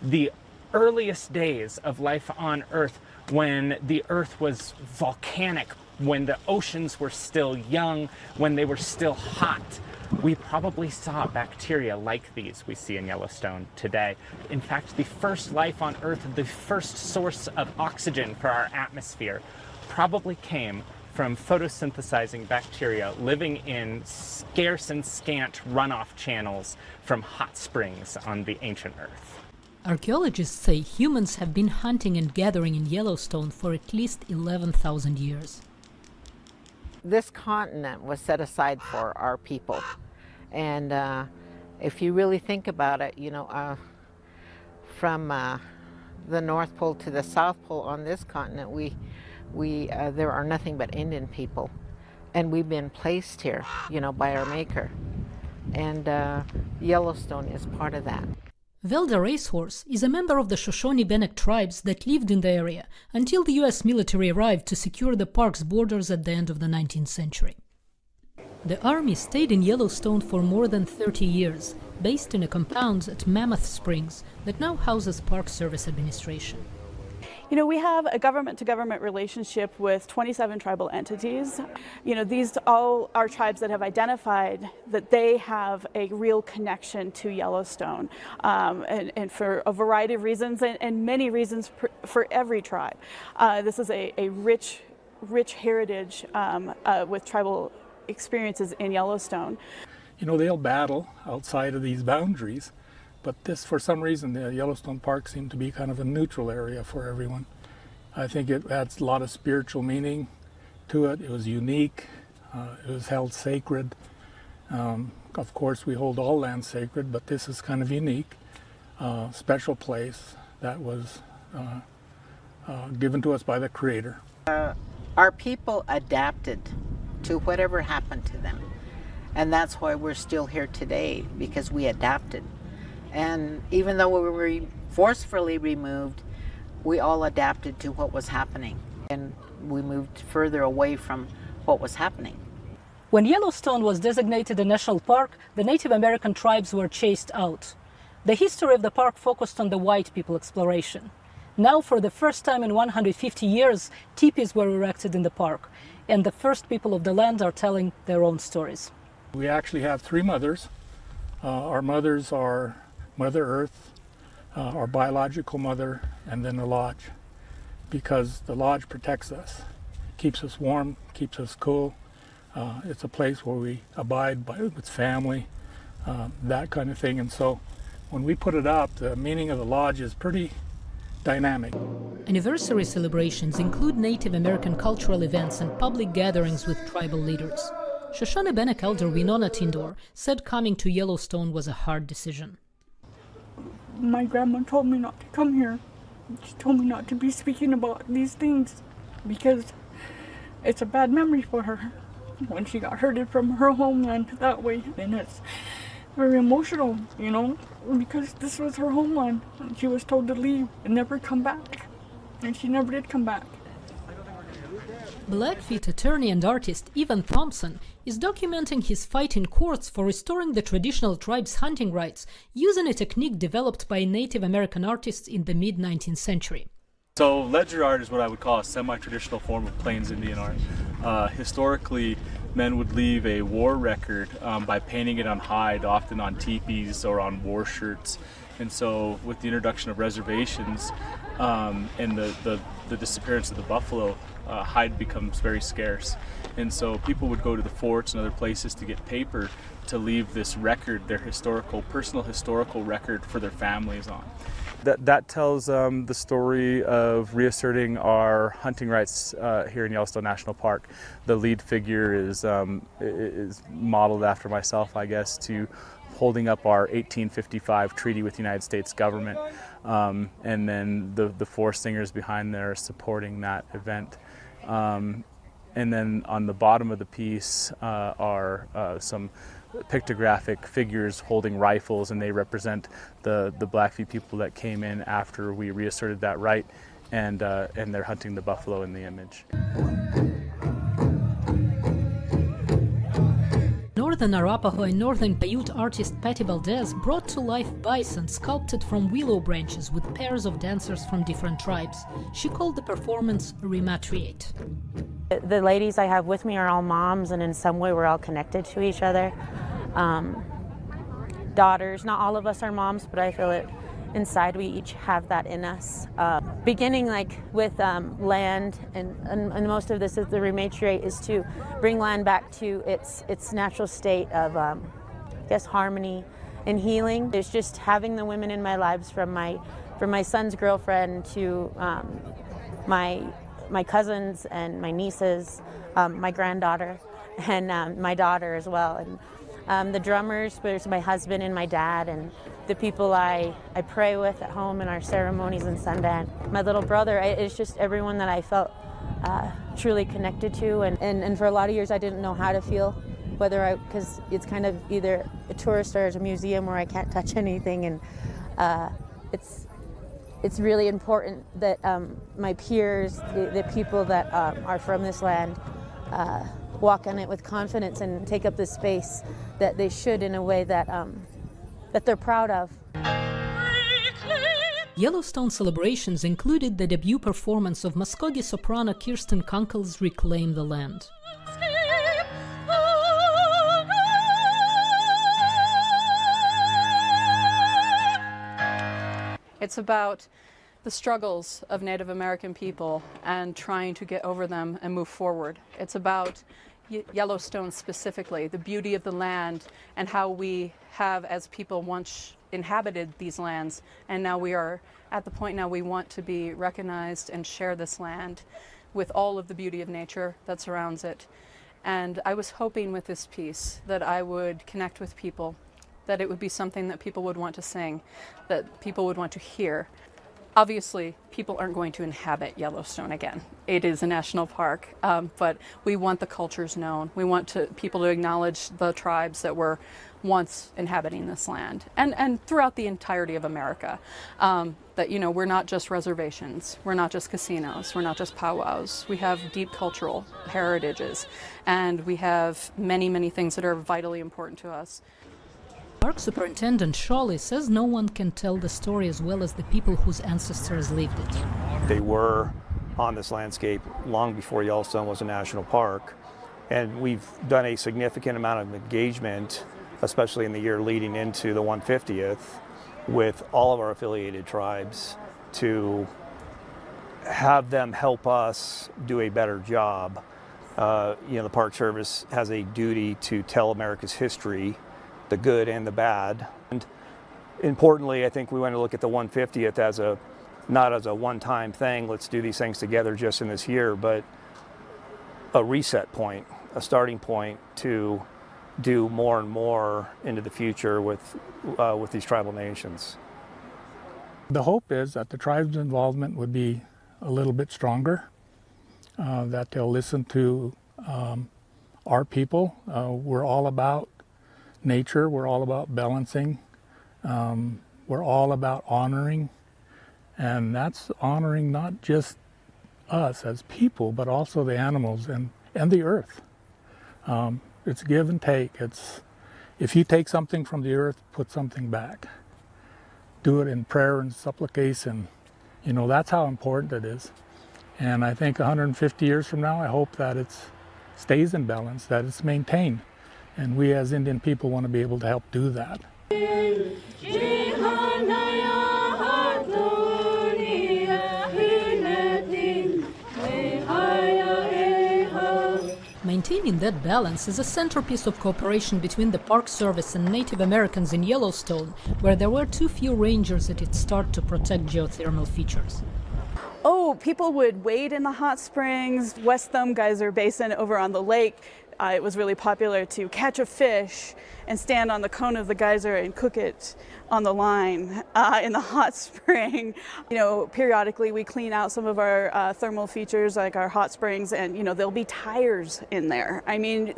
The earliest days of life on Earth, when the Earth was volcanic, when the oceans were still young, when they were still hot, we probably saw bacteria like these we see in Yellowstone today. In fact, the first life on Earth, the first source of oxygen for our atmosphere, probably came from photosynthesizing bacteria living in scarce and scant runoff channels from hot springs on the ancient Earth.
Archaeologists say humans have been hunting and gathering in Yellowstone for at least 11,000 years.
This continent was set aside for our people. And if you really think about it, you know, from the North Pole to the South Pole on this continent, there are nothing but Indian people. And we've been placed here, you know, by our maker. And Yellowstone is part of that.
Velda Racehorse is a member of the Shoshone-Bannock tribes that lived in the area until the U.S. military arrived to secure the park's borders at the end of the 19th century. The Army stayed in Yellowstone for more than 30 years, based in a compound at Mammoth Springs that now houses Park Service Administration.
You know, we have a government-to-government relationship with 27 tribal entities. You know, these all are tribes that have identified that they have a real connection to Yellowstone, and for a variety of reasons, and many reasons for every tribe. This is a rich heritage with tribal experiences in Yellowstone.
You know, they'll battle outside of these boundaries,
But this, for some reason, the Yellowstone Park seemed to be kind of a neutral area for everyone. I think it adds a lot of spiritual meaning to it. It was unique. It was held sacred. Of course, we hold all land sacred, but this is kind of unique, special place that was given to us by the Creator.
Our people adapted to whatever happened to them. And that's why we're still here today, because we adapted. And even though we were forcefully removed, we all adapted to what was happening. And we moved further away from what was happening.
When Yellowstone was designated a national park, the Native American tribes were chased out. The history of the park focused on the white people exploration. Now, for the first time in 150 years, teepees were erected in the park, and the first people of the land are telling their own stories.
We actually have three mothers. Our mothers are Mother Earth, our biological mother, and then the lodge, because the lodge protects us, keeps us warm, keeps us cool. It's a place where we abide with family, that kind of thing. And so when we put it up, the meaning of the lodge is pretty dynamic.
Anniversary celebrations include Native American cultural events and public gatherings with tribal leaders. Shoshone Bennek elder Winona Tindor said coming to Yellowstone was a hard decision.
My grandma told me not to come here. She told me not to be speaking about these things because it's a bad memory for her. When she got herded from her homeland that way, then it's very emotional, you know, because this was her homeland. And she was told to leave and never come back. And she never did come back.
Blackfeet attorney and artist Evan Thompson is documenting his fight in courts for restoring the traditional tribe's hunting rights using a technique developed by Native American artists in the mid-19th century.
So ledger art is what I would call a semi-traditional form of Plains Indian art. Historically, men would leave a war record by painting it on hide, often on teepees or on war shirts. And so with the introduction of reservations and the disappearance of the buffalo, hide becomes very scarce. And so people would go to the forts and other places to get paper to leave this record, their personal historical record for their families on. That tells the story of reasserting our hunting rights here in Yellowstone National Park. The lead figure is modeled after myself, I guess, to holding up our 1855 treaty with the United States government. And then the four singers behind there are supporting that event. And then on the bottom of the piece are some pictographic figures holding rifles, and they represent the Blackfeet people that came in after we reasserted that right, and they're hunting the buffalo in the image.
Northern Arapaho and Northern Paiute artist Patty Valdez brought to life bison sculpted from willow branches with pairs of dancers from different tribes. She called the performance Rematriate.
The ladies I have with me are all moms, and in some way we're all connected to each other. Daughters, not all of us are moms, but I feel it inside we each have that in us. Beginning like with land, and most of this is the Rematriate, is to bring land back to its natural state of, I guess, harmony and healing. There's just having the women in my lives from my son's girlfriend to my cousins and my nieces, my granddaughter, and my daughter as well. And the drummers, there's my husband and my dad, and the people I pray with at home in our ceremonies in Sundan. My little brother, it's just everyone that I felt truly connected to. And for a lot of years I didn't know how to feel, because it's kind of either a tourist or a museum where I can't touch anything. And it's really important that my peers, the people that are from this land, walk on it with confidence and take up the space that they should in a way that they're proud of.
Yellowstone celebrations included the debut performance of Muskogee soprano Kirsten Kunkel's Reclaim the Land.
It's about the struggles of Native American people and trying to get over them and move forward. It's about Yellowstone specifically, the beauty of the land and how we have, as people, once inhabited these lands, and now we are at the point now we want to be recognized and share this land with all of the beauty of nature that surrounds it. And I was hoping with this piece that I would connect with people, that it would be something that people would want to sing, that people would want to hear. Obviously, people aren't going to inhabit Yellowstone again. It is a national park, but we want the cultures known. We want people to acknowledge the tribes that were once inhabiting this land, and throughout the entirety of America. That, you know, we're not just reservations, we're not just casinos, we're not just powwows. We have deep cultural heritages, and we have many, many things that are vitally important to us.
Park Superintendent Shawley says no one can tell the story as well as the people whose ancestors lived it.
They were on this landscape long before Yellowstone was a national park, and we've done a significant amount of engagement, especially in the year leading into the 150th, with all of our affiliated tribes to have them help us do a better job. You know, the Park Service has a duty to tell America's history, the good and the bad. And importantly, I think we want to look at the 150th as not as a one-time thing, let's do these things together just in this year, but a reset point, a starting point to do more and more into the future with these tribal nations.
The hope is that the tribe's involvement would be a little bit stronger, that they'll listen to our people. We're all about nature, we're all about balancing, we're all about honoring, and that's honoring not just us as people, but also the animals and the earth. It's give and take. It's, if you take something from the earth, put something back. Do it in prayer and supplication. You know, that's how important it is. And I think 150 years from now, I hope that it stays in balance, that it's maintained. And we as Indian people want to be able to help do that.
Maintaining that balance is a centerpiece of cooperation between the Park Service and Native Americans in Yellowstone, where there were too few rangers at its start to protect geothermal features.
Oh, people would wade in the hot springs, West Thumb Geyser Basin over on the lake. It was really popular to catch a fish and stand on the cone of the geyser and cook it on the line in the hot spring. You know, periodically we clean out some of our thermal features like our hot springs, and you know, there'll be tires in there. I mean,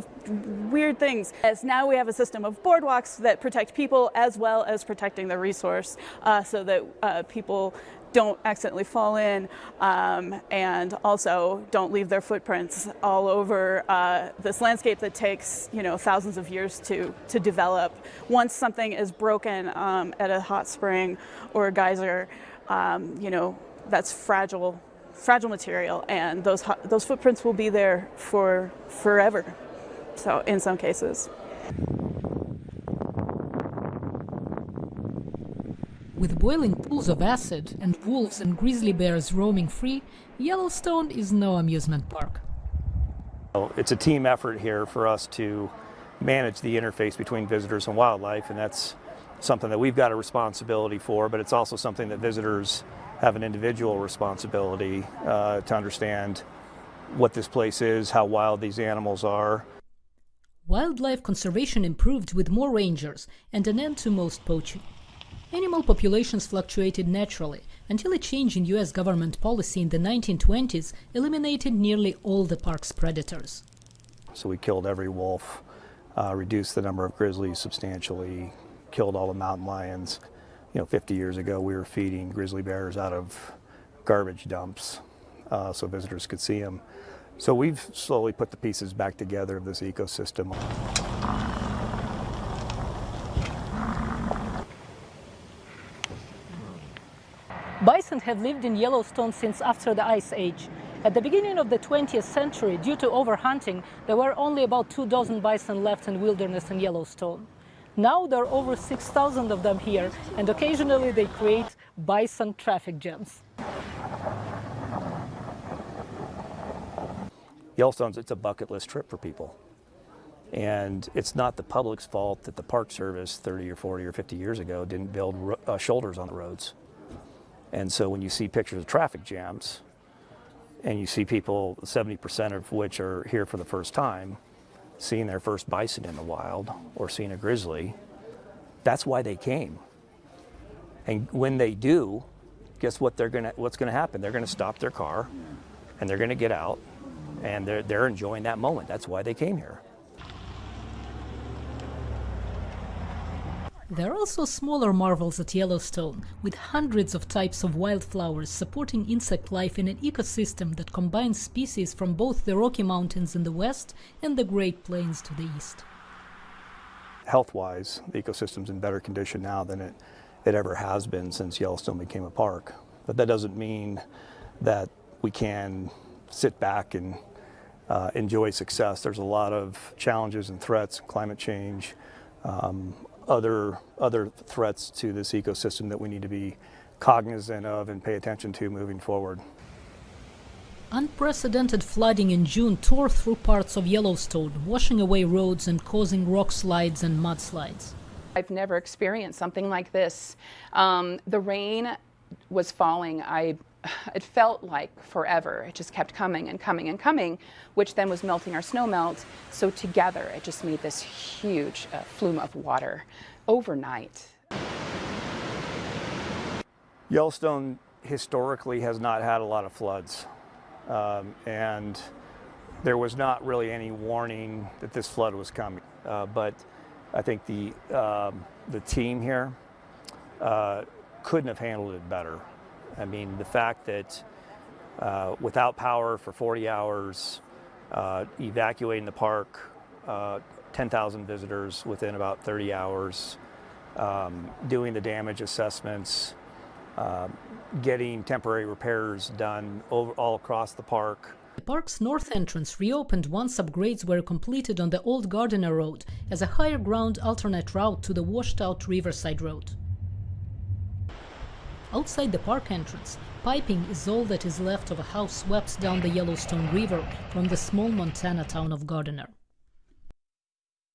weird things. As now we have a system of boardwalks that protect people as well as protecting the resource, so that people don't accidentally fall in, and also don't leave their footprints all over this landscape that takes, you know, thousands of years to develop. Once something is broken at a hot spring or a geyser, you know, that's fragile material, and those footprints will be there for forever. So in some cases.
With boiling pools of acid and wolves and grizzly bears roaming free, Yellowstone is no amusement park.
It's a team effort here for us to manage the interface between visitors and wildlife, and that's something that we've got a responsibility for, but it's also something that visitors have an individual responsibility to understand what this place is, how wild these animals are.
Wildlife conservation improved with more rangers and an end to most poaching. Animal populations fluctuated naturally until a change in U.S. government policy in the 1920s eliminated nearly all the park's predators.
So we killed every wolf, reduced the number of grizzlies substantially, killed all the mountain lions. You know, 50 years ago we were feeding grizzly bears out of garbage dumps so visitors could see them. So we've slowly put the pieces back together of this ecosystem.
Bison have lived in Yellowstone since after the Ice Age. At the beginning of the 20th century, due to overhunting, there were only about 24 bison left in wilderness in Yellowstone. Now there are over 6,000 of them here, and occasionally they create bison traffic jams.
Yellowstone's, it's a bucket list trip for people. And it's not the public's fault that the Park Service 30 or 40 or 50 years ago didn't build shoulders on the roads. And so when you see pictures of traffic jams, and you see people, 70% of which are here for the first time, seeing their first bison in the wild or seeing a grizzly, that's why they came. And when they do, guess what what's gonna happen? They're gonna stop their car and they're gonna get out and they're enjoying that moment. That's why they came here.
There are also smaller marvels at Yellowstone, with hundreds of types of wildflowers supporting insect life in an ecosystem that combines species from both the Rocky Mountains in the west and the Great Plains to the east.
Health-wise, the ecosystem's in better condition now than it ever has been since Yellowstone became a park. But that doesn't mean that we can sit back and enjoy success. There's a lot of challenges and threats, climate change, other threats to this ecosystem that we need to be cognizant of and pay attention to moving forward.
Unprecedented flooding in June tore through parts of Yellowstone, washing away roads and causing rock slides and mudslides.
I've never experienced something like this. The rain was falling. It felt like forever. It just kept coming and coming and coming, which then was melting our snow melt. So together, it just made this huge flume of water overnight.
Yellowstone historically has not had a lot of floods, and there was not really any warning that this flood was coming. But I think the team here couldn't have handled it better. I mean, the fact that without power for 40 hours, evacuating the park, 10,000 visitors within about 30 hours, doing the damage assessments, getting temporary repairs done all across the park.
The park's north entrance reopened once upgrades were completed on the old Gardiner Road as a higher ground alternate route to the washed-out Riverside Road. Outside the park entrance, piping is all that is left of a house swept down the Yellowstone River from the small Montana town of Gardiner.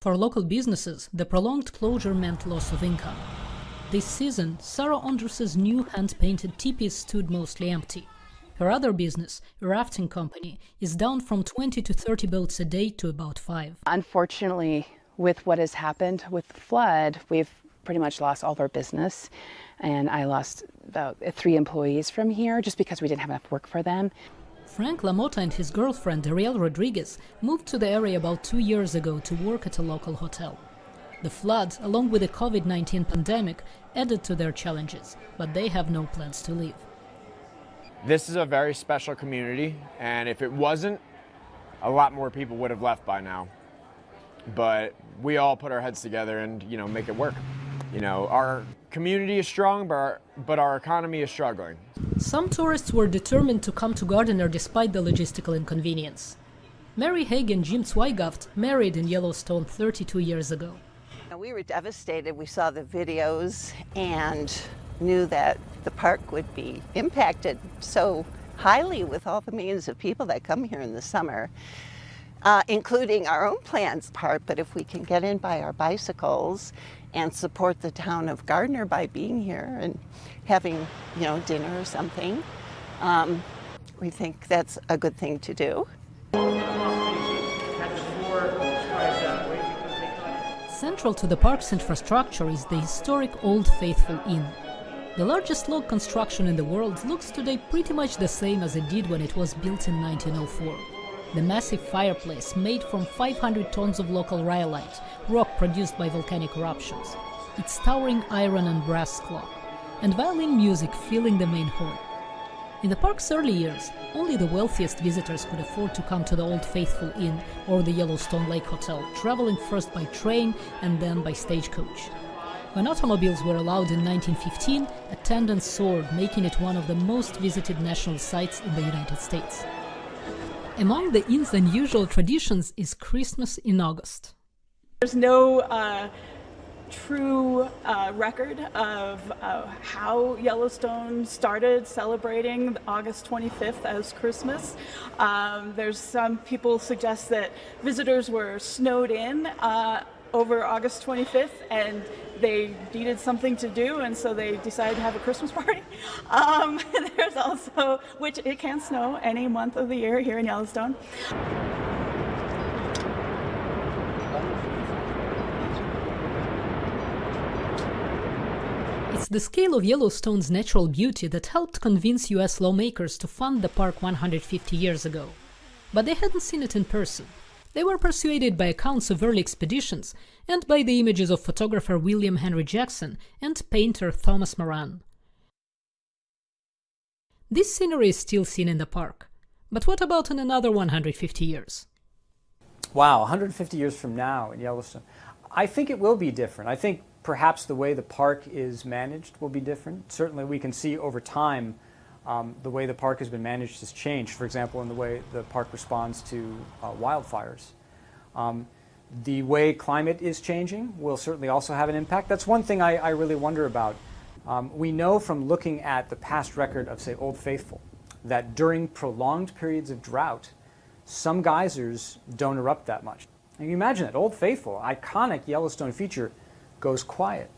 For local businesses, the prolonged closure meant loss of income. This season, Sarah Andrus's new hand-painted teepees stood mostly empty. Her other business, a rafting company, is down from 20 to 30 boats a day to about 5.
Unfortunately, with what has happened with the flood, we've pretty much lost all of our business. And I lost about 3 employees from here just because we didn't have enough work for them.
Frank LaMotta and his girlfriend, Ariel Rodriguez, moved to the area about 2 years ago to work at a local hotel. The flood, along with the COVID-19 pandemic, added to their challenges, but they have no plans to leave.
This is a very special community, and if it wasn't, a lot more people would have left by now. But we all put our heads together and, make it work. Our community is strong, but our economy is struggling.
Some tourists were determined to come to Gardiner despite the logistical inconvenience. Mary Haig and Jim Zweigaft married in Yellowstone 32 years ago.
We were devastated. We saw the videos and knew that the park would be impacted so highly with all the millions of people that come here in the summer, including our own plans part. But if we can get in by our bicycles and support the town of Gardiner by being here and having, dinner or something, we think that's a good thing to do.
Central to the park's infrastructure is the historic Old Faithful Inn. The largest log construction in the world looks today pretty much the same as it did when it was built in 1904. The massive fireplace made from 500 tons of local rhyolite, rock produced by volcanic eruptions, its towering iron and brass clock, and violin music filling the main hall. In the park's early years, only the wealthiest visitors could afford to come to the Old Faithful Inn or the Yellowstone Lake Hotel, traveling first by train and then by stagecoach. When automobiles were allowed in 1915, attendance soared, making it one of the most visited national sites in the United States. Among the inn's unusual traditions is Christmas in August.
There's no true record of how Yellowstone started celebrating August 25th as Christmas. There's some people suggest that visitors were snowed in over August 25th and they needed something to do, and so they decided to have a Christmas party. There's also, which it can snow any month of the year here in Yellowstone.
It's the scale of Yellowstone's natural beauty that helped convince US lawmakers to fund the park 150 years ago. But they hadn't seen it in person. They were persuaded by accounts of early expeditions and by the images of photographer William Henry Jackson and painter Thomas Moran. This scenery is still seen in the park. But what about in another 150 years?
Wow, 150 years from now in Yellowstone. I think it will be different. I think perhaps the way the park is managed will be different. Certainly we can see over time the way the park has been managed has changed. For example, in the way the park responds to wildfires. The way climate is changing will certainly also have an impact. That's one thing I really wonder about. We know from looking at the past record of, say, Old Faithful, that during prolonged periods of drought, some geysers don't erupt that much. And you imagine that Old Faithful, iconic Yellowstone feature, goes quiet.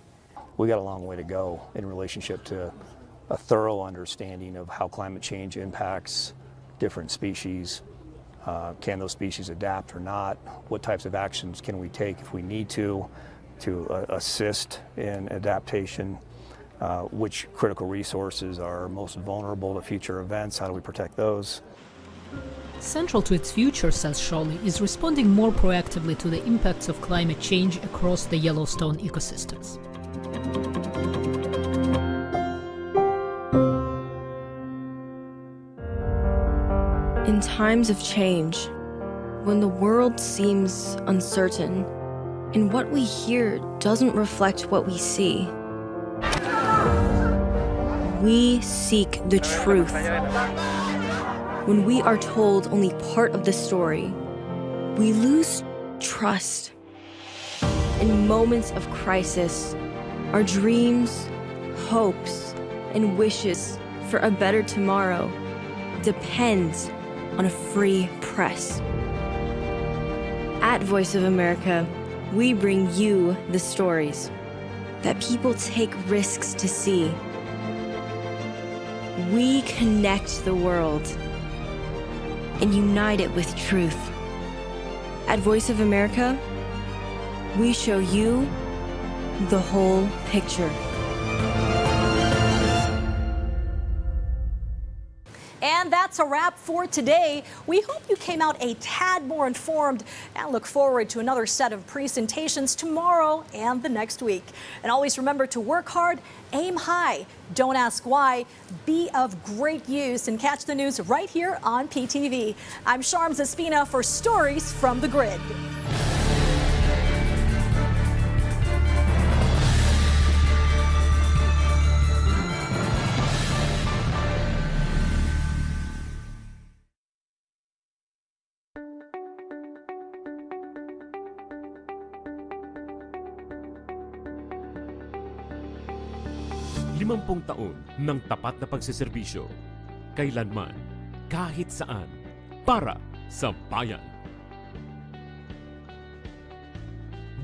We got a long way to go in relationship to a thorough understanding of how climate change impacts different species. Can those species adapt or not? What types of actions can we take if we need to assist in adaptation? Which critical resources are most vulnerable to future events? How do we protect those?
Central to its future, says Shawley, is responding more proactively to the impacts of climate change across the Yellowstone ecosystems.
In times of change, when the world seems uncertain and what we hear doesn't reflect what we see, we seek the truth. When we are told only part of the story, we lose trust. In moments of crisis, our dreams, hopes, and wishes for a better tomorrow depends on a free press. At Voice of America, we bring you the stories that people take risks to see. We connect the world and unite it with truth. At Voice of America, we show you the whole picture.
And that's a wrap for today. We hope you came out a tad more informed and look forward to another set of presentations tomorrow and the next week. And always remember to work hard, aim high, don't ask why, be of great use, and catch the news right here on PTV. I'm Sharms Espina for Stories from the Grid.
Taon ng tapat na pagseserbisyo, kailanman, kahit saan, para sa bayan.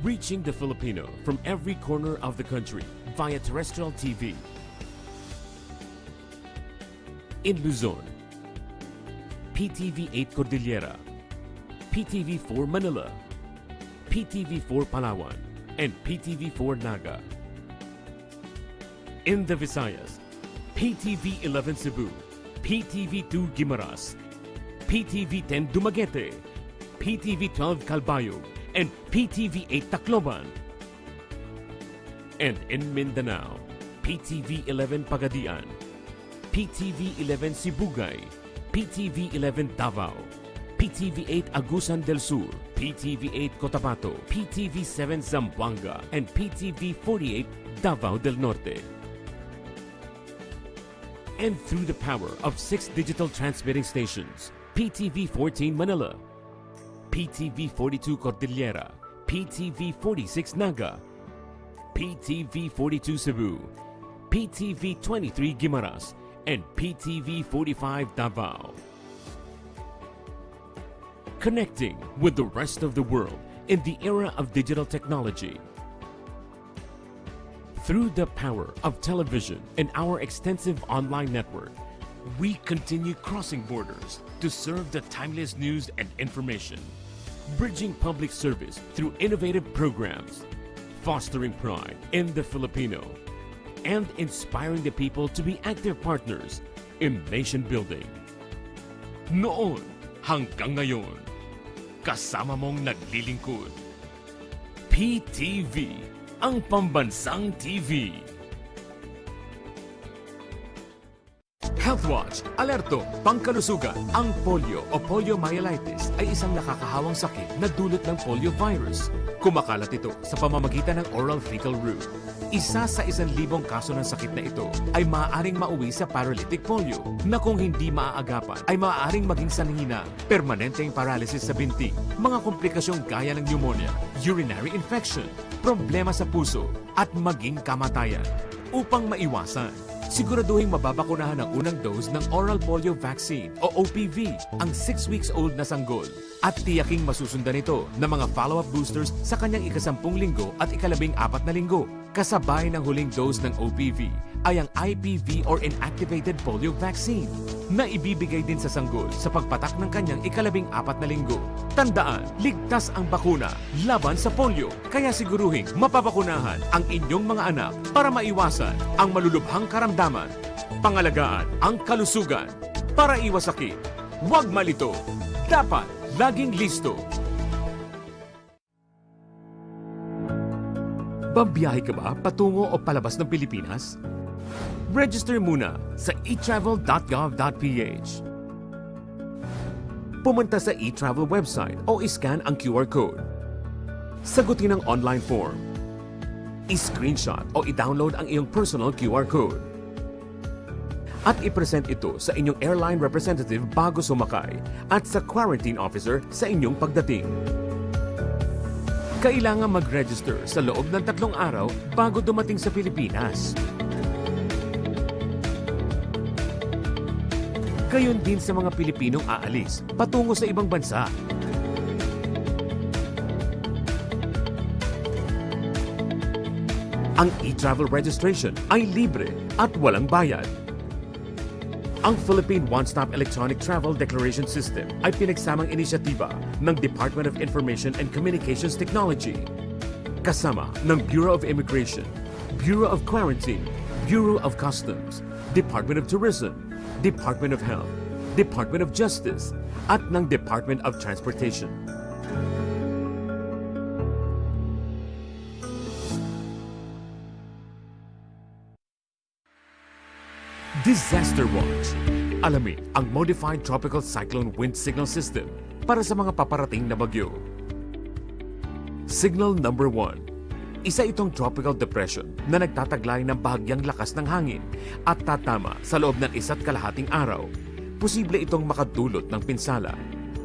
Reaching the Filipino from every corner of the country via terrestrial TV. In Luzon, PTV 8 Cordillera, PTV 4 Manila, PTV 4 Palawan, and PTV 4 Naga. In the Visayas, PTV 11 Cebu, PTV 2 Guimaras, PTV 10 Dumaguete, PTV 12 Calbayog, and PTV 8 Tacloban. And in Mindanao, PTV 11 Pagadian, PTV 11 Sibugay, PTV 11 Davao, PTV 8 Agusan del Sur, PTV 8 Cotabato, PTV 7 Zamboanga, and PTV 48 Davao del Norte. And through the power of 6 digital transmitting stations, PTV 14 Manila, PTV 42 Cordillera, PTV 46 Naga, PTV 42 Cebu, PTV 23 Guimaras, and PTV 45 Davao. Connecting with the rest of the world in the era of digital technology. Through the power of television and our extensive online network, we continue crossing borders to serve the timeless news and information, bridging public service through innovative programs, fostering pride in the Filipino, and inspiring the people to be active partners in nation building. Noon hanggang ngayon, kasama mong naglilingkod. PTV, ang pambansang TV. HealthWatch, alerto, pangkalusugan. Ang polio o poliomyelitis ay isang nakakahawang sakit na dulot ng polio virus. Kumakalat ito sa pamamagitan ng oral fecal route. Isa sa 1,000 kaso ng sakit na ito ay maaaring mauwi sa paralytic polio na kung hindi maaagapan ay maaaring maging sanhina, permanenteng paralysis sa binti, mga komplikasyong gaya ng pneumonia, urinary infection, problema sa puso at maging kamatayan. Upang maiwasan, siguraduhin mababakunahan ang unang dose ng oral polio vaccine o OPV, ang 6 weeks old na sanggol. At tiyaking masusundan ito ng mga follow-up boosters sa kanyang ika-10 linggo at ika-14 na linggo. Kasabay ng huling dose ng OPV ay ang IPV or inactivated polio vaccine na ibibigay din sa sanggol sa pagpatak ng kanyang ika-14 na linggo. Tandaan, ligtas ang bakuna laban sa polio. Kaya siguruhin mapapakunahan ang inyong mga anak para maiwasan ang malulubhang karamdaman. Pangalagaan ang kalusugan. Para iwas sakit, huwag malito. Dapat laging listo. Babiyahe ka ba patungo o palabas ng Pilipinas? Register muna sa etravel.gov.ph. Pumunta sa eTravel website o iscan ang QR code. Sagutin ang online form. I-screenshot o i-download ang iyong personal QR code. At i-present ito sa inyong airline representative bago sumakay at sa quarantine officer sa inyong pagdating. Kailangan mag-register sa loob ng 3 araw bago dumating sa Pilipinas. Gayon din sa mga Pilipinong aalis patungo sa ibang bansa. Ang e-travel registration ay libre at walang bayad. Ang Philippine One-Stop Electronic Travel Declaration System ay pinagsamang inisyatiba ng Department of Information and Communications Technology, kasama ng Bureau of Immigration, Bureau of Quarantine, Bureau of Customs, Department of Tourism, Department of Health, Department of Justice, at ng Department of Transportation. Disaster Watch. Alamin ang Modified Tropical Cyclone Wind Signal System para sa mga paparating na bagyo. Signal number 1. Isa itong tropical depression na nagtataglay ng bahagyang lakas ng hangin at tatama sa loob ng 1.5 araw. Posible itong makadulot ng pinsala.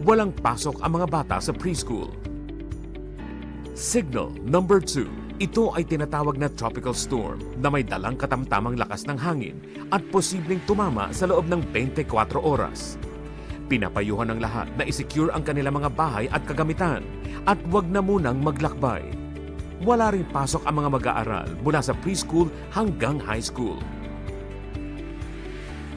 Walang pasok ang mga bata sa preschool. Signal number 2. Ito ay tinatawag na tropical storm na may dalang katamtamang lakas ng hangin at posibleng tumama sa loob ng 24 oras. Pinapayuhan ng lahat na isecure ang kanilang mga bahay at kagamitan at huwag na munang maglakbay. Wala ring pasok ang mga mag-aaral mula sa preschool hanggang high school.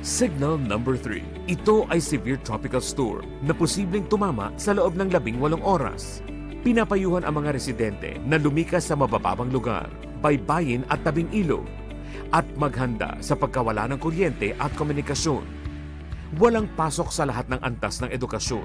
Signal number 3. Ito ay severe tropical storm na posibleng tumama sa loob ng 18 oras. Pinapayuhan ang mga residente na lumikas sa mabababang lugar, baybayin at tabing ilog at maghanda sa pagkawala ng kuryente at komunikasyon. Walang pasok sa lahat ng antas ng edukasyon.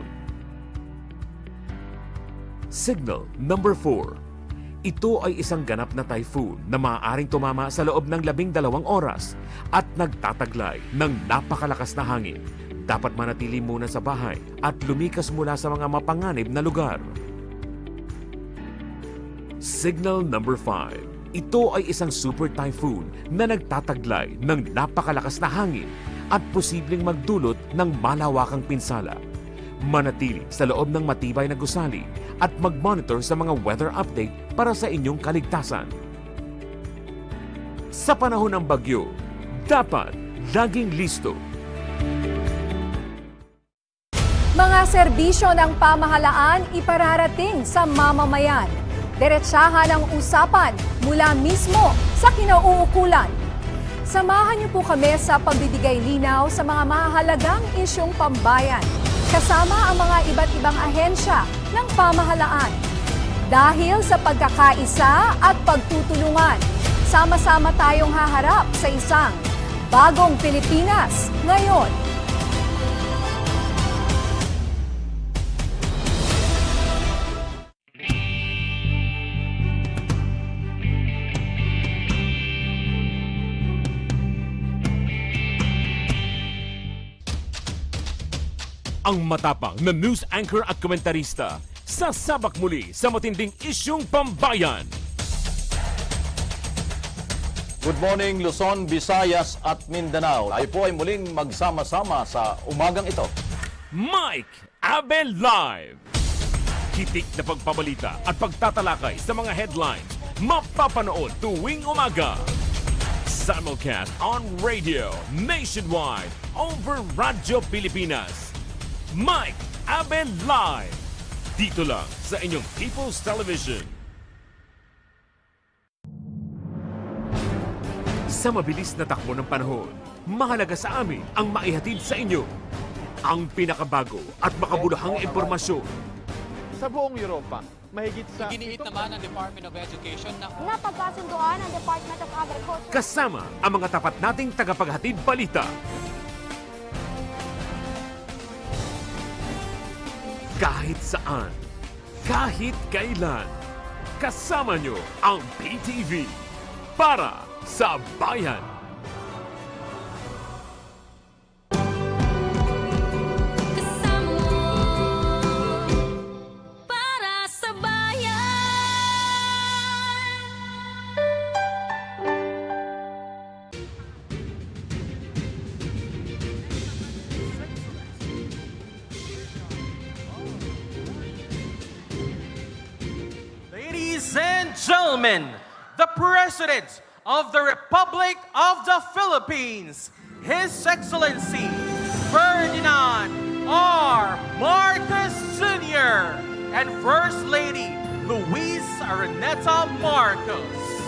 Signal number 4. Ito ay isang ganap na typhoon na maaaring tumama sa loob ng 12 oras at nagtataglay ng napakalakas na hangin. Dapat manatili muna sa bahay at lumikas mula sa mga mapanganib na lugar. Signal number 5. Ito ay isang super typhoon na nagtataglay ng napakalakas na hangin at posibleng magdulot ng malawakang pinsala. Manatili sa loob ng matibay na gusali at mag-monitor sa mga weather update para sa inyong kaligtasan. Sa panahon ng bagyo, dapat laging listo.
Mga serbisyo ng pamahalaan ipararating sa mamamayan. Diretsahan ang usapan mula mismo sa kinauukulan. Samahan niyo po kami sa pagbibigay linaw sa mga mahalagang isyong pambayan, kasama ang mga iba't ibang ahensya ng pamahalaan. Dahil sa pagkakaisa at pagtutulungan, sama-sama tayong haharap sa isang bagong Pilipinas ngayon.
Ang matapang na news anchor at komentarista sasabak muli sa matinding isyong pambayan.
Good morning Luzon, Visayas at Mindanao. Tayo po ay muling magsama-sama sa umagang ito.
Mike Abel Live. Hitik na pagpabalita at pagtatalakay sa mga headlines mapapanood tuwing umaga. Simulcast on radio nationwide over Radyo Pilipinas. Mike Abel Live. Dito lang sa inyong People's Television. Sa mabilis na takbo ng panahon, mahalaga sa amin ang maihatid sa inyo ang pinakabago at makabuluhang impormasyon.
Sa buong Europa, mahigit sa...
Iginiit naman ng Department of Education na
napagkasunduan ng Department of Agriculture.
Kasama ang mga tapat nating tagapaghatid balita. Kahit saan, kahit kailan, kasama nyo ang PTV para sa bayan.
Ladies and gentlemen, the President of the Republic of the Philippines, His Excellency Ferdinand R. Marcos Jr. and First Lady Luisa Araneta Marcos.